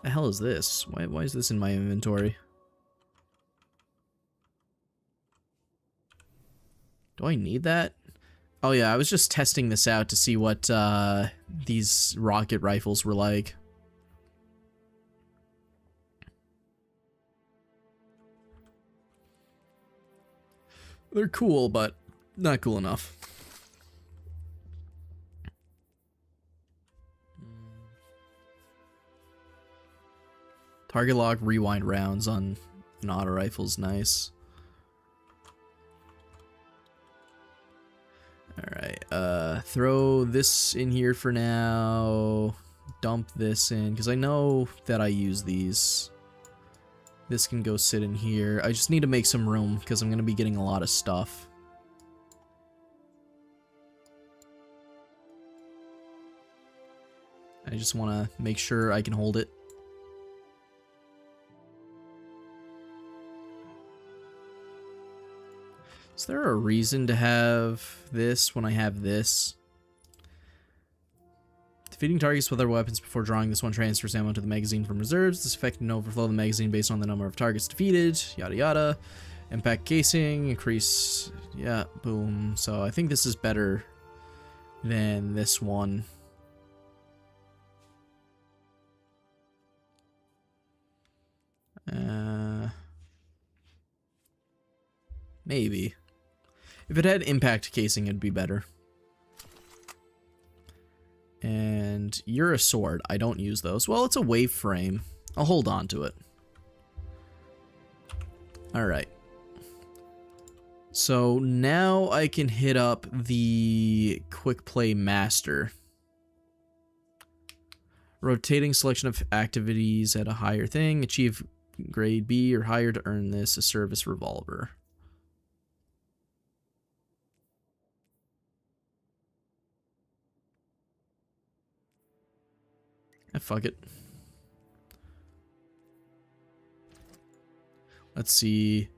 The hell is this? Why is this in my inventory? Do I need that? Oh yeah, I was just testing this out to see what these rocket rifles were like. They're cool, but not cool enough. Target lock rewind rounds on an auto rifle's nice. Alright, throw this in here for now. Dump this in, because I know that I use these. This can go sit in here. I just need to make some room, because I'm going to be getting a lot of stuff. I just want to make sure I can hold it. Is there a reason to have this when I have this? Defeating targets with other weapons before drawing this one transfers ammo to the magazine from reserves. This effect can overflow the magazine based on the number of targets defeated. Yada yada. Impact casing, increase. Yeah, boom. So I think this is better than this one. Maybe. If it had impact casing, it'd be better. And you're a sword. I don't use those. Well, it's a wave frame. I'll hold on to it. Alright. So now I can hit up the quick play master. Rotating selection of activities at a higher thing. Achieve grade B or higher to earn this. A service revolver. Fuck it. Let's see.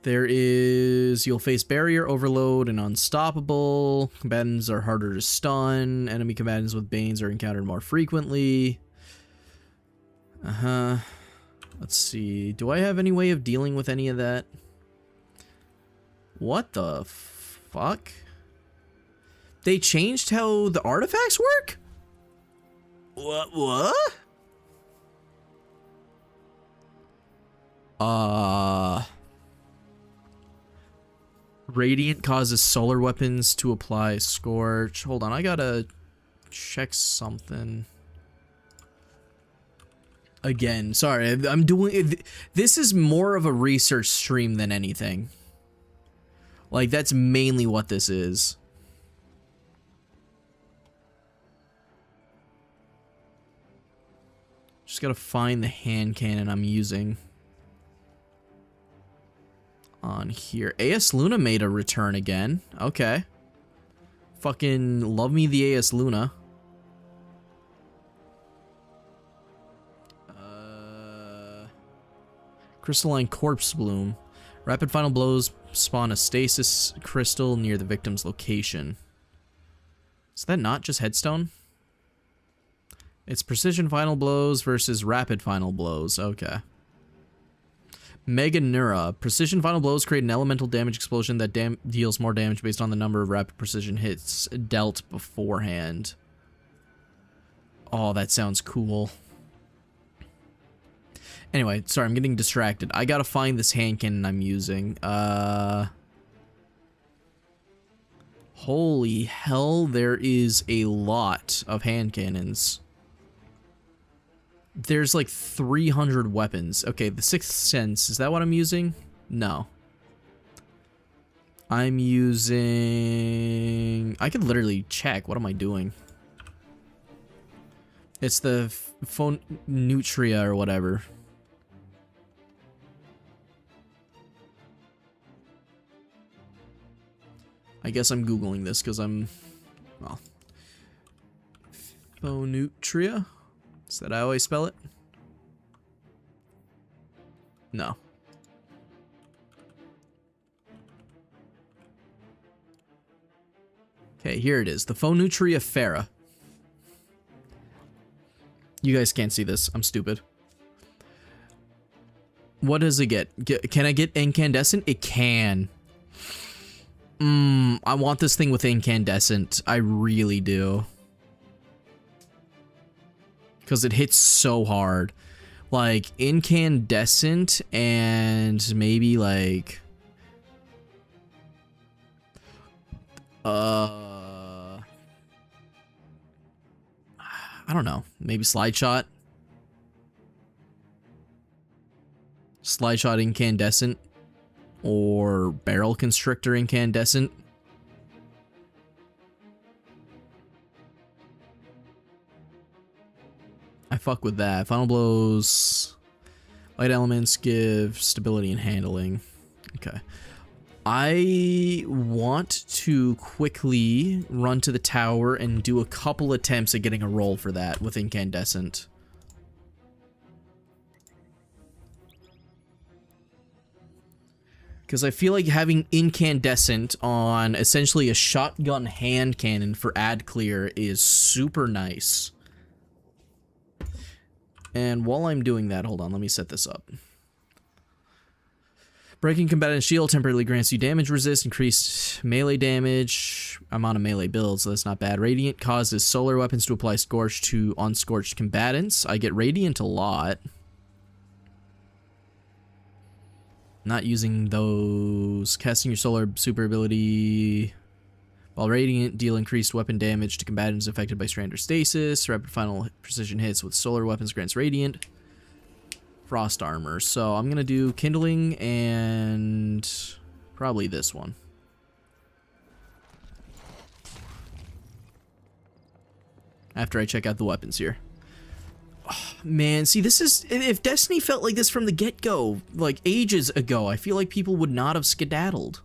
There is... You'll face barrier, overload, and unstoppable. Combatants are harder to stun. Enemy combatants with banes are encountered more frequently. Let's see. Do I have any way of dealing with any of that? What the fuck? They changed how the artifacts work? What? Radiant causes solar weapons to apply Scorch. Hold on, I gotta check something. Again, sorry, I'm doing... This is more of a research stream than anything. Like, that's mainly what this is. Just gotta find the hand cannon I'm using on here. AS Luna made a return again. Okay. Fucking love me the AS Luna. Crystalline Corpse Bloom. Rapid final blows spawn a stasis crystal near the victim's location. Is that not just headstone? It's precision final blows versus rapid final blows. Okay. Mega Neura. Precision final blows create an elemental damage explosion that deals more damage based on the number of rapid precision hits dealt beforehand. Oh, that sounds cool. Anyway, sorry, I'm getting distracted. I gotta find this hand cannon I'm using. Holy hell, there is a lot of hand cannons. There's like 300 weapons. Okay, the Sixth Sense, is that what I'm using? No. I'm using... I could literally check. What am I doing? It's the phone Nutria or whatever. I guess I'm Googling this because I'm... Well... Phonutria? Is that how I spell it? No. Okay, here it is. The Phonutria Fera. You guys can't see this. I'm stupid. What does it get? Can I get incandescent? It can. I want this thing with incandescent. I really do. Because it hits so hard. Like, incandescent and maybe like... I don't know. Maybe slide shot. Slide shot incandescent. Or barrel constrictor incandescent. I fuck with that. Final blows. Light elements give stability and handling. Okay. I want to quickly run to the tower and do a couple attempts at getting a roll for that with incandescent. Because I feel like having incandescent on essentially a shotgun hand cannon for ad clear is super nice. And while I'm doing that, hold on, let me set this up. Breaking combatant shield temporarily grants you damage resist, increased melee damage. I'm on a melee build, so that's not bad. Radiant causes solar weapons to apply scorch to unscorched combatants. I get radiant a lot. Not using those. Casting your solar super ability. While radiant, deal increased weapon damage to combatants affected by strand or stasis. Rapid final precision hits with solar weapons grants radiant. Frost armor. So I'm gonna do kindling and probably this one. After I check out the weapons here. Oh, man, see, this is... If Destiny felt like this from the get-go, like ages ago, I feel like people would not have skedaddled.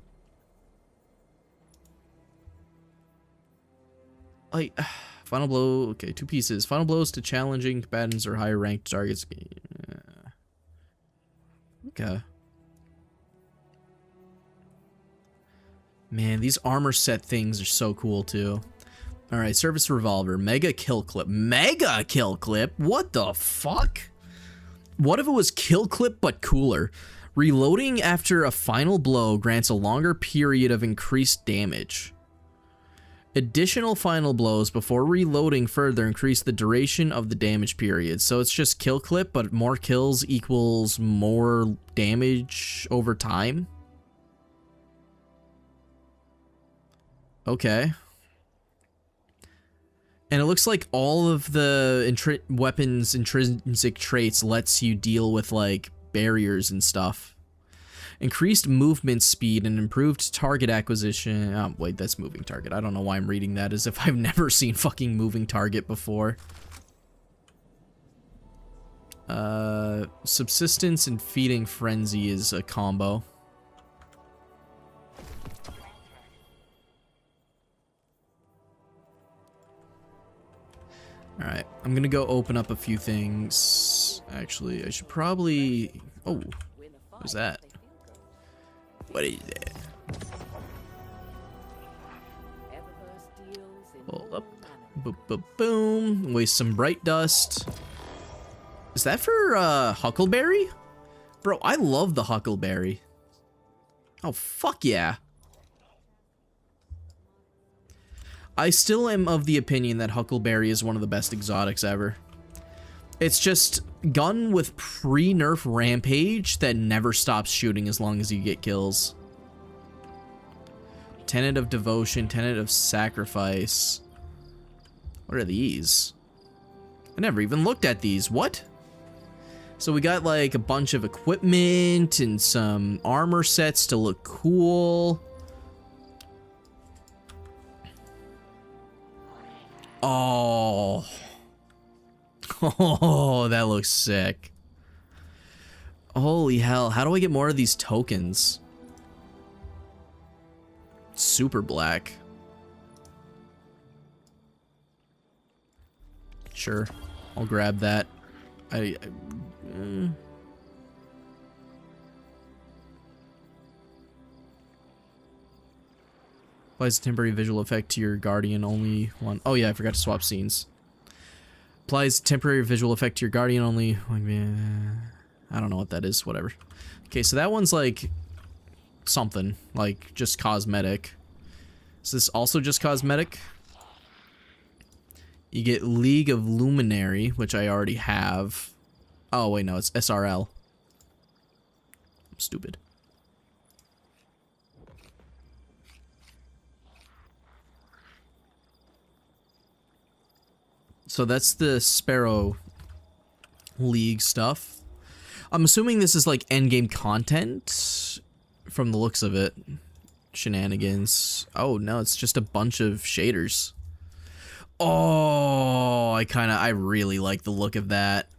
Like, final blow... Okay, 2 pieces. Final blows to challenging combatants or higher ranked targets. Okay. Man, these armor set things are so cool, too. Alright, service revolver. Mega kill clip. Mega kill clip? What the fuck? What if it was kill clip but cooler? Reloading after a final blow grants a longer period of increased damage. Additional final blows before reloading further increase the duration of the damage period. So it's just kill clip, but more kills equals more damage over time? Okay. And it looks like all of the weapons' intrinsic traits lets you deal with, like, barriers and stuff. Increased movement speed and improved target acquisition. Oh, wait, that's moving target. I don't know why I'm reading that as if I've never seen fucking moving target before. Subsistence and feeding frenzy is a combo. Alright, I'm gonna go open up a few things. Actually, I should probably... Oh, what was that? What is that? Hold up. Boop, boop, boom. Waste some bright dust. Is that for, Huckleberry? Bro, I love the Huckleberry. Oh, fuck yeah. I still am of the opinion that Huckleberry is one of the best exotics ever. It's just gun with pre-nerf rampage that never stops shooting as long as you get kills. Tenet of devotion, tenet of sacrifice. What are these? I never even looked at these. What? So we got like a bunch of equipment and some armor sets to look cool. Oh. Oh, that looks sick. Holy hell. How do I get more of these tokens? Super black. Sure. I'll grab that. Applies a temporary visual effect to your guardian, only one. Oh yeah, I forgot to swap scenes. Applies temporary visual effect to your guardian, only one. I don't know what that is, whatever. Okay, so that one's like something, like just cosmetic. Is this also just cosmetic? You get League of Luminary, which I already have. Oh, wait, no, it's SRL. I'm stupid. So that's the Sparrow League stuff. I'm assuming this is like endgame content from the looks of it. Shenanigans. Oh, no, it's just a bunch of shaders. Oh, I really like the look of that.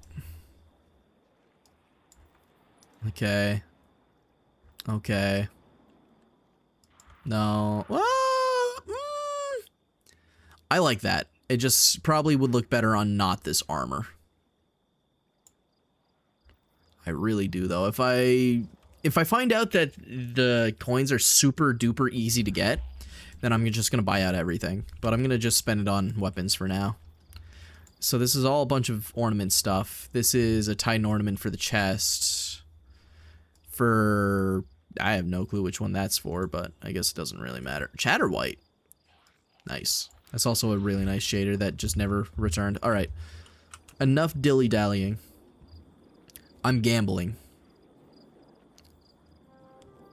Okay. Okay. No. I like that. It just probably would look better on not this armor. I really do, though. If I find out that the coins are super duper easy to get, then I'm just gonna buy out everything. But I'm gonna just spend it on weapons for now. So this is all a bunch of ornament stuff. This is a Titan ornament for the chest. I have no clue which one that's for, but I guess it doesn't really matter. Chatterwhite. Nice. That's also a really nice shader that just never returned. Alright. Enough dilly-dallying. I'm gambling.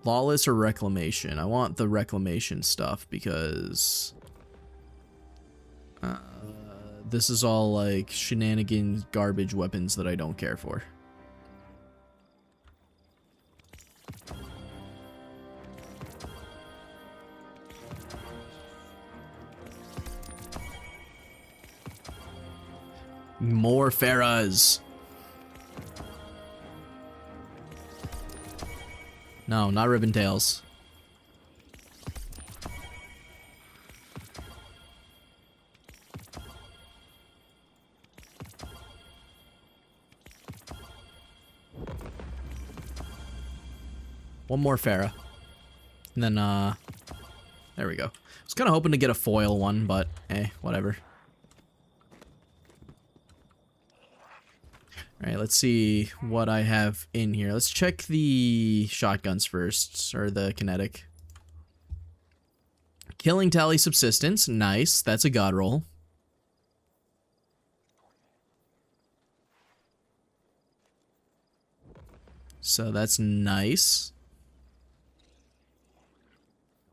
Lawless or Reclamation? I want the Reclamation stuff because this is all like shenanigans garbage weapons that I don't care for. More Farahs. No, not ribbon tails. One more Farah. And then, there we go. I was kind of hoping to get a foil one, but, whatever. Alright, let's see what I have in here. Let's check the shotguns first, or the kinetic. Killing tally subsistence, nice. That's a god roll. So that's nice.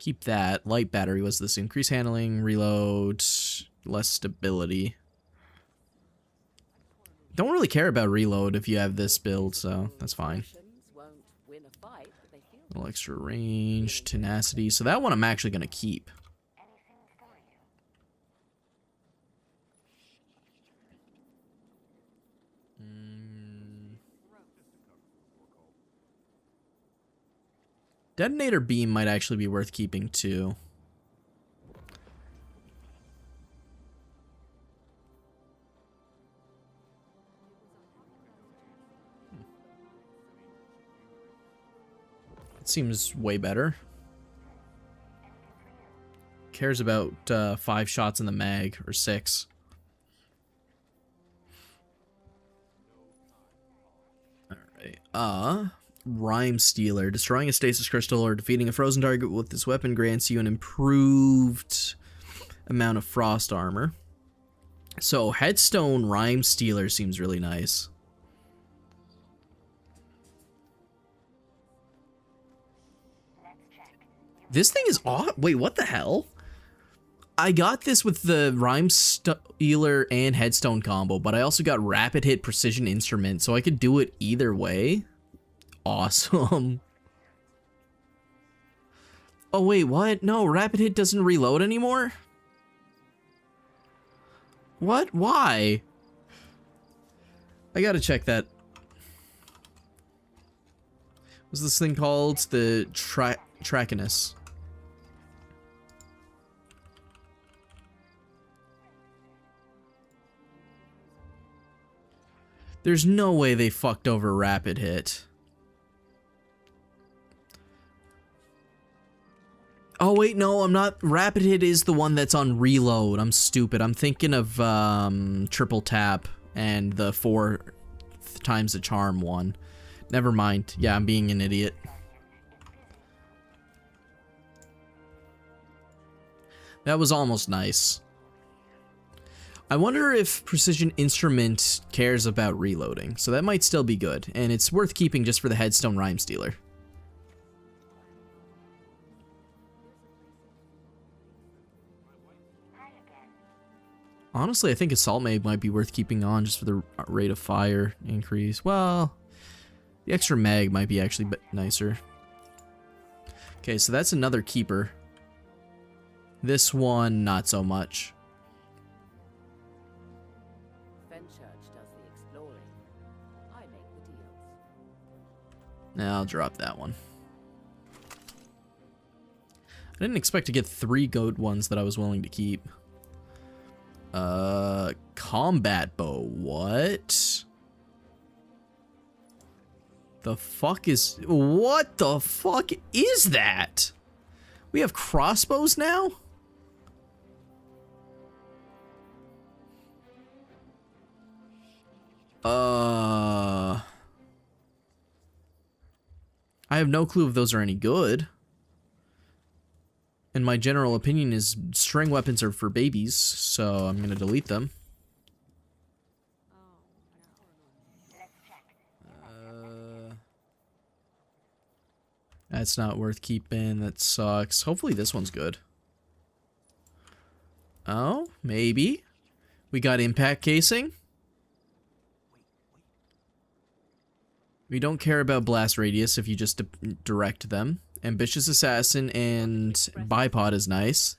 Keep that. Light battery was this. Increase handling, reload, less stability. Don't really care about reload if you have this build, so that's fine. A little extra range, tenacity. So that one I'm actually going to keep. Detonator beam might actually be worth keeping too. Seems way better. Cares about 5 shots in the mag, or 6. Alright, Rhyme Stealer. Destroying a stasis crystal or defeating a frozen target with this weapon grants you an improved amount of frost armor. So Headstone Rhyme Stealer seems really nice. This thing is off. Wait, what the hell? I got this with the Rhyme Stealer and Headstone combo, but I also got Rapid Hit Precision Instrument, so I could do it either way. Awesome. Oh wait, what? No, Rapid Hit doesn't reload anymore? What? Why? I gotta check that. What's this thing called? The Trachinus. There's no way they fucked over Rapid Hit. Oh wait, no, I'm not. Rapid Hit is the one that's on reload. I'm stupid. I'm thinking of Triple Tap and the 4 times the charm one. Never mind. Yeah, I'm being an idiot. That was almost nice. I wonder if Precision Instrument cares about reloading, so that might still be good, and it's worth keeping just for the Headstone Rhyme Stealer. Honestly, I think Assault Mag might be worth keeping on just for the rate of fire increase. Well, the extra mag might be actually nicer. Okay, so that's another keeper. This one, not so much. Now I'll drop that one. I didn't expect to get 3 good ones that I was willing to keep. Combat bow, what? The fuck is... What the fuck is that? We have crossbows now? I have no clue if those are any good. And my general opinion is string weapons are for babies, so I'm gonna delete them. That's not worth keeping. That sucks. Hopefully this one's good. Oh, maybe. We got impact casing. We don't care about blast radius if you just direct them. Ambitious Assassin and Bipod is nice.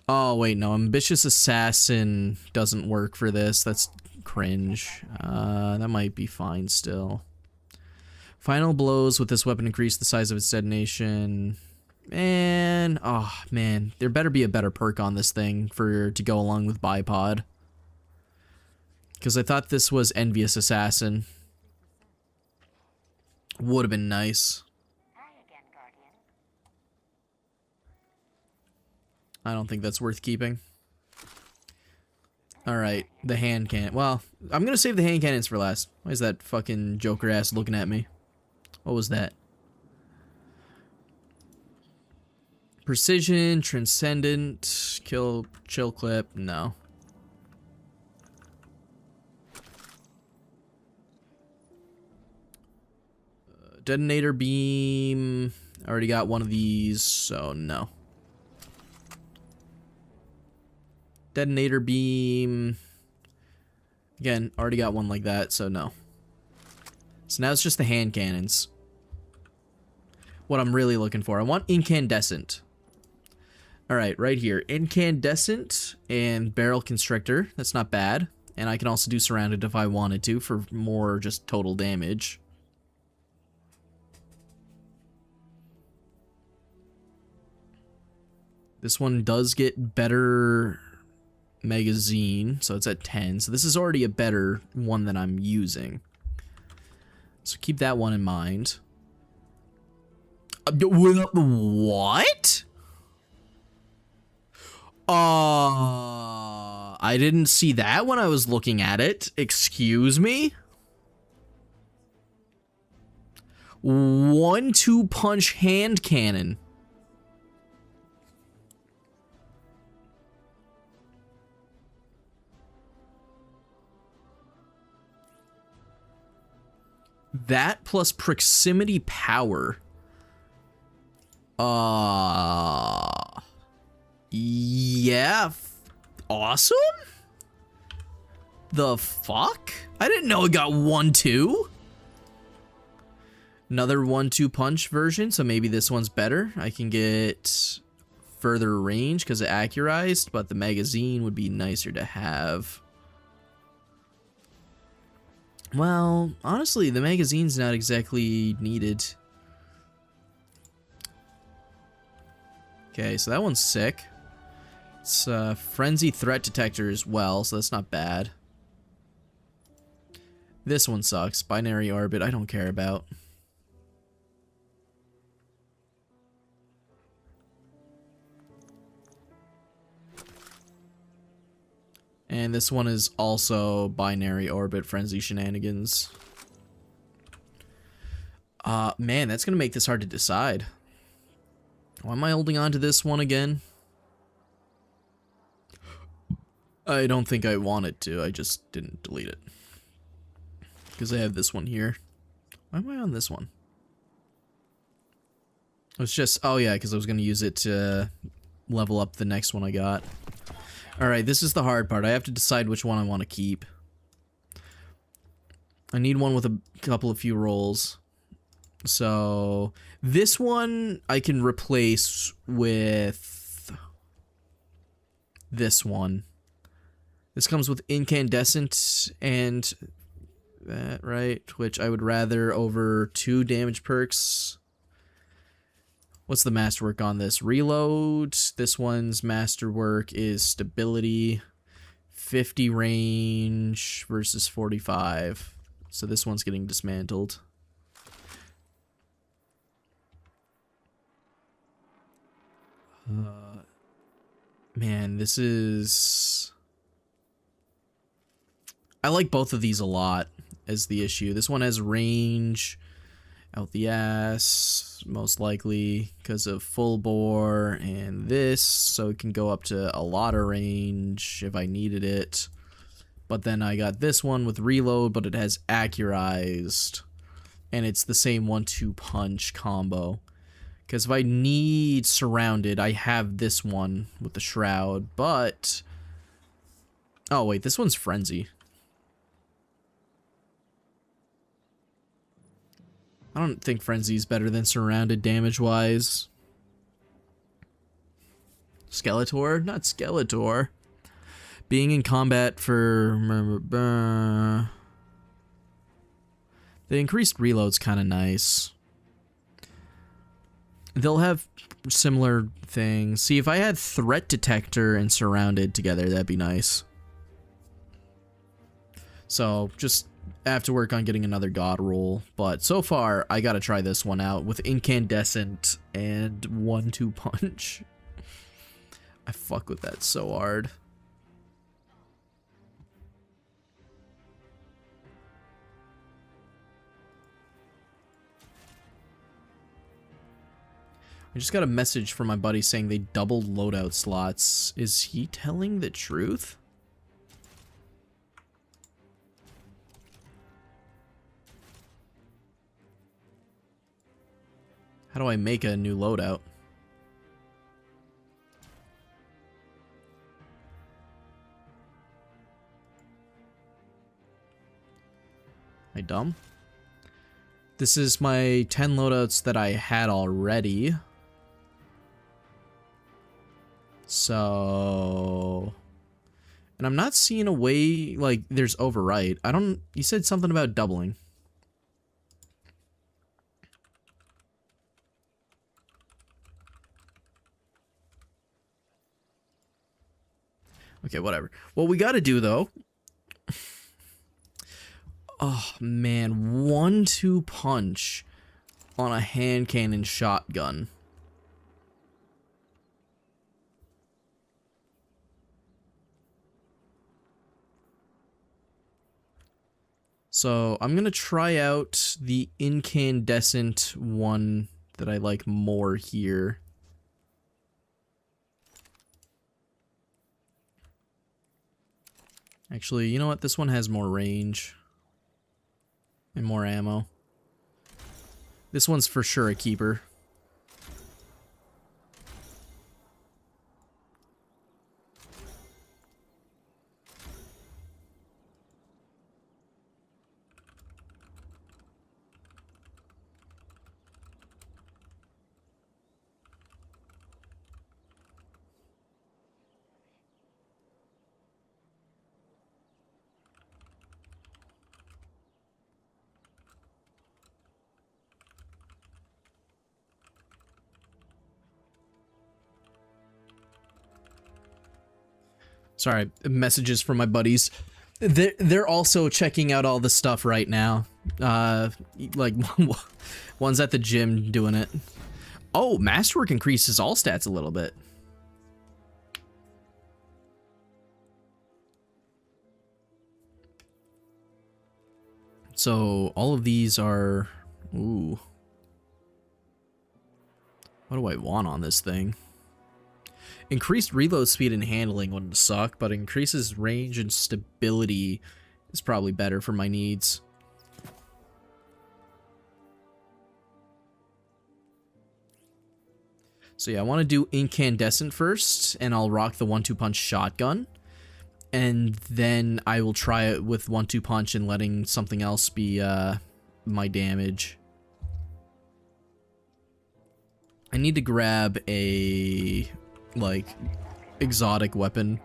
Oh, wait, no. Ambitious Assassin doesn't work for this. That's cringe. That might be fine still. Final blows with this weapon increase the size of its detonation. Man, oh, man. There better be a better perk on this thing to go along with Bipod. Because I thought this was Envious Assassin. Would have been nice. I don't think that's worth keeping. Alright, the hand cannon. Well, I'm gonna save the hand cannons for last. Why is that fucking Joker ass looking at me? What was that? Precision, Transcendent, Chill Clip, no. Detonator Beam, I already got one of these, so no. Detonator Beam, again, already got one like that, so no. So now it's just the hand cannons. What I'm really looking for. I want Incandescent. Alright, right here. Incandescent and Barrel Constrictor. That's not bad. And I can also do Surrounded if I wanted to for more just total damage. This one does get better magazine, so it's at 10. So this is already a better one than I'm using. So keep that one in mind. What? I didn't see that when I was looking at it. Excuse me? 1-2 punch hand cannon. That plus proximity power. Yeah. Awesome? The fuck? I didn't know it got 1-2. Another 1-2 punch version, so maybe this one's better. I can get further range because it accurized, but the magazine would be nicer to have. Well, honestly, the magazine's not exactly needed. Okay, so that one's sick. It's a frenzy threat detector as well, so that's not bad. This one sucks. Binary orbit, I don't care about. And this one is also binary orbit frenzy shenanigans. Man, that's gonna make this hard to decide. Why am I holding on to this one again? I don't think I wanted to, I just didn't delete it. Because I have this one here. Why am I on this one? It's just, oh yeah, because I was gonna use it to level up the next one I got. Alright, this is the hard part. I have to decide which one I want to keep. I need one with a couple of few rolls. So, this one I can replace with this one. This comes with incandescent and that, right? Which I would rather over 2 damage perks. What's the masterwork on this? Reload. This one's masterwork is stability. 50 range versus 45. So this one's getting dismantled. Man, this is... I like both of these a lot as the issue. This one has range out the ass, most likely because of full bore, and this, so it can go up to a lot of range if I needed it. But then I got this one with reload, but it has accurized, and it's the same 1-2 punch combo. Because if I need surrounded, I have this one with the shroud, but... Oh wait, this one's frenzy. I don't think frenzy's better than surrounded damage-wise. Skeletor? Not Skeletor. Being in combat for... The increased reload's kind of nice. They'll have similar things. See, if I had threat detector and surrounded together, that'd be nice. So, just have to work on getting another god roll. But so far, I gotta try this one out with incandescent and 1-2 punch. I fuck with that so hard. I just got a message from my buddy saying they doubled loadout slots. Is he telling the truth? How do I make a new loadout? Am I dumb? This is my 10 loadouts that I had already. So... And I'm not seeing a way, like, there's overwrite. I don't... You said something about doubling. Okay, whatever. What we gotta do, though... Oh, man. 1-2 punch on a hand cannon shotgun. So I'm going to try out the incandescent one that I like more here. Actually, you know what? This one has more range and more ammo. This one's for sure a keeper. Sorry, messages from my buddies. They're also checking out all the stuff right now. Like, one's at the gym doing it. Oh, Masterwork increases all stats a little bit. So, all of these are... Ooh. What do I want on this thing? Increased reload speed and handling wouldn't suck, but increases range and stability is probably better for my needs. So yeah, I want to do incandescent first, and I'll rock the 1-2 punch shotgun. And then I will try it with 1-2 punch and letting something else be my damage. I need to grab a, like, exotic weapon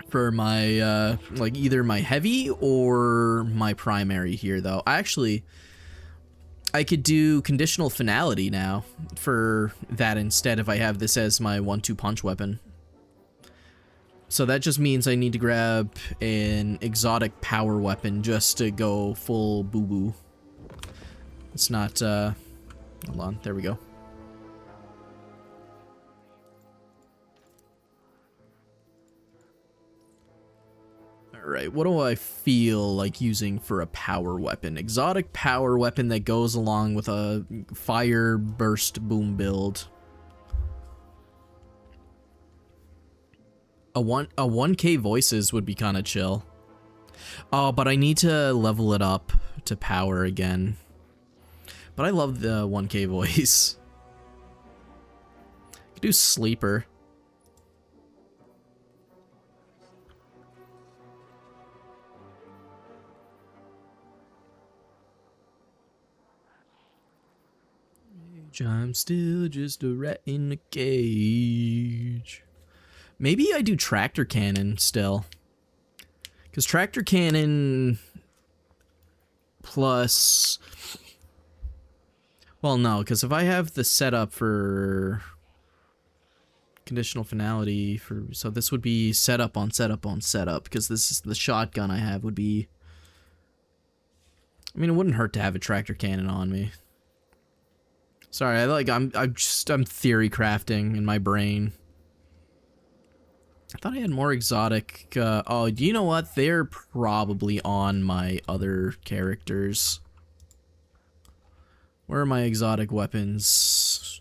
for my, like, either my heavy or my primary here, though. I could do conditional finality now for that instead if I have this as my 1-2 punch weapon. So that just means I need to grab an exotic power weapon just to go full boo-boo. It's not, hold on, there we go. Alright, what do I feel like using for a power weapon? Exotic power weapon that goes along with a fire burst boom build. A 1K voices would be kind of chill. Oh, but I need to level it up to power again. But I love the 1K voice. I could do sleeper. I'm still just a rat in a cage. Maybe I do tractor cannon still. Because tractor cannon plus... Well, no, because if I have the setup for conditional finality for... So this would be setup on setup on setup, because this is the shotgun I have would be... I mean, it wouldn't hurt to have a tractor cannon on me. Sorry, I'm theory crafting in my brain. I thought I had more exotic, oh, you know what? They're probably on my other characters. Where are my exotic weapons?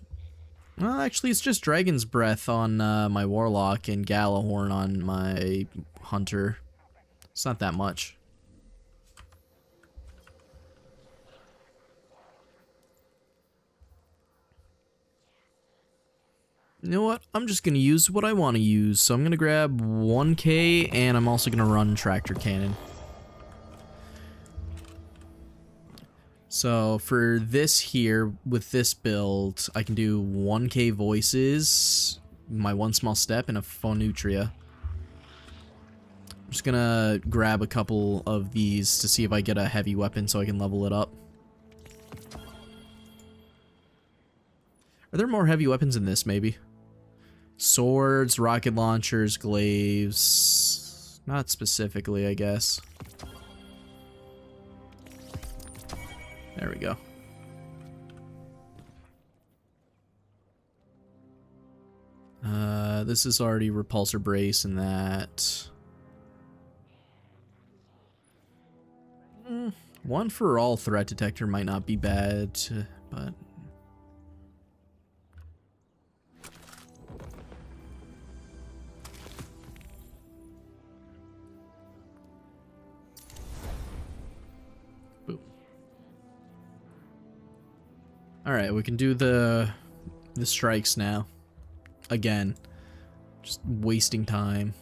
Well, actually, it's just Dragon's Breath on my Warlock and Galahorn on my Hunter. It's not that much. You know what? I'm just going to use what I want to use. So I'm going to grab 1K, and I'm also going to run Tractor Cannon. So for this here, with this build, I can do 1K voices, my one small step, and a Phonutria. I'm just going to grab a couple of these to see if I get a heavy weapon so I can level it up. Are there more heavy weapons in this, maybe? Swords, rocket launchers, glaives. Not specifically, I guess. There we go. This is already repulsor brace and that. One for all threat detector might not be bad, but... Alright, we can do the strikes now. Again. Just wasting time.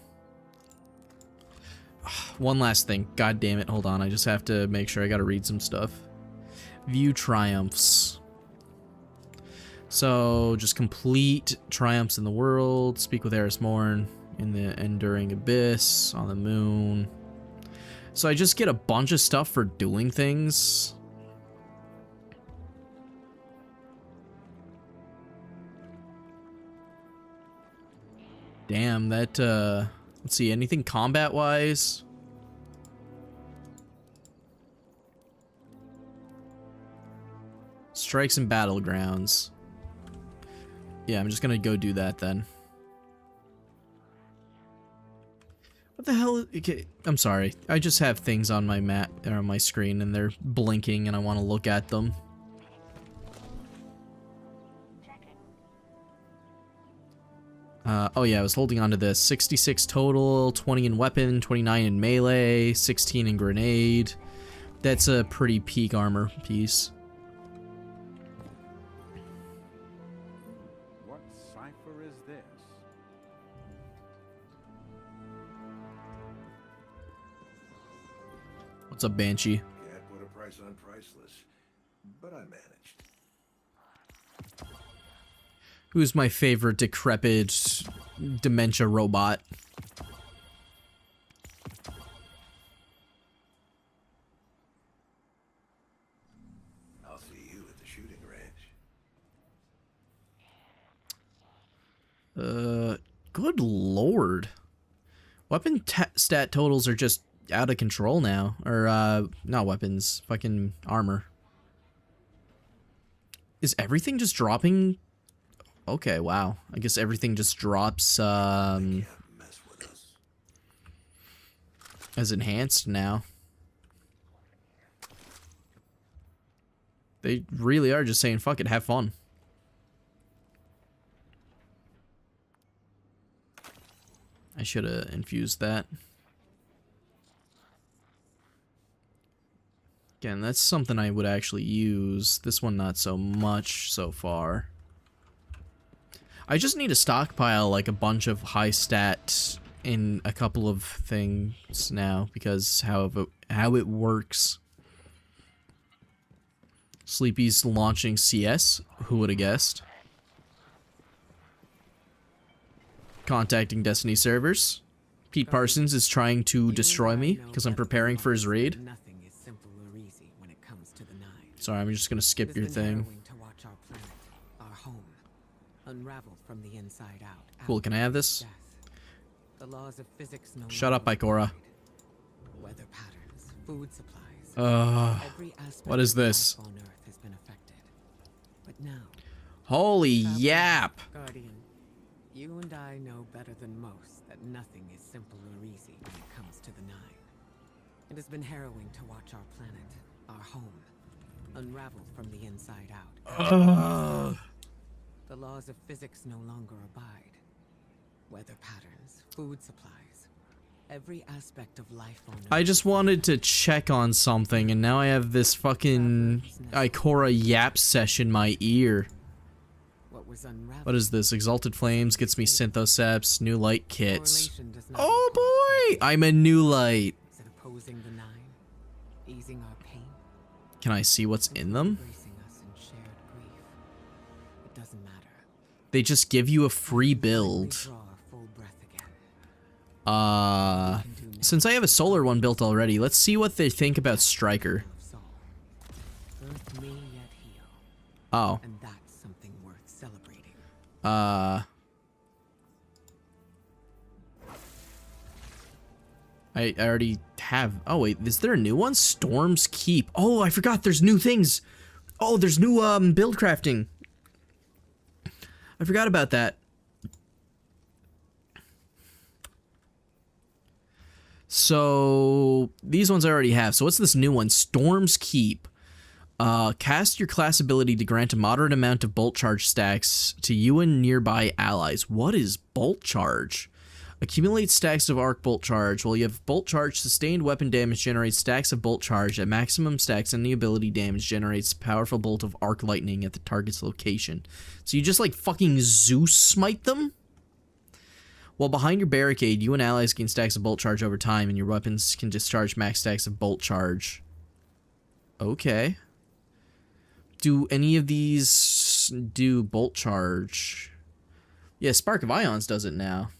One last thing. God damn it. Hold on. I just have to make sure I gotta read some stuff. View triumphs. So, just complete triumphs in the world. Speak with Eris Morn in the Enduring Abyss. On the moon. So I just get a bunch of stuff for doing things. Damn, that, let's see, anything combat-wise? Strikes and battlegrounds. Yeah, I'm just gonna go do that then. What the hell? Okay, I'm sorry. I just have things on my map or on my screen and they're blinking and I want to look at them. Oh yeah, I was holding on to this. 66 total, 20 in weapon, 29 in melee, 16 in grenade. That's a pretty peak armor piece. What cipher is this? What's up, Banshee? Can't put a price on priceless, but I managed. Who's my favorite decrepit dementia robot? I'll see you at the shooting range. Good lord. Weapon stat totals are just out of control now. Or, not weapons, fucking armor. Is everything just dropping? Okay, wow. I guess everything just drops, as enhanced now. They really are just saying, fuck it, have fun. I should have infused that. Again, that's something I would actually use. This one not so much so far. I just need to stockpile like a bunch of high stat in a couple of things now because how it works. Sleepy's launching CS. Who would have guessed? Contacting Destiny servers. Pete Parsons is trying to destroy me because I'm preparing for his raid. Sorry, I'm just gonna skip your thing. Unraveled from the inside out. Cool, can I have this? The laws of physics no Shut up, Ikora. Weather patterns, food supplies. Every aspect what is this? of life on Earth has been affected. But now, holy yap! Guardian, you and I know better than most that nothing is simple or easy when it comes to the Nine. It has been harrowing to watch our planet, our home, unravel from the inside out. The laws of physics no longer abide. Weather patterns, food supplies, every aspect of life on Earth. I just wanted to check on something, and now I have this fucking Ikora yap session in my ear. What is this? Exalted Flames gets me Synthoceps, new light kits. Oh boy! I'm a new light. Is it opposing the Nine? Easing our pain? Can I see what's in them? It doesn't matter. They just give you a free build. Since I have a solar one built already, let's see what they think about Striker. Oh. And that's something worth celebrating. I already have. Oh wait, is there a new one? Storm's Keep. Oh, I forgot. There's new things. Oh, there's new build crafting. I forgot about that. So these ones I already have. So what's this new one? Storm's Keep. Cast your class ability to grant a moderate amount of bolt charge stacks to you and nearby allies. What is bolt charge? Accumulate stacks of arc bolt charge. While you have bolt charge, sustained weapon damage generates stacks of bolt charge. At maximum stacks, and the ability damage generates powerful bolt of arc lightning at the target's location. So you just like fucking Zeus smite them? While behind your barricade, you and allies gain stacks of bolt charge over time, and your weapons can discharge max stacks of bolt charge. Okay. Do any of these do bolt charge? Yeah, Spark of Ions does it now.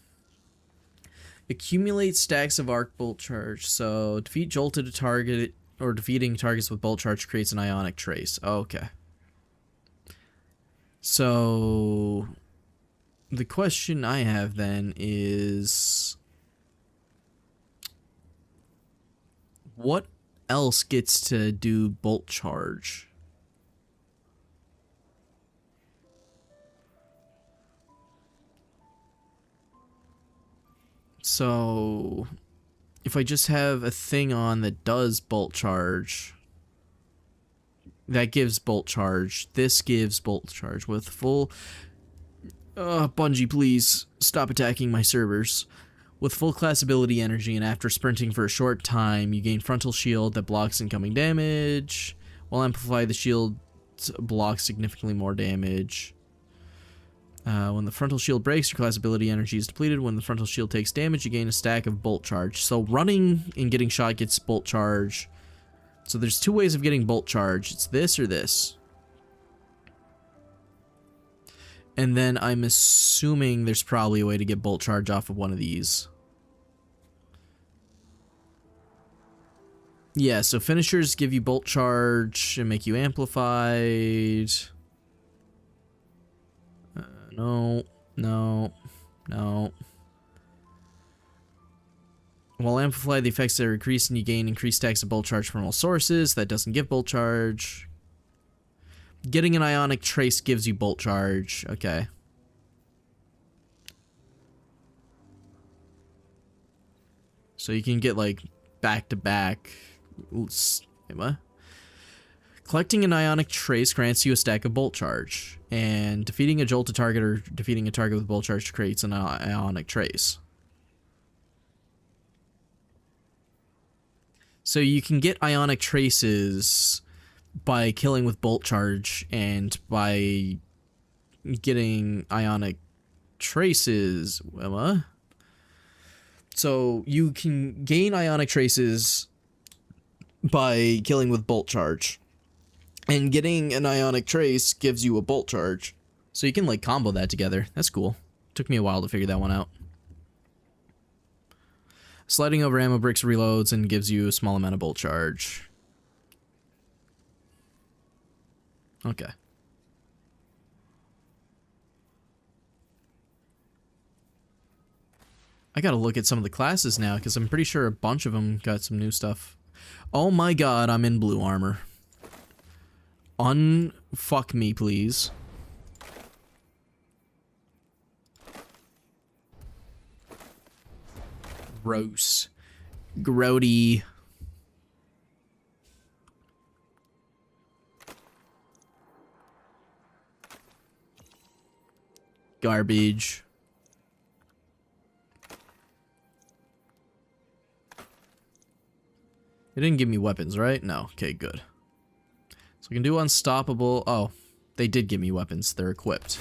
Accumulate stacks of arc bolt charge. So defeat jolted target, or defeating targets with bolt charge creates an ionic trace. Okay. So the question I have then is, what else gets to do bolt charge? So if I just have a thing on that does bolt charge, that gives bolt charge. This gives bolt charge with full... Bungie, please stop attacking my servers. With full class ability energy, and after sprinting for a short time, you gain frontal shield that blocks incoming damage. While amplify, the shield blocks significantly more damage. When the frontal shield breaks, your class ability energy is depleted. When the frontal shield takes damage, you gain a stack of bolt charge. So running and getting shot gets bolt charge. So there's two ways of getting bolt charge. It's this or this. And then I'm assuming there's probably a way to get bolt charge off of one of these. Yeah, so finishers give you bolt charge and make you amplified. No. While amplify, the effects are increased and you gain increased stacks of bolt charge from all sources. That doesn't give bolt charge. Getting an ionic trace gives you bolt charge. Okay. So you can get like back to back. Oops. Wait, what? Collecting an ionic trace grants you a stack of bolt charge, and defeating a jolted target or defeating a target with bolt charge creates an ionic trace. So you can get ionic traces by killing with bolt charge, and by getting ionic traces. So you can gain ionic traces by killing with bolt charge. And getting an ionic trace gives you a bolt charge. So you can like combo that together. That's cool. Took me a while to figure that one out. Sliding over ammo bricks reloads and gives you a small amount of bolt charge. Okay. I gotta look at some of the classes now, because I'm pretty sure a bunch of them got some new stuff. Oh my god, I'm in blue armor. Unfuck me, please. Gross. Grody. Garbage. It didn't give me weapons, right? No. Okay, good. So we can do unstoppable. Oh, they did give me weapons. They're equipped.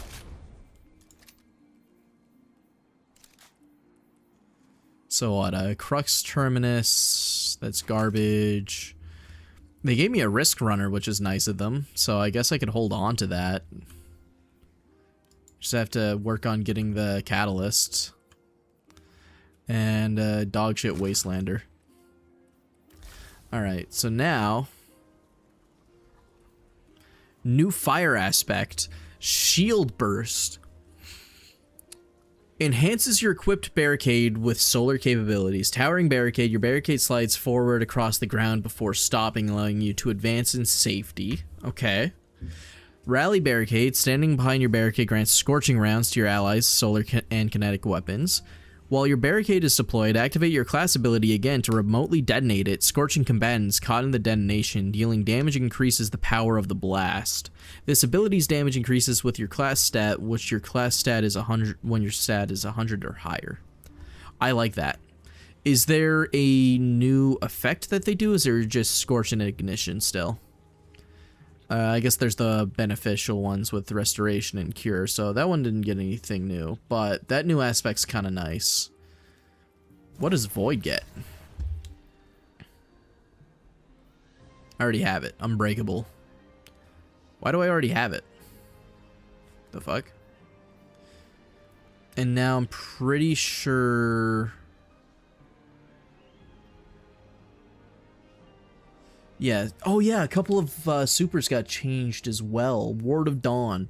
So what? Crux Terminus. That's garbage. They gave me a Risk Runner, which is nice of them. So I guess I could hold on to that. Just have to work on getting the Catalyst. And Dogshit Wastelander. Alright, so now... New fire aspect. Shield Burst. Enhances your equipped barricade with solar capabilities. Towering barricade. Your barricade slides forward across the ground before stopping, allowing you to advance in safety. Okay. Rally barricade. Standing behind your barricade grants scorching rounds to your allies' solar and kinetic weapons. While your barricade is deployed, activate your class ability again to remotely detonate it. Scorching combatants caught in the detonation, dealing damage increases the power of the blast. This ability's damage increases with your class stat, which your class stat is 100 when your stat is 100 or higher. I like that. Is there a new effect that they do? Is there just Scorch and Ignition still? I guess there's the beneficial ones with Restoration and Cure, so that one didn't get anything new, but that new aspect's kind of nice. What does Void get? I already have it. Unbreakable. Why do I already have it? The fuck? And now I'm pretty sure... Yeah. Oh, yeah. A couple of supers got changed as well. Ward of Dawn.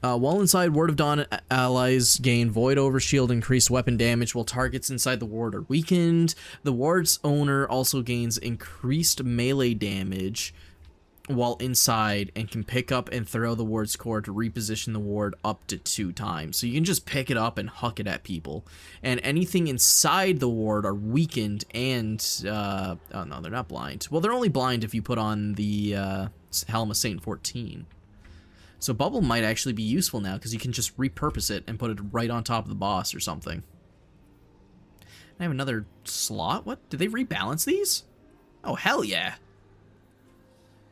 While inside, Ward of Dawn allies gain Void Overshield, increased weapon damage while targets inside the ward are weakened. The ward's owner also gains increased melee damage while inside and can pick up and throw the ward's core to reposition the ward up to 2 times. So you can just pick it up and huck it at people. And anything inside the ward are weakened and... oh no, they're not blind. Well, they're only blind if you put on the Helm of Saint 14. So Bubble might actually be useful now because you can just repurpose it and put it right on top of the boss or something. I have another slot? What? Did they rebalance these? Oh, hell yeah.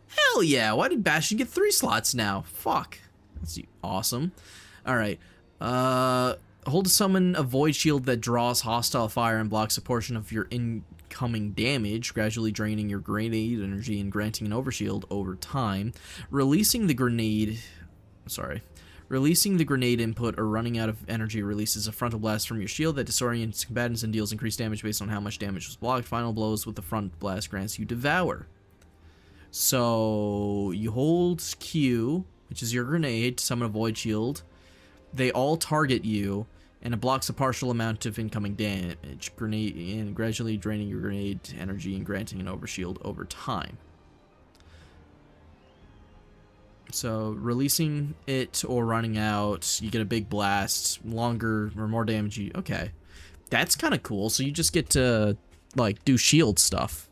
Hell yeah. Why did Bastion get 3 slots now? Fuck. That's awesome. Alright. Hold to summon a Void Shield that draws hostile fire and blocks a portion of your incoming damage, gradually draining your grenade energy and granting an overshield over time. Releasing the grenade input or running out of energy releases a frontal blast from your shield that disorients combatants and deals increased damage based on how much damage was blocked. Final blows with the front blast grants you Devour. So you hold Q, which is your grenade, to summon a Void Shield. They all target you, and it blocks a partial amount of incoming damage. Grenade and gradually draining your grenade energy and granting an overshield over time. So releasing it or running out, you get a big blast, longer or more damage. Okay, that's kind of cool. So you just get to like do shield stuff.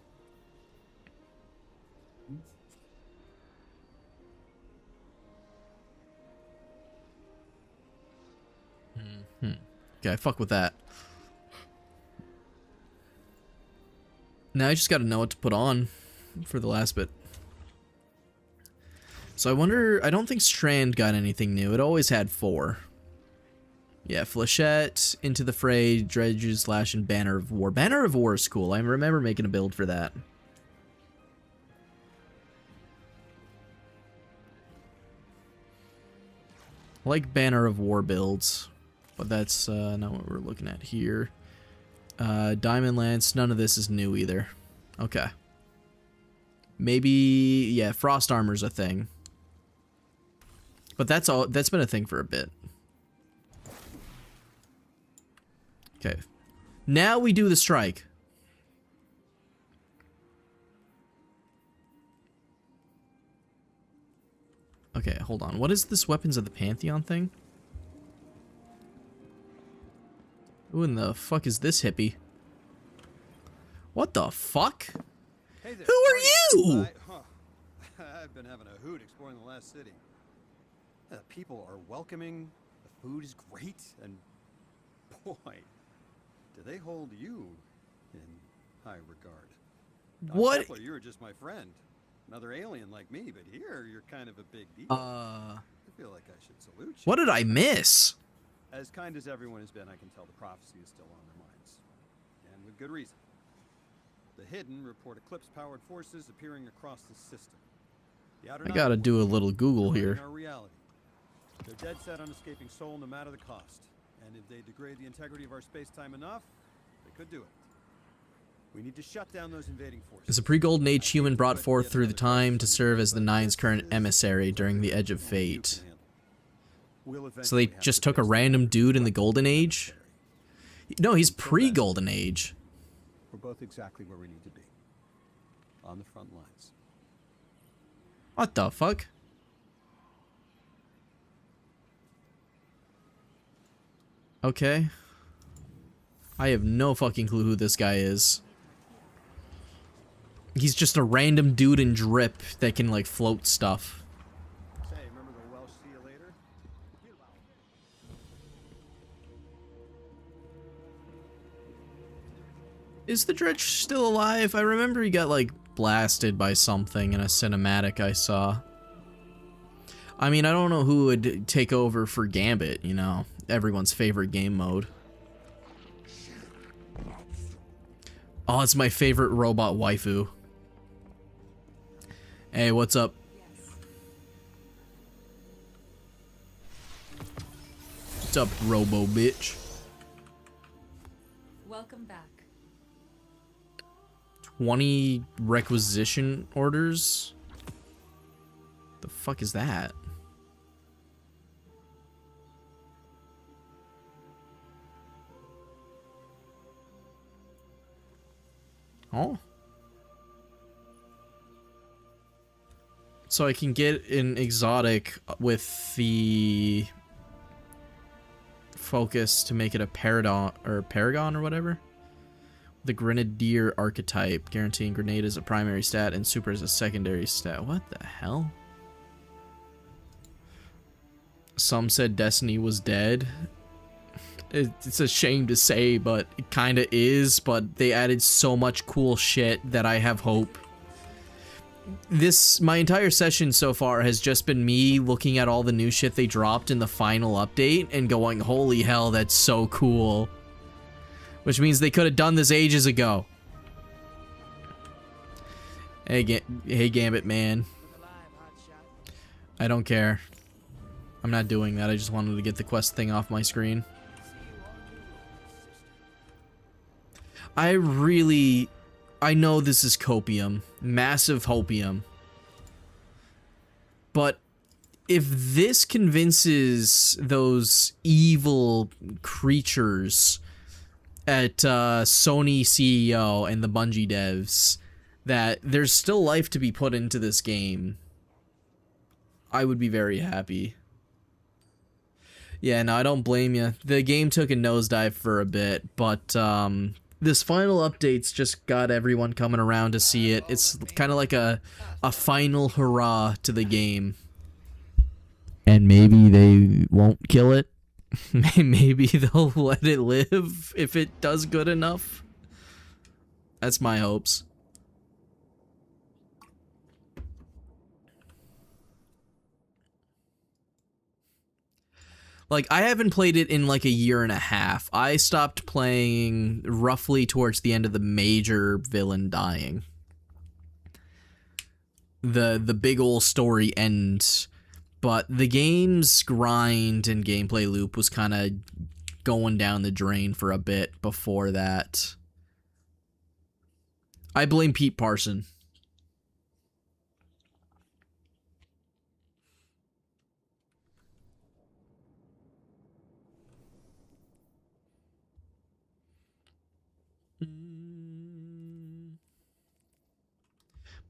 Okay, fuck with that. Now I just gotta know what to put on for the last bit. So I wonder, I don't think Strand got anything new. It always had 4. Yeah, Flechette, Into the Fray, Dredge's Lash, and Banner of War. Banner of War is cool. I remember making a build for that. I like Banner of War builds. But that's not what we're looking at here. Diamond Lance, none of this is new either. Okay. Maybe, yeah, Frost Armor's a thing. But that's been a thing for a bit. Okay. Now we do the strike. Okay, hold on. What is this Weapons of the Pantheon thing? Who in the fuck is this hippie? What the fuck? Hey there, who are you? I've been having a hoot exploring the last city. The people are welcoming, the food is great, and boy, do they hold you in high regard. What? Kepler, you were just my friend. Another alien like me, but here you're kind of a big deal. I feel like I should salute you. What did I miss? As kind as everyone has been, I can tell the prophecy is still on their minds. And with good reason. The Hidden report eclipse-powered forces appearing across the system. I gotta do a little Google here. Our reality. They're dead set on escaping Sol no matter the cost. And if they degrade the integrity of our space-time enough, they could do it. We need to shut down those invading forces. Is a pre-Golden Age human brought forth through the time to serve as the Nine's current emissary during the Edge of Fate. So they just took a random dude in the Golden Age? No, he's pre-Golden Age. We're both exactly where we need to be. On the front lines. What the fuck? Okay. I have no fucking clue who this guy is. He's just a random dude in drip that can like float stuff. Is the Dredge still alive? I remember he got, like, blasted by something in a cinematic I saw. I mean, I don't know who would take over for Gambit, you know, everyone's favorite game mode. Oh, it's my favorite robot waifu. Hey, what's up? What's up, robo bitch? Welcome back. 20 requisition orders? The fuck is that? Oh. So I can get an exotic with the focus to make it a paragon or whatever. The Grenadier archetype, guaranteeing grenade as a primary stat and super as a secondary stat. What the hell? Some said Destiny was dead. It's a shame to say, but it kinda is, but they added so much cool shit that I have hope. My entire session so far has just been me looking at all the new shit they dropped in the final update and going, holy hell, that's so cool. Which means they could have done this ages ago. Hey Gambit man. I don't care. I'm not doing that, I just wanted to get the quest thing off my screen. I know this is copium, massive hopium, but if this convinces those evil creatures at Sony CEO and the Bungie devs that there's still life to be put into this game, I would be very happy. Yeah, no, I don't blame you. The game took a nosedive for a bit, but this final update's just got everyone coming around to see it. It's kind of like a final hurrah to the game. And maybe they won't kill it. Maybe they'll let it live if it does good enough. That's my hopes. Like, I haven't played it in like a year and a half. I stopped playing roughly towards the end of the major villain dying. The big ol' story end. But the game's grind and gameplay loop was kind of going down the drain for a bit before that. I blame Pete Parsons.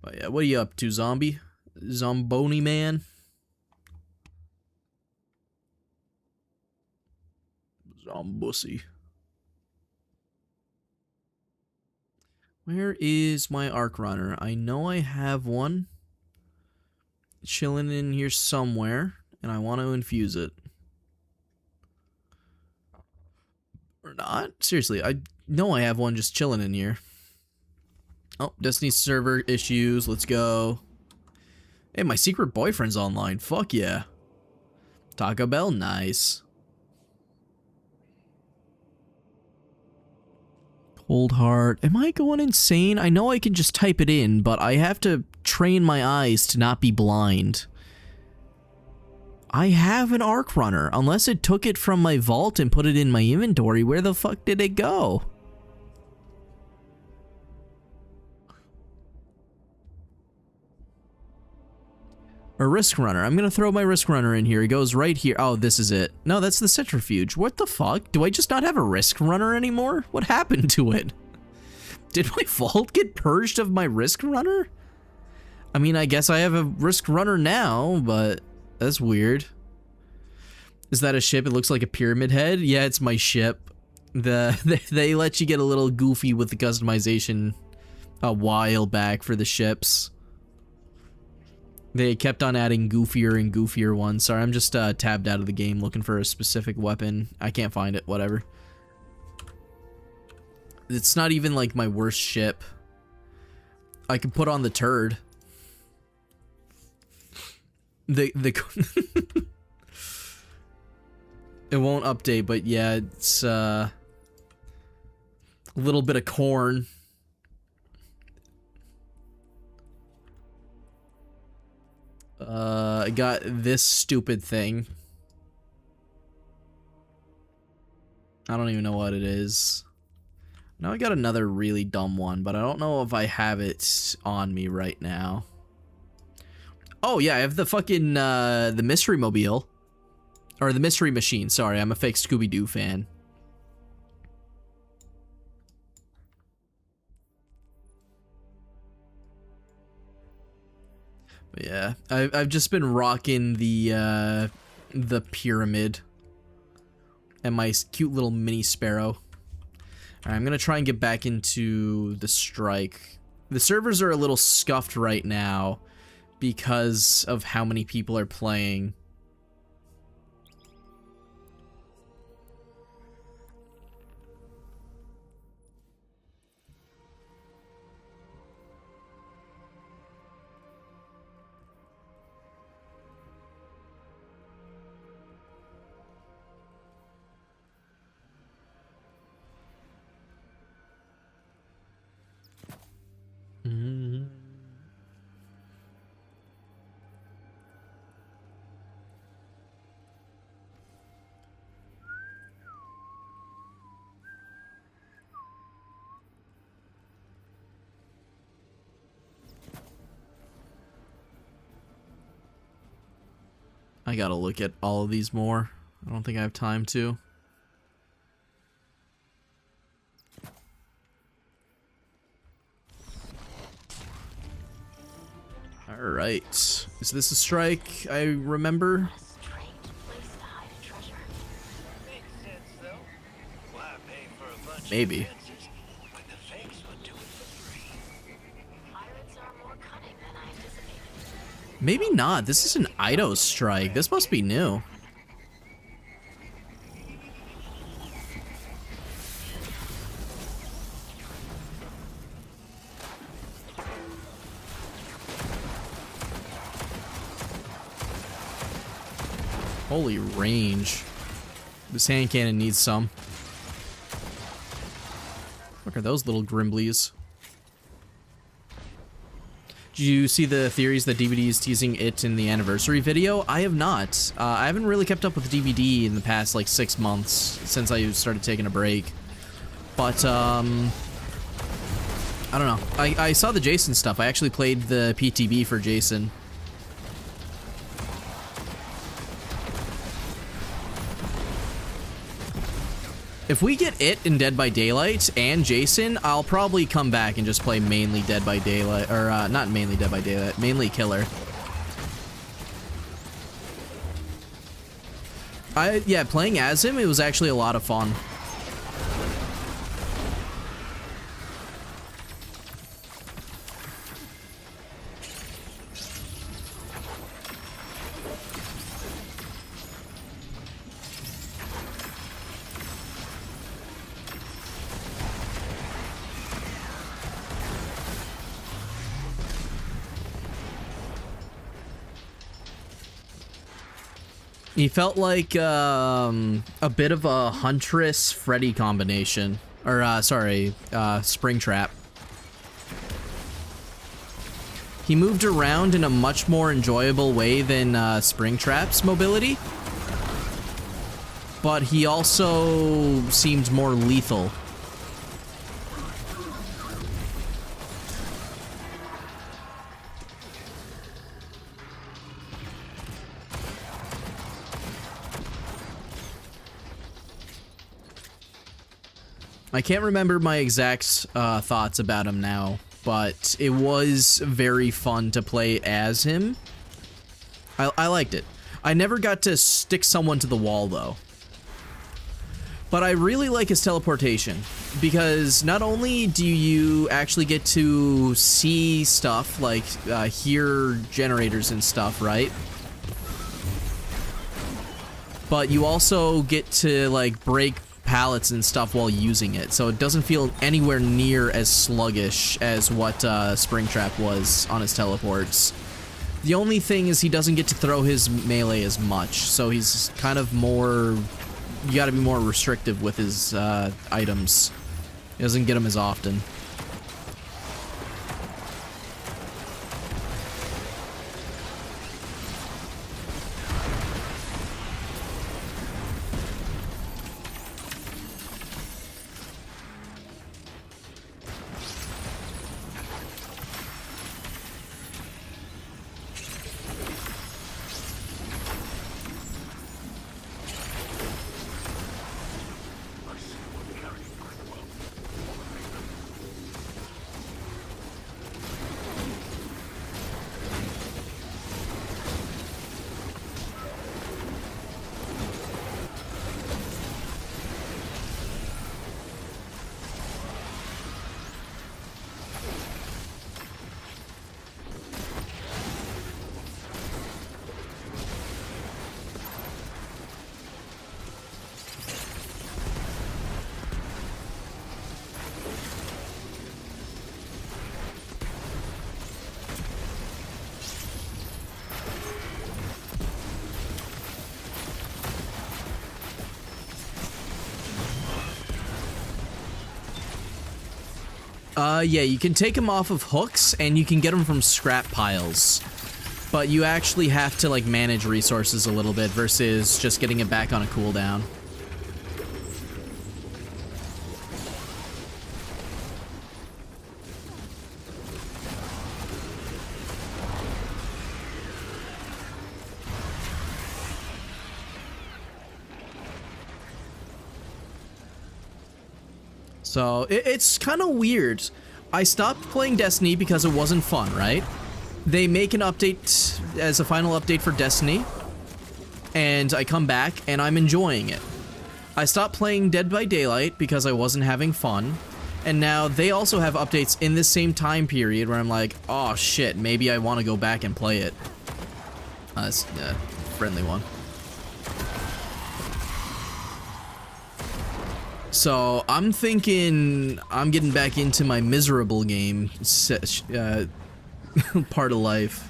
But yeah, what are you up to, zombie? Zomboni man? Zombussy. Where is my Arc Runner? I know I have one chilling in here somewhere, and I want to infuse it. Or not? Seriously, I know I have one just chilling in here. Oh, Destiny server issues. Let's go. Hey, my secret boyfriend's online. Fuck yeah. Taco Bell, nice. Cold Heart. Am I going insane? I know I can just type it in, but I have to train my eyes to not be blind. I have an Arc Runner. Unless it took it from my vault and put it in my inventory, where the fuck did it go? A Risk Runner. I'm gonna throw my Risk Runner in here. It goes right here. Oh, this is it. No, that's the Centrifuge. What the fuck? Do I just not have a Risk Runner anymore? What happened to it? Did my vault get purged of my Risk Runner? I mean, I guess I have a Risk Runner now, but that's weird. Is that a ship? It looks like a pyramid head. Yeah, it's my ship. They let you get a little goofy with the customization a while back for the ships. They kept on adding goofier and goofier ones. Sorry, I'm just tabbed out of the game looking for a specific weapon. I can't find it, whatever. It's not even like my worst ship. I can put on the turd. The it won't update, but yeah, it's a little bit of corn. I got this stupid thing. I don't even know what it is. Now I got another really dumb one, but I don't know if I have it on me right now. Oh yeah, I have the fucking the mystery mobile. Or the mystery machine, sorry, I'm a fake Scooby-Doo fan. But yeah, I've just been rocking the pyramid and my cute little mini sparrow. Alright, I'm gonna try and get back into the strike. The servers are a little scuffed right now because of how many people are playing. I gotta look at all of these more. I don't think I have time to. Alright. Is this a strike I remember? Maybe. Maybe not. This is an Eidos strike. This must be new. Holy range. This hand cannon needs some. Look at those little grimblies. Did you see the theories that DVD is teasing it in the anniversary video? I have not. I haven't really kept up with DVD in the past like 6 months since I started taking a break. But I don't know. I saw the Jason stuff. I actually played the PTB for Jason. If we get it in Dead by Daylight and Jason, I'll probably come back and just play mainly Dead by Daylight, or not mainly Dead by Daylight, mainly Killer. Yeah, playing as him, it was actually a lot of fun. He felt like a bit of a Huntress Freddy combination. Or, sorry, Springtrap. He moved around in a much more enjoyable way than Springtrap's mobility. But he also seemed more lethal. I can't remember my exact thoughts about him now, but it was very fun to play as him. I liked it. I never got to stick someone to the wall, though. But I really like his teleportation, because not only do you actually get to see stuff, like hear generators and stuff, right? But you also get to, like, break pallets and stuff while using it, so it doesn't feel anywhere near as sluggish as what Springtrap was on his teleports. The only thing is he doesn't get to throw his melee as much, so he's kind of more... You gotta be more restrictive with his items. He doesn't get them as often. Yeah, you can take them off of hooks, and you can get them from scrap piles. But you actually have to, like, manage resources a little bit versus just getting it back on a cooldown. So, it's kind of weird. I stopped playing Destiny because it wasn't fun, right? They make an update as a final update for Destiny, and I come back, and I'm enjoying it. I stopped playing Dead by Daylight because I wasn't having fun, and now they also have updates in this same time period where I'm like, oh shit, maybe I want to go back and play it. It's a friendly one. So, I'm thinking I'm getting back into my miserable game part of life.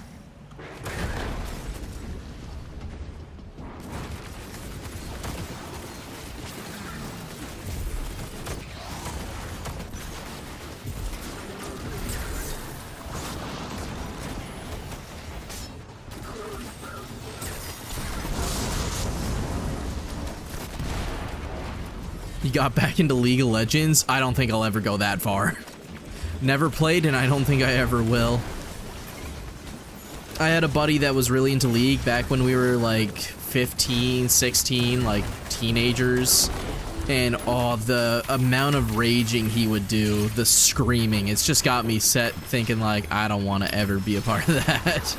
You got back into League of Legends? I don't think I'll ever go that far. Never played, and I don't think I ever will. I had a buddy that was really into League back when we were like 15, 16, like teenagers. And oh, the amount of raging he would do, the screaming, it's just got me set thinking like, I don't want to ever be a part of that.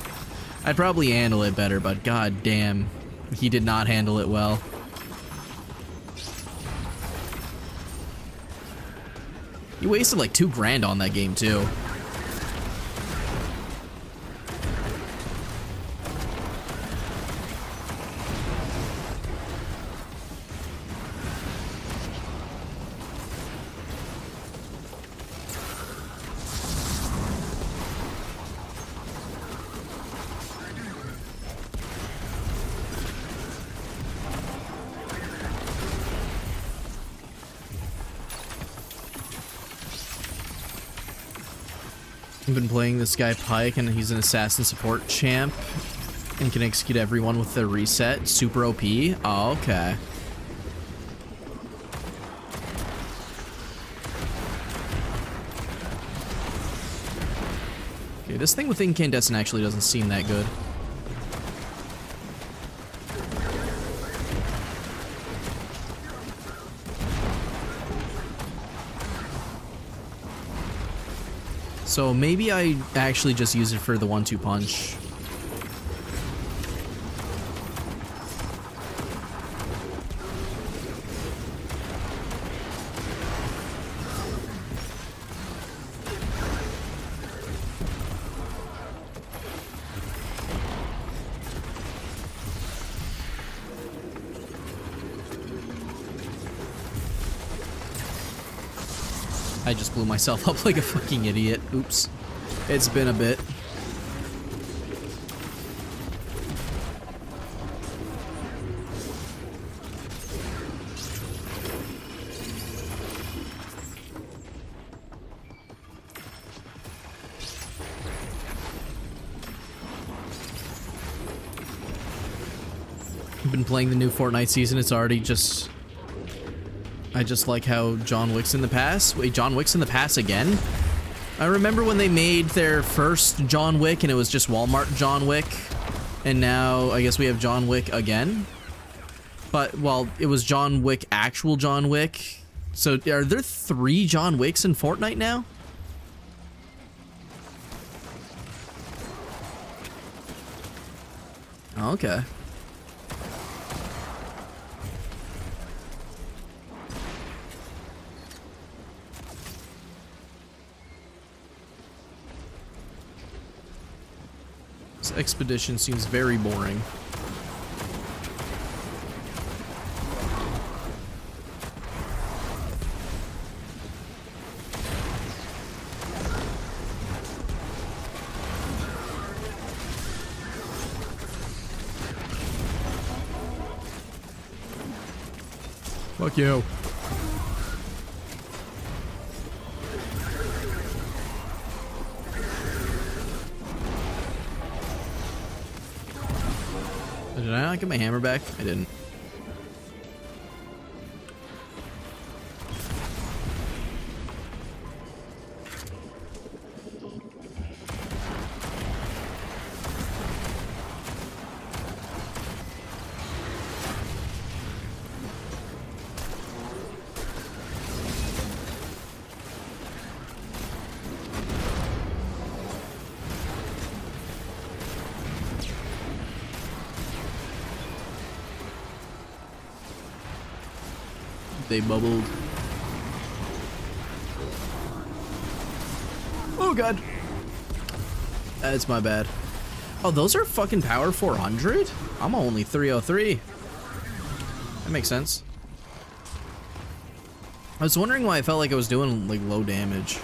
I'd probably handle it better, but god damn, he did not handle it well. You wasted like $2 grand on that game too. I've been playing this guy Pike, and he's an assassin support champ and can execute everyone with the reset. Super OP. Oh, okay. Okay, this thing with incandescent actually doesn't seem that good. So maybe I actually just use it for the 1-2 punch. I just blew myself up like a fucking idiot. Oops. It's been a bit. I've been playing the new Fortnite season. It's already just... I just like how John Wick's in the pass. Wait, John Wick's in the pass again? I remember when they made their first John Wick and it was just Walmart John Wick. And now I guess we have John Wick again. But, well, it was John Wick, actual John Wick. So are there 3 John Wicks in Fortnite now? Okay. This expedition seems very boring. Fuck you. Did I not get my hammer back? I didn't. They bubbled. Oh god. That's my bad. Oh, those are fucking power 400? I'm only 303. That makes sense. I was wondering why I felt like I was doing like low damage.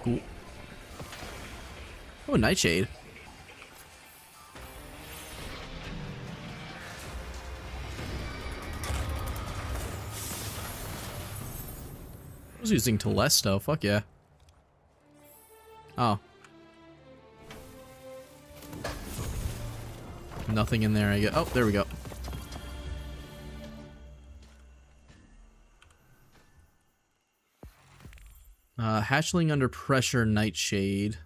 Cool. Oh, Nightshade. I was using Telesto, fuck yeah. Oh. Nothing in there, I get. Oh, there we go. Hatchling under pressure, Nightshade.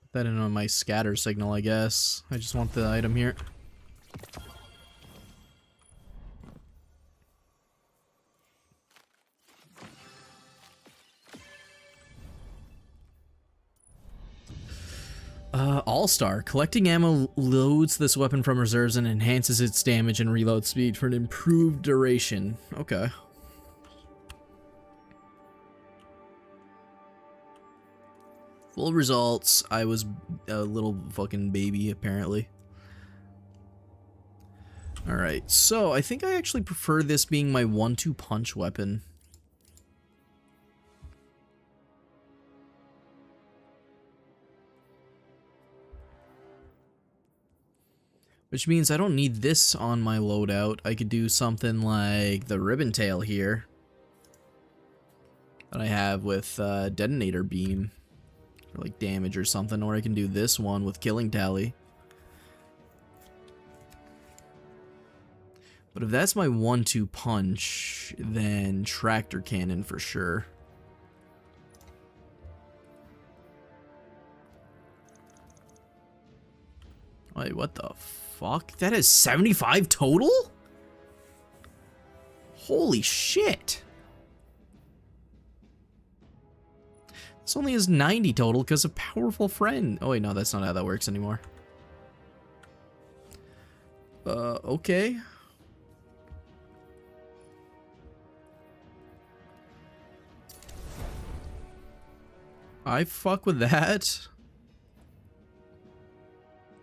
Put that in on my scatter signal, I guess. I just want the item here. All-Star. Collecting ammo loads this weapon from reserves and enhances its damage and reload speed for an improved duration. Okay. Full results. I was a little fucking baby, apparently. Alright, so I think I actually prefer this being my 1-2 punch weapon. Which means I don't need this on my loadout. I could do something like the ribbon tail here that I have with detonator beam for like damage or something, or I can do this one with killing tally. But if that's my 1-2 punch, then tractor cannon for sure. Wait, what the fuck? That is 75 total? Holy shit. This only has 90 total because of Powerful Friend. Oh wait, no, that's not how that works anymore. Okay. I fuck with that.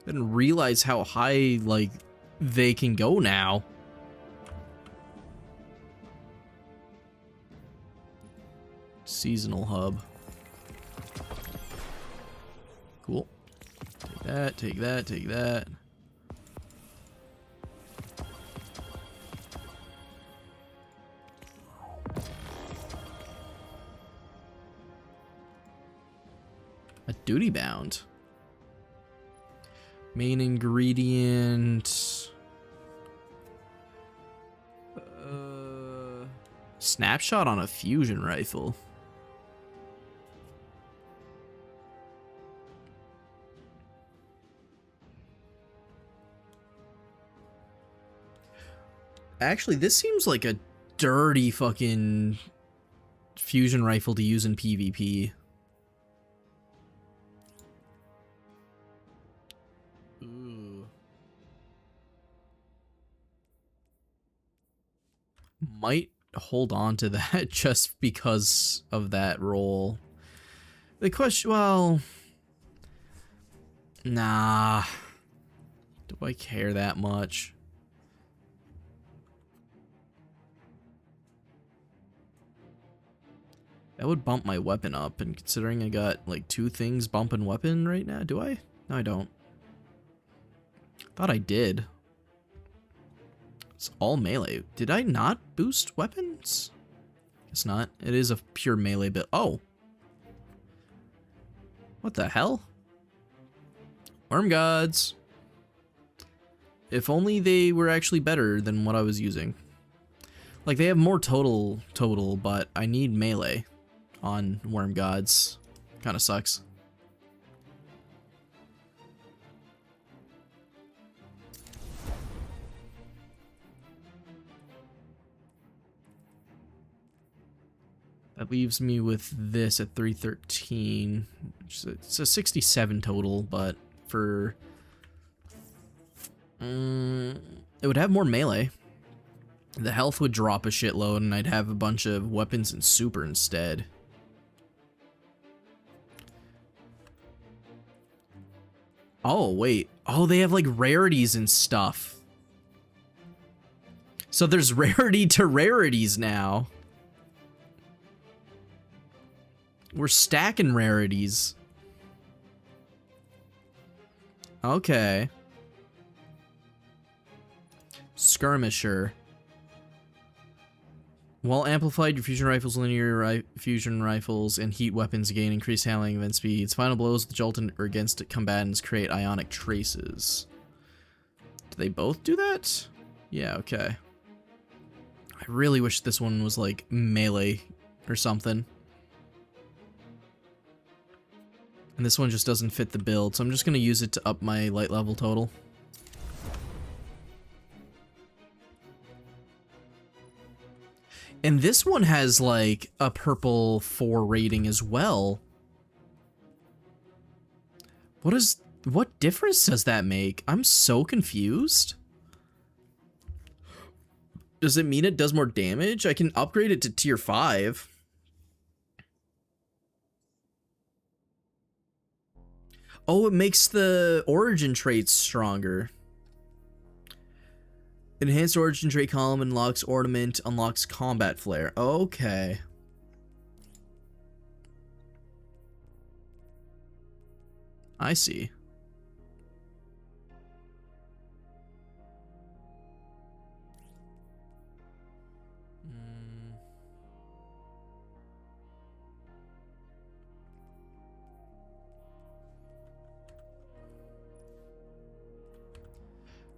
Didn't realize how high, like, they can go now. Seasonal hub. Cool. Take that, take that, take that. A duty bound. Main ingredient. Snapshot on a fusion rifle. Actually, this seems like a dirty fucking fusion rifle to use in PvP. Ooh. Might hold on to that just because of that roll. The question, well, nah. Do I care that much? That would bump my weapon up, and considering I got like 2 things bumping weapon right now, do I? No, I don't. Thought I did. It's all melee. Did I not boost weapons? Guess not. It is a pure melee build. Oh. What the hell? Worm gods. If only they were actually better than what I was using. Like, they have more total, but I need melee on worm gods. Kinda sucks. That leaves me with this at 313. It's a 67 total, but for... it would have more melee. The health would drop a shitload, and I'd have a bunch of weapons and super instead. Oh, wait. Oh, they have, like, rarities and stuff. So there's rarity to rarities now. We're stacking rarities. Okay. Skirmisher. While amplified, your fusion rifles, linear fusion rifles, and heat weapons gain increased handling event speeds. Final blows with jolt or against combatants create ionic traces. Do they both do that? Yeah, okay. I really wish this one was like melee or something. And this one just doesn't fit the build, so I'm just going to use it to up my light level total. And this one has, like, a purple 4 rating as well. What difference does that make? I'm so confused. Does it mean it does more damage? I can upgrade it to tier 5. Oh, it makes the origin traits stronger. Enhanced origin trait column unlocks ornament, unlocks combat flare. Okay. I see.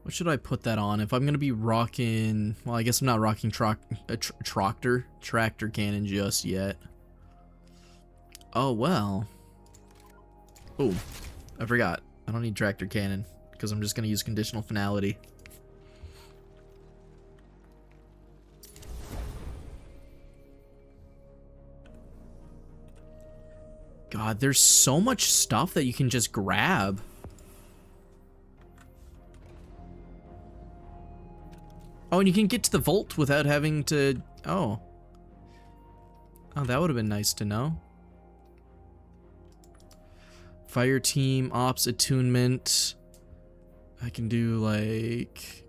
What should I put that on? If I'm gonna be rocking, well, I guess I'm not rocking tractor cannon just yet. Oh well. Oh, I forgot. I don't need tractor cannon. because I'm just going to use conditional finality. God, there's so much stuff that you can just grab. Oh, and you can get to the vault without having to... Oh. Oh, that would have been nice to know. Fire team, ops, attunement. I can do, like...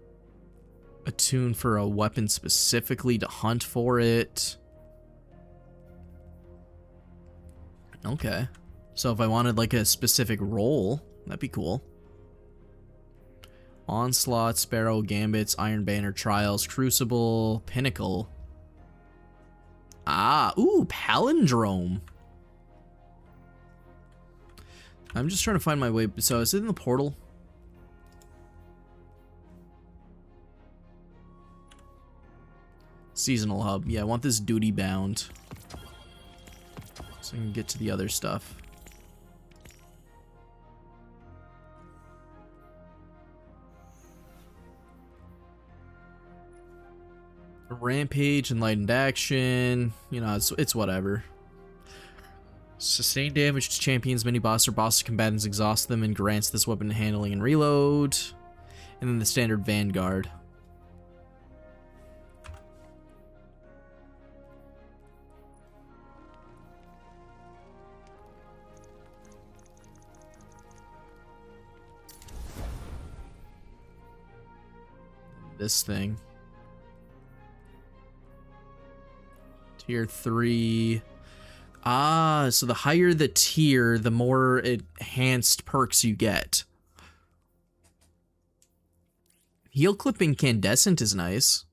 attune for a weapon specifically to hunt for it. Okay. So if I wanted, like, a specific role, that'd be cool. Onslaught, Sparrow, Gambits, Iron Banner, Trials, Crucible, Pinnacle. Ah, ooh, Palindrome. I'm just trying to find my way. So is it in the portal? Seasonal hub. Yeah, I want this duty bound. So I can get to the other stuff. Rampage, enlightened action, you know, it's whatever. Sustain damage to champions, mini-boss, or boss combatants, exhaust them, and grants this weapon handling and reload. And then the standard Vanguard. This thing. Tier 3. Ah, so the higher the tier, the more enhanced perks you get. Heal clip incandescent is nice.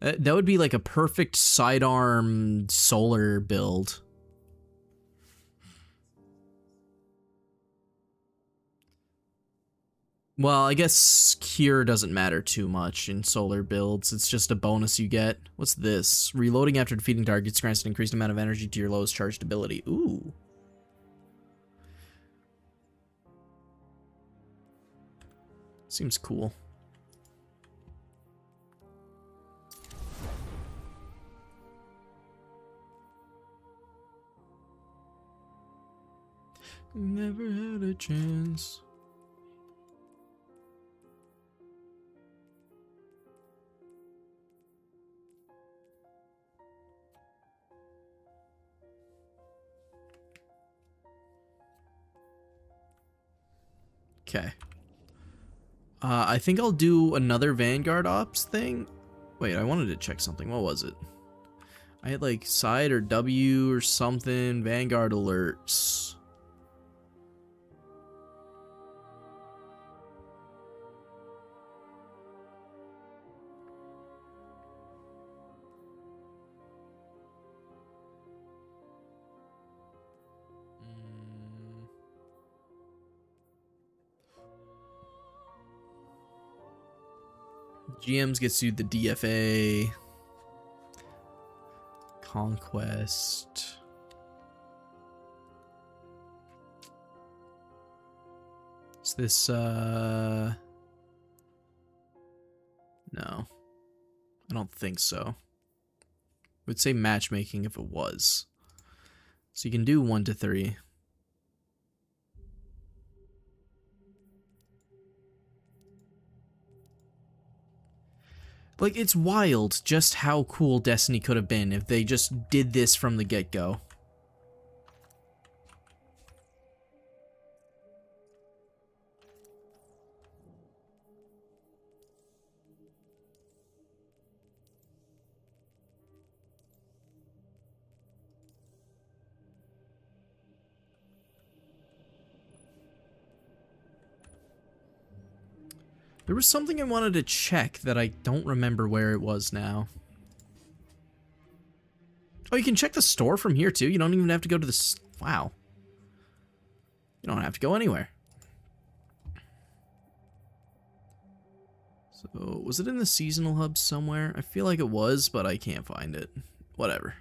That would be like a perfect sidearm solar build. Well, I guess cure doesn't matter too much in solar builds. It's just a bonus you get. What's this? Reloading after defeating targets grants an increased amount of energy to your lowest charged ability. Ooh. Seems cool. Never had a chance. Okay. I think I'll do another Vanguard Ops thing. Wait, I wanted to check something. What was it? I had like side or W or something. Vanguard alerts. GMs gets you the DFA. Conquest. Is this, no. I don't think so. I would say matchmaking if it was. So you can do 1 to 3. Like, it's wild just how cool Destiny could have been if they just did this from the get-go. There was something I wanted to check that I don't remember where it was now. Oh, you can check the store from here too? You don't even have to go to the... Wow. You don't have to go anywhere. So, was it in the seasonal hub somewhere? I feel like it was, but I can't find it. Whatever.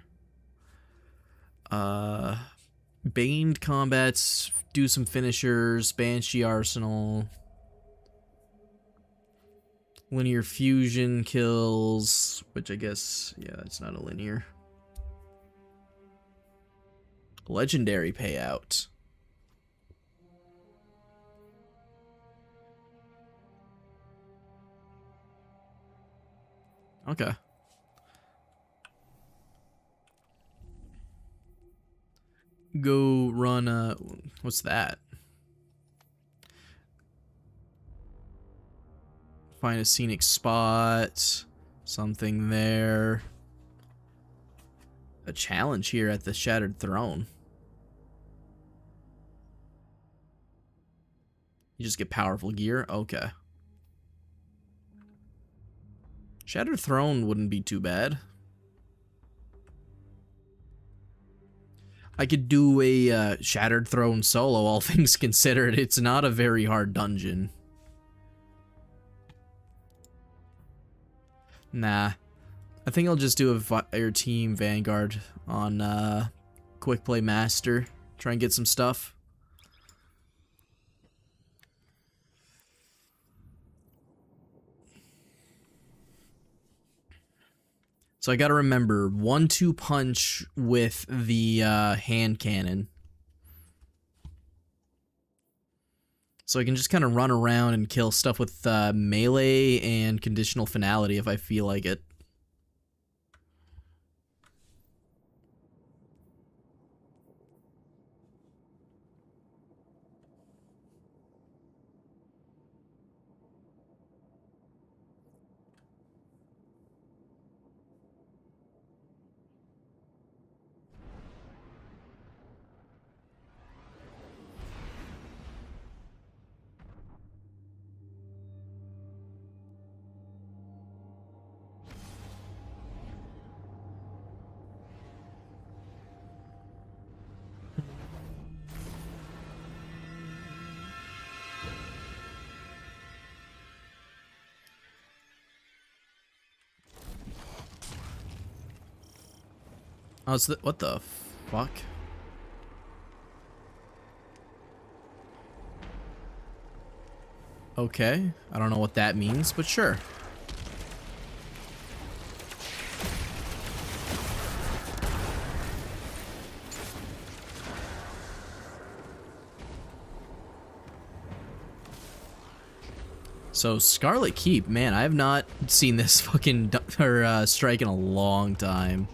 Baned combats, do some finishers, Banshee Arsenal. Linear fusion kills, which I guess, yeah, it's not a linear. Legendary payout. Okay. Go run, what's that? Find a scenic spot. Something there. A challenge here at the Shattered Throne. You just get powerful gear? Okay. Shattered Throne wouldn't be too bad. I could do a Shattered Throne solo, all things considered. It's not a very hard dungeon. Nah. I think I'll just do a Fire Team Vanguard on Quick Play Master. Try and get some stuff. So I gotta remember 1-2 punch with the hand cannon. So I can just kind of run around and kill stuff with melee and conditional finality if I feel like it. Oh, it's the, what the fuck? Okay, I don't know what that means, but sure. So Scarlet Keep, man, I have not seen this fucking strike in a long time.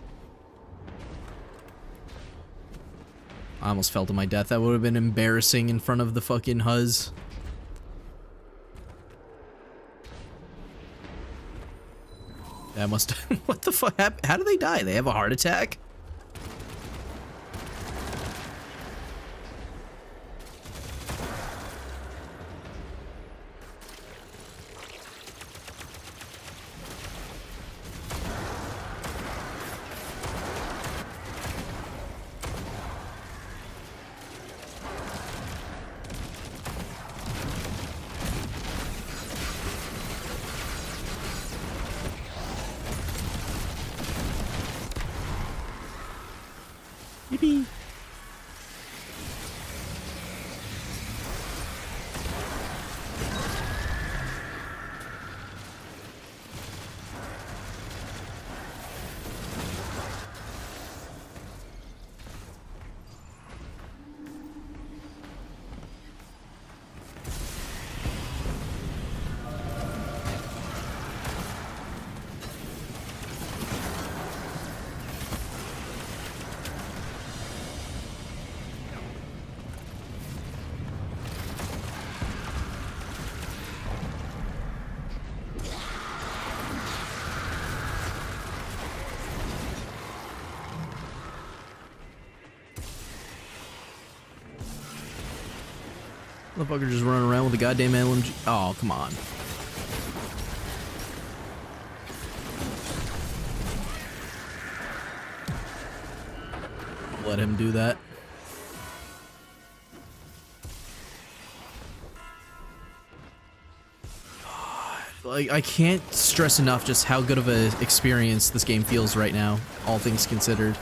I almost fell to my death. That would have been embarrassing in front of the fucking Huz. That must... What the fuck? How do they die? They have a heart attack? Yippee! Motherfucker just running around with a goddamn LMG. Oh, come on. Let him do that. Like, I can't stress enough just how good of an experience this game feels right now, all things considered.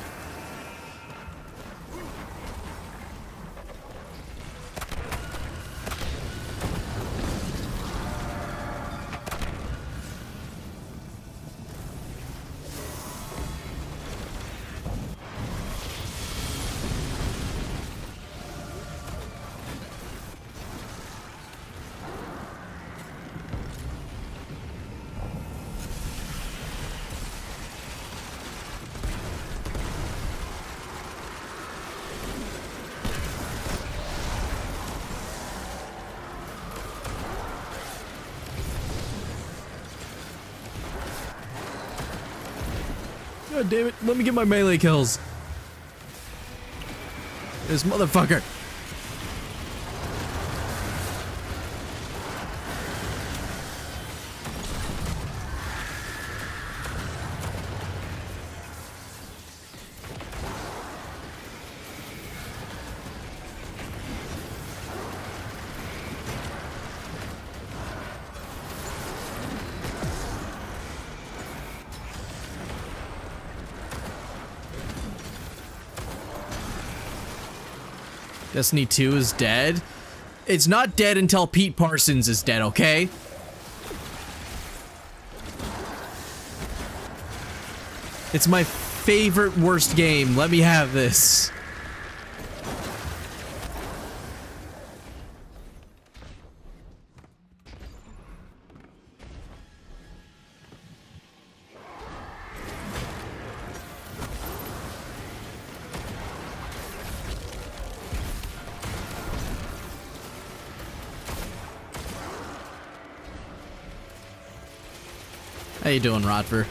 God damn it. Let me get my melee kills. This motherfucker. Destiny 2 is dead. It's not dead until Pete Parsons is dead, okay? It's my favorite worst game. Let me have this. How you doing, Rodfer?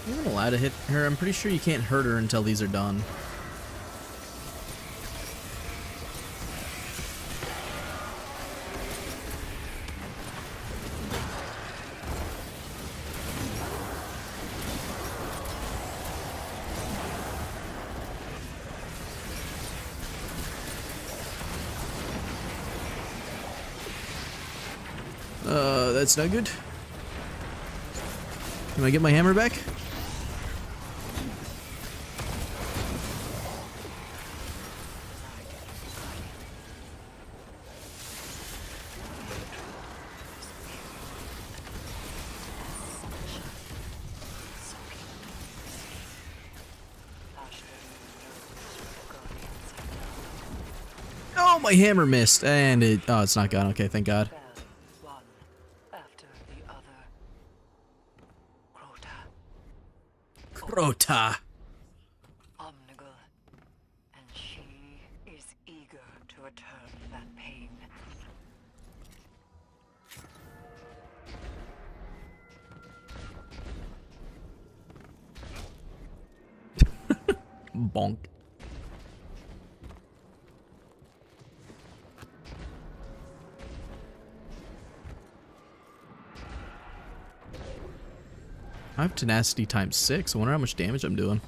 You're not allowed to hit her. I'm pretty sure you can't hurt her until these are done. That's not good. Can I get my hammer back? Oh, my hammer missed, and it. Oh, it's not gone. Okay, thank God. Crota. Omnigul, and she is eager to return that pain. Bonk. I have tenacity times 6. I wonder how much damage I'm doing.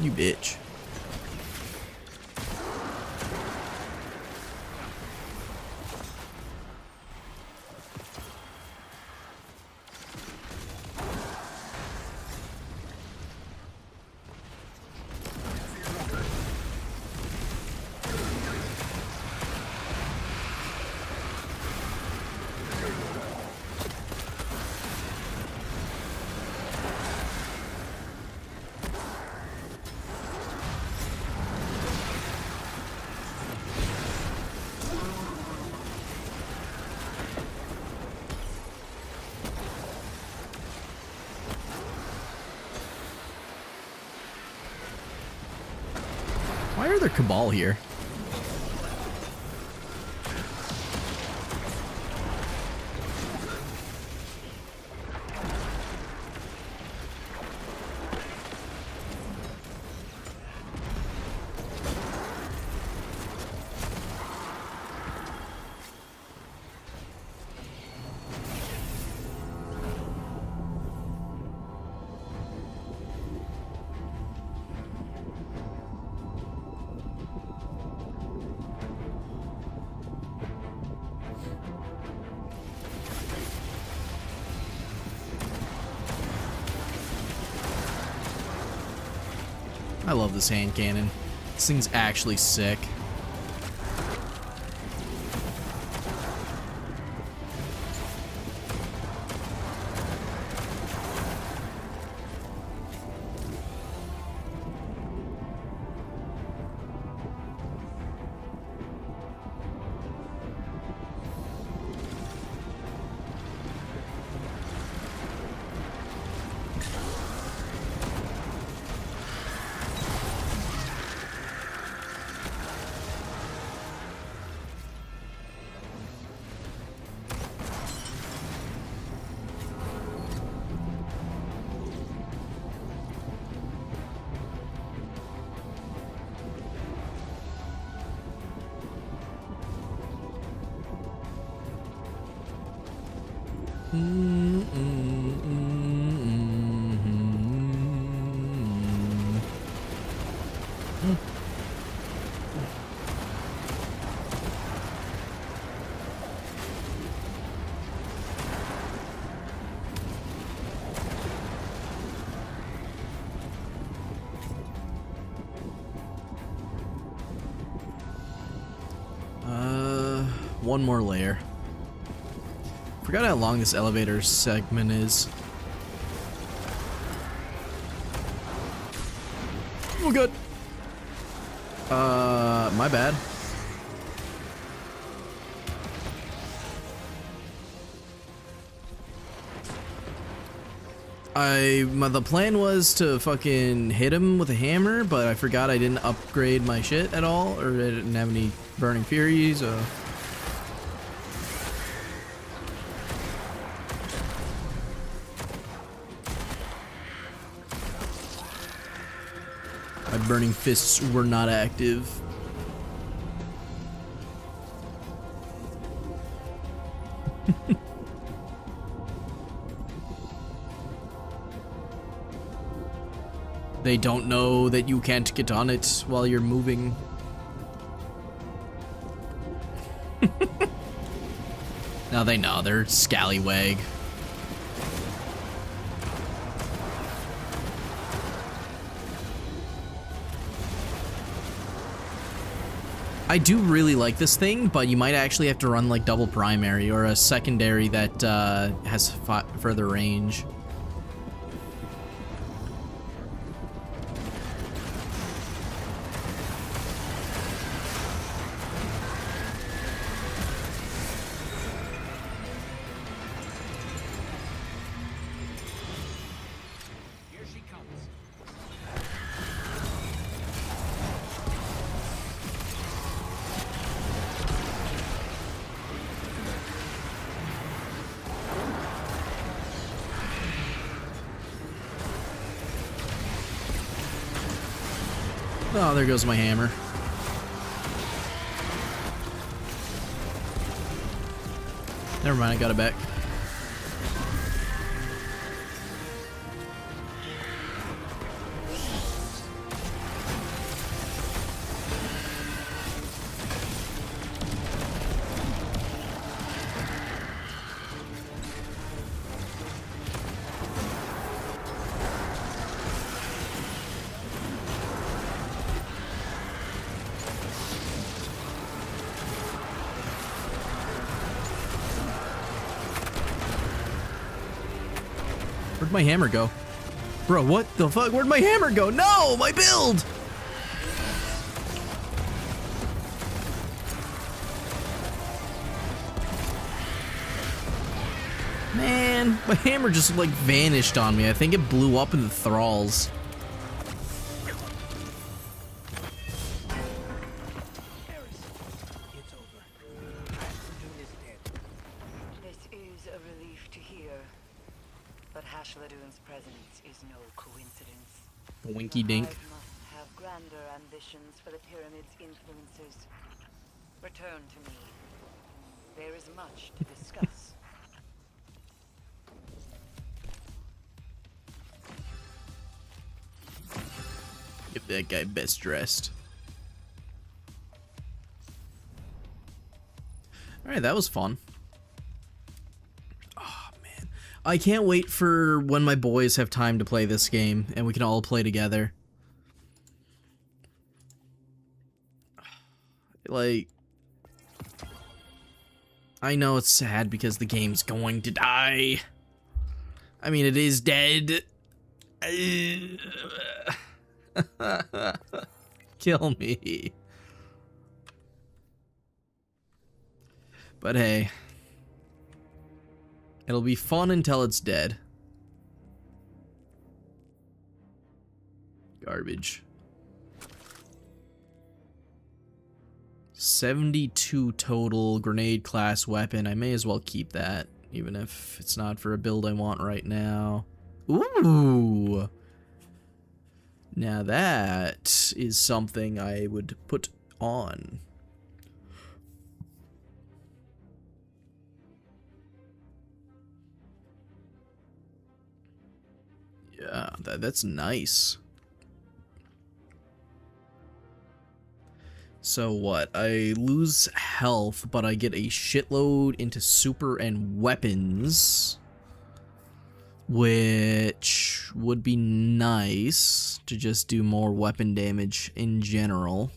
You bitch. Why are there Cabal here? I love this hand cannon. This thing's actually sick. One more layer. Forgot how long this elevator segment is. Oh god. My bad. The plan was to fucking hit him with a hammer, but I forgot I didn't upgrade my shit at all, or I didn't have any burning furies. My burning fists were not active. They don't know that you can't get on it while you're moving. Now they know, they're scallywag. I do really like this thing, but you might actually have to run like double primary or a secondary that has further range. Oh, there goes my hammer. Never mind, I got it back. Where'd my hammer go? Bro, what the fuck? Where'd my hammer go? No, my build! Man, my hammer just like vanished on me. I think it blew up in the thralls. Winky dink. Have grander ambitions for the pyramid's influences. Return to me. There is much to discuss. Get that guy best dressed. Alright, that was fun. I can't wait for when my boys have time to play this game and we can all play together. Like, I know it's sad because the game's going to die. I mean, it is dead. Kill me. But hey. It'll be fun until it's dead. Garbage. 72 total grenade class weapon. I may as well keep that, even if it's not for a build I want right now. Ooh! Now that is something I would put on. Yeah, that's nice. So what? I lose health, but I get a shitload into super and weapons, which would be nice to just do more weapon damage in general.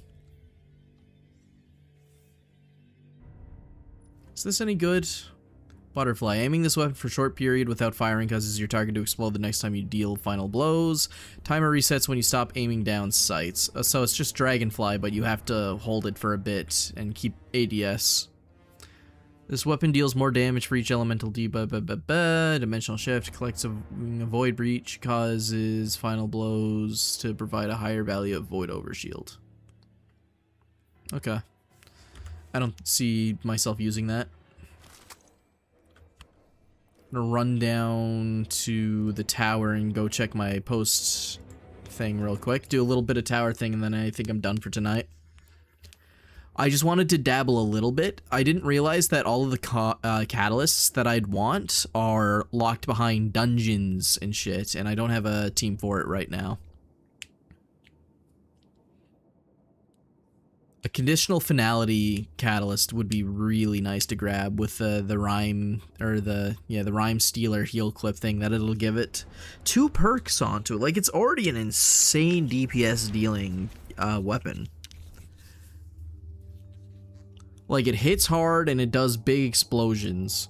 Is this any good? Butterfly. Aiming this weapon for a short period without firing causes your target to explode the next time you deal final blows. Timer resets when you stop aiming down sights. So it's just Dragonfly, but you have to hold it for a bit and keep ADS. This weapon deals more damage for each elemental dimensional shift. Collects a void breach. Causes final blows to provide a higher value of void overshield. Okay. I don't see myself using that. I'm gonna run down to the tower and go check my post thing real quick. Do a little bit of tower thing, and then I think I'm done for tonight. I just wanted to dabble a little bit. I didn't realize that all of the catalysts that I'd want are locked behind dungeons and shit, and I don't have a team for it right now. A conditional finality catalyst would be really nice to grab with the rhyme, or the rhyme stealer heal clip thing that it'll give it 2 perks onto it. Like, it's already an insane DPS dealing weapon. Like, it hits hard and it does big explosions,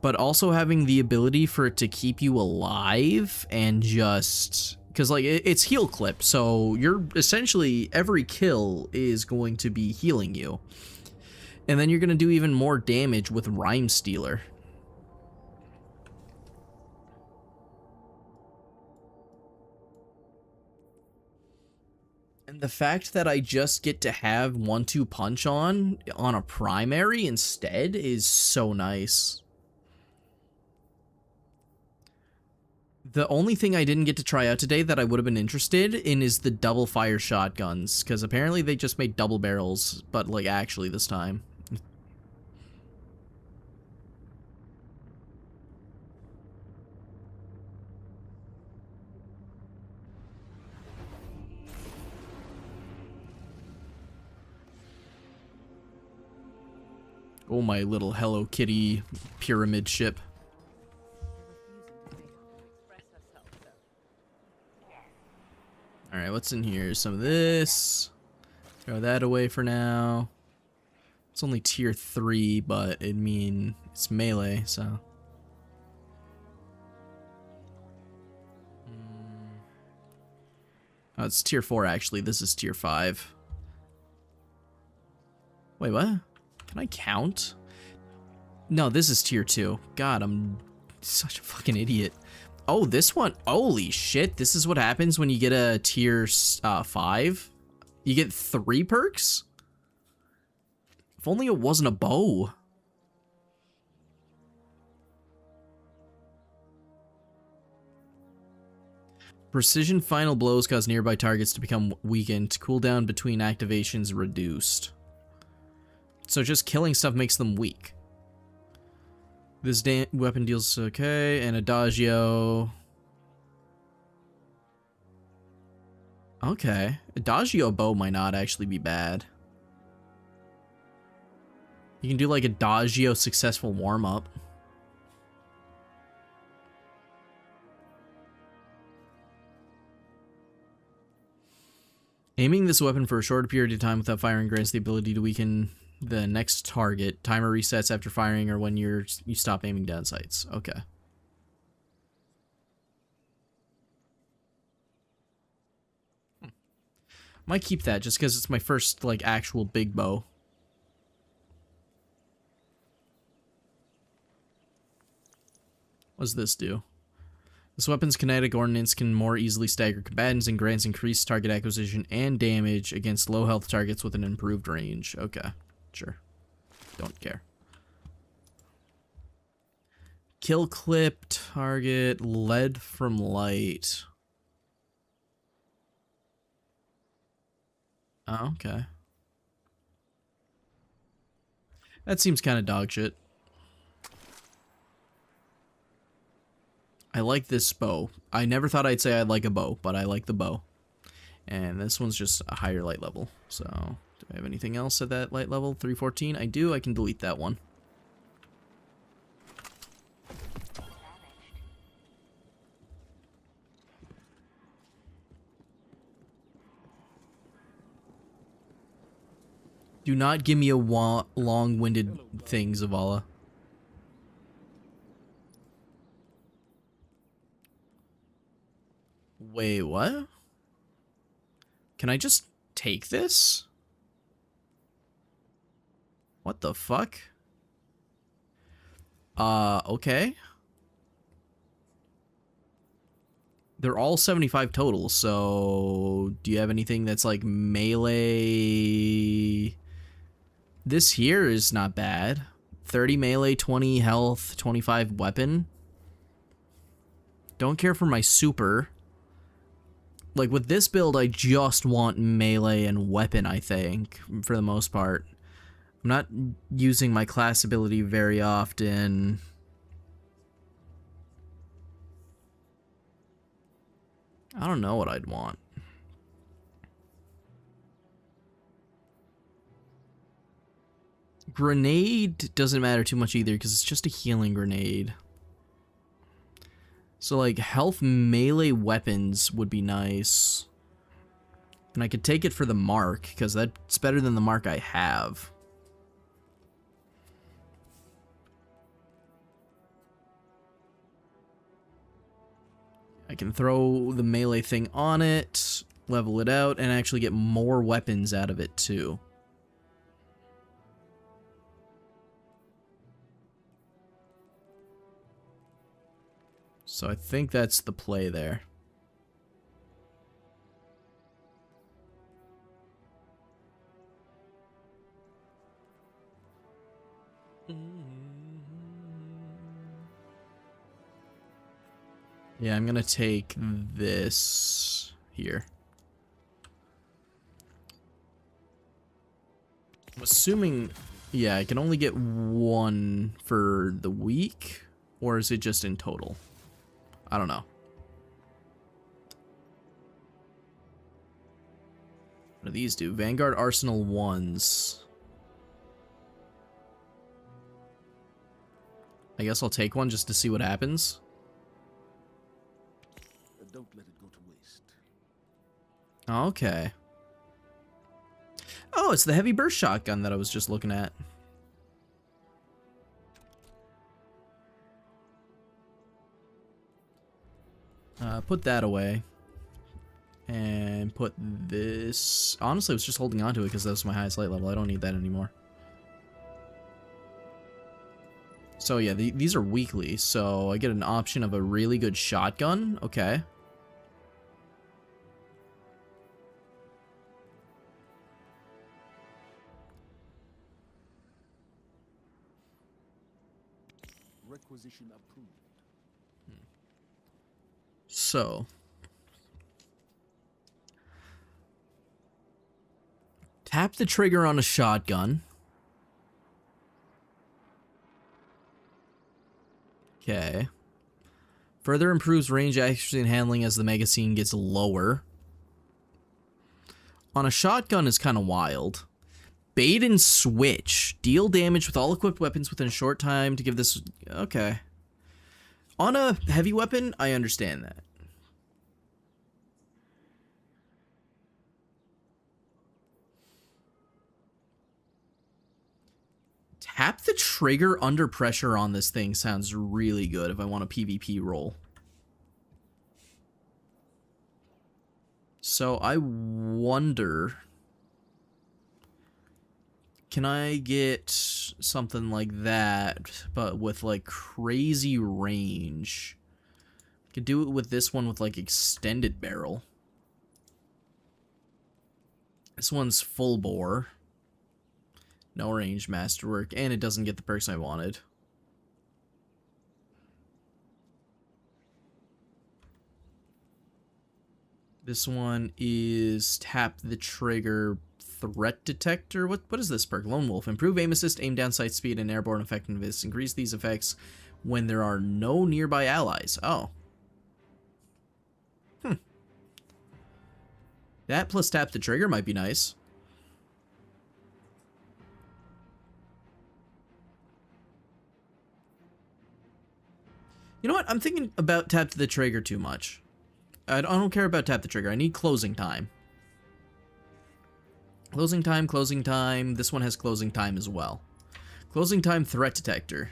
but also having the ability for it to keep you alive and just... Because, like, it's heal clip, so you're essentially, every kill is going to be healing you. And then you're going to do even more damage with Rhyme Stealer. And the fact that I just get to have 1-2 punch on a primary instead is so nice. The only thing I didn't get to try out today that I would have been interested in is the double fire shotguns, because apparently they just made double barrels, but like actually this time. Oh, my little Hello Kitty pyramid ship. Alright, what's in here? Some of this. Throw that away for now. It's only tier 3, but I mean, it's melee, so. Oh, it's tier 4 actually. This is tier 5. Wait, what? Can I count? No, this is tier 2. God, I'm such a fucking idiot. Oh, this one. Holy shit. This is what happens when you get a tier 5. You get 3 perks? If only it wasn't a bow. Precision final blows cause nearby targets to become weakened. Cooldown between activations reduced. So just killing stuff makes them weak. This weapon deals okay, and Adagio. Okay, Adagio bow might not actually be bad. You can do like Adagio successful warm up. Aiming this weapon for a short period of time without firing grants the ability to weaken the next target. Timer resets after firing or when you stop aiming down sights. Okay. Might keep that just because it's my first like actual big bow. What does this do? This weapon's kinetic ordnance can more easily stagger combatants and grants increased target acquisition and damage against low health targets with an improved range. Okay. Sure. Don't care. Kill clip, target, lead from light. Oh, okay. That seems kind of dog shit. I like this bow. I never thought I'd say I'd like a bow, but I like the bow. And this one's just a higher light level. So, do I have anything else at that light level? 314? I do. I can delete that one. Do not give me a long-winded thing, Zavala. Wait, what? Can I just take this? What the fuck? Okay. They're all 75 total, so do you have anything that's like melee? This here is not bad. 30 melee, 20 health, 25 weapon. Don't care for my super. Like, with this build, I just want melee and weapon, I think, for the most part. I'm not using my class ability very often. I don't know what I'd want. Grenade doesn't matter too much either, because it's just a healing grenade. So, like, health melee weapons would be nice. And I could take it for the mark, because that's better than the mark I have. I can throw the melee thing on it, level it out, and actually get more weapons out of it, too. So I think that's the play there. Yeah, I'm gonna take this here. I'm assuming, yeah, I can only get one for the week, or is it just in total? I don't know. What do these do? Vanguard Arsenal 1s. I guess I'll take one just to see what happens. Don't let it go to waste. Okay. Oh, it's the heavy burst shotgun that I was just looking at. Put that away. And put this... Honestly, I was just holding on to it because that was my highest light level. I don't need that anymore. So yeah, these are weekly, so I get an option of a really good shotgun. Okay. Requisition approved. So, tap the trigger on a shotgun. Okay. Further improves range, accuracy, and handling as the magazine gets lower. On a shotgun is kind of wild. Bait and switch. Deal damage with all equipped weapons within a short time to give this... Okay. On a heavy weapon, I understand that. Tap the trigger under pressure on this thing sounds really good if I want a PvP roll. So I wonder... Can I get something like that, but with like crazy range? I could do it with this one with like extended barrel. This one's full bore. No range masterwork, and it doesn't get the perks I wanted. This one is tap the trigger threat detector. What is this perk? Lone Wolf. Improve aim assist, aim down sight speed, and airborne effectiveness. Increase these effects when there are no nearby allies. Oh. That plus tap the trigger might be nice. You know what? I'm thinking about tap to the trigger too much. I don't care about tap the trigger. I need closing time. Closing time, closing time. This one has closing time as well. Closing time threat detector.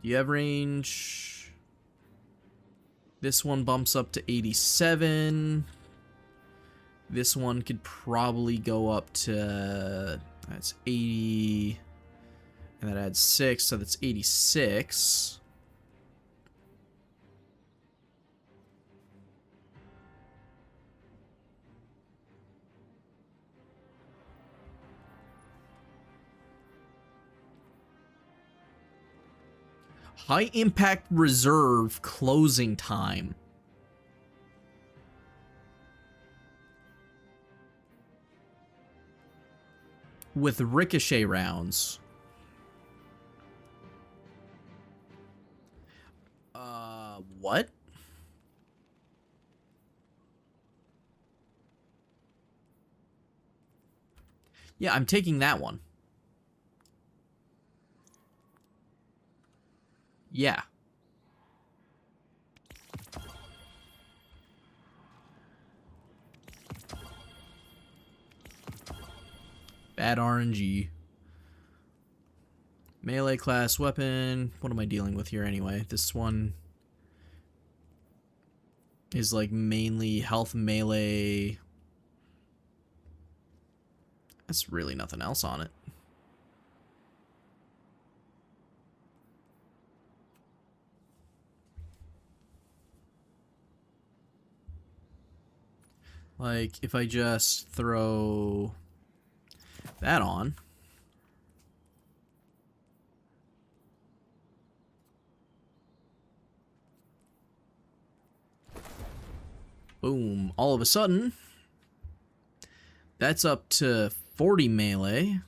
Do you have range? This one bumps up to 87. This one could probably go up to, that's 80, and that adds 6, so that's 86. High impact reserve closing time. With ricochet rounds. What? Yeah, I'm taking that one. Yeah. Bad RNG. Melee class weapon. What am I dealing with here anyway? This one is like mainly health melee. That's really nothing else on it. Like, if I just throw that on. Boom. All of a sudden, that's up to 40 melee. And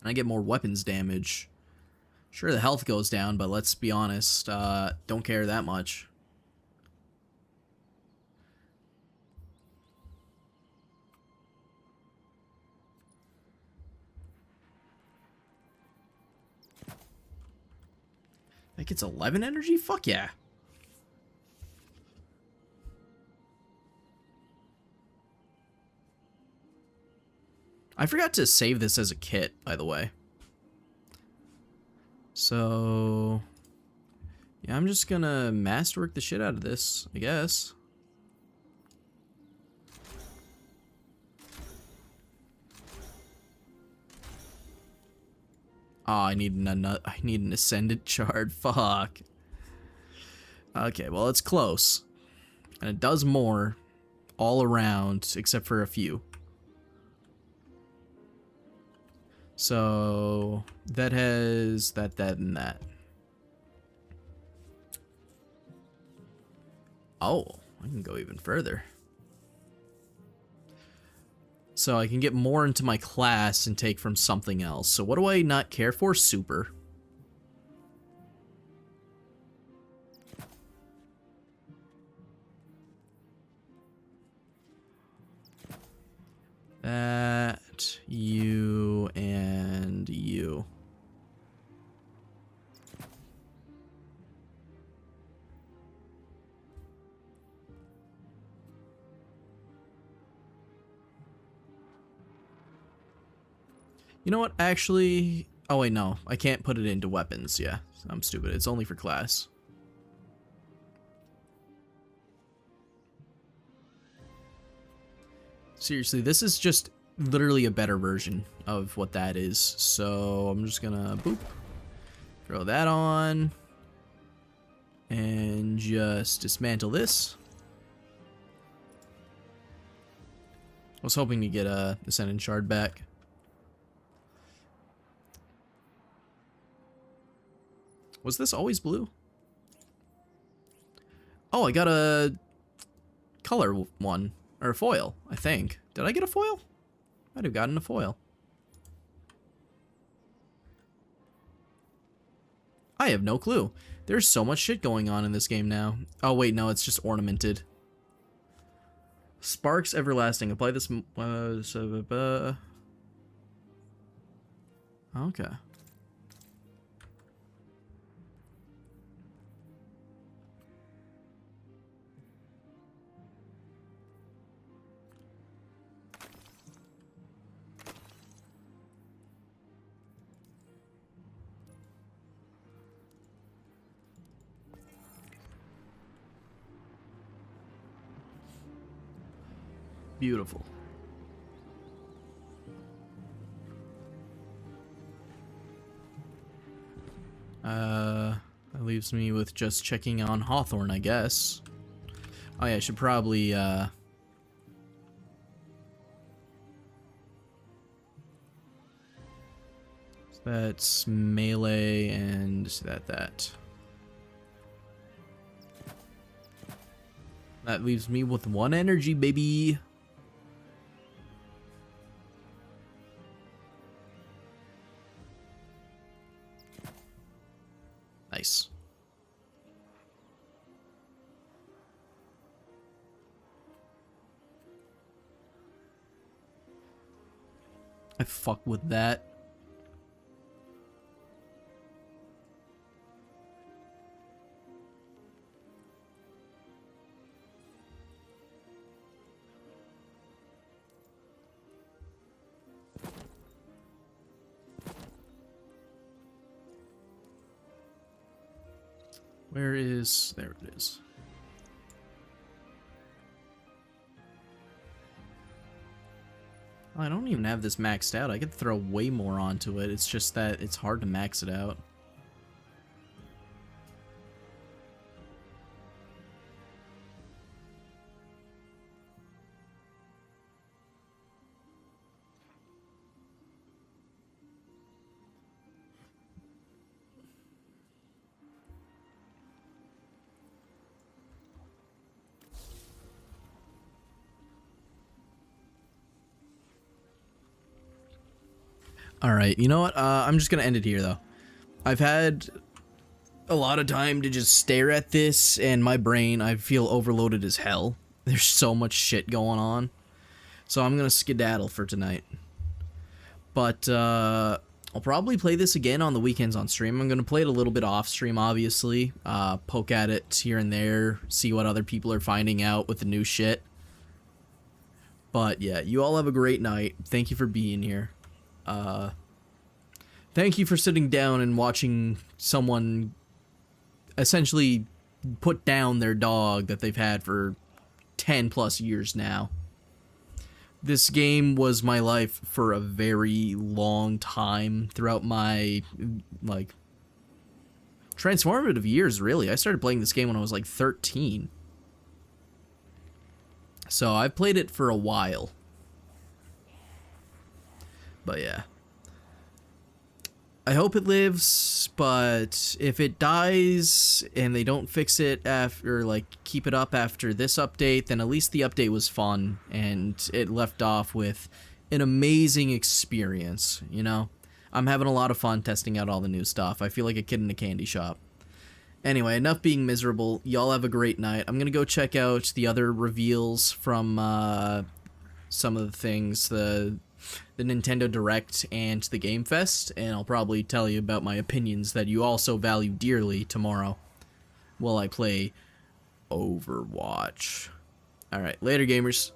I get more weapons damage. Sure, the health goes down, but let's be honest, don't care that much. That gets 11 energy? Fuck yeah. I forgot to save this as a kit, by the way. So, yeah, I'm just gonna masterwork the shit out of this, I guess. Oh, I need an ascendant shard. Fuck. Okay, well, it's close. And it does more all around, except for a few. So, that has that, and that. Oh, I can go even further. So I can get more into my class and take from something else. So what do I not care for? Super. That, you, and you. You know what, actually... Oh, wait, no. I can't put it into weapons, yeah. I'm stupid. It's only for class. Seriously, this is just literally a better version of what that is. So, I'm just gonna, boop. Throw that on. And just dismantle this. I was hoping to get a Ascendant Shard back. Was this always blue? Oh, I got a color one. Or a foil, I think. Did I get a foil? Might have gotten a foil. I have no clue. There's so much shit going on in this game now. Oh wait, no, it's just ornamented. Sparks Everlasting. Apply this. Okay. Beautiful. That leaves me with just checking on Hawthorne, I guess. Oh yeah, I should probably, so that's melee and that. That leaves me with 1 energy, baby. Nice. I fuck with that. Where is... There it is. I don't even have this maxed out. I could throw way more onto it. It's just that it's hard to max it out. Alright, you know what? I'm just gonna end it here, though. I've had a lot of time to just stare at this, and my brain, I feel overloaded as hell. There's so much shit going on. So I'm gonna skedaddle for tonight. But, I'll probably play this again on the weekends on stream. I'm gonna play it a little bit off stream, obviously. Poke at it here and there, see what other people are finding out with the new shit. But, yeah, you all have a great night. Thank you for being here. Thank you for sitting down and watching someone essentially put down their dog that they've had for 10 plus years now. This game was my life for a very long time throughout my, like, transformative years, really. I started playing this game when I was like 13. So I've played it for a while. But yeah. I hope it lives, but if it dies and they don't fix it after, like, keep it up after this update, then at least the update was fun and it left off with an amazing experience, you know? I'm having a lot of fun testing out all the new stuff. I feel like a kid in a candy shop. Anyway, enough being miserable. Y'all have a great night. I'm gonna go check out the other reveals from some of the things, the Nintendo Direct and the Game Fest, and I'll probably tell you about my opinions that you also value dearly tomorrow while I play Overwatch. Alright, later gamers.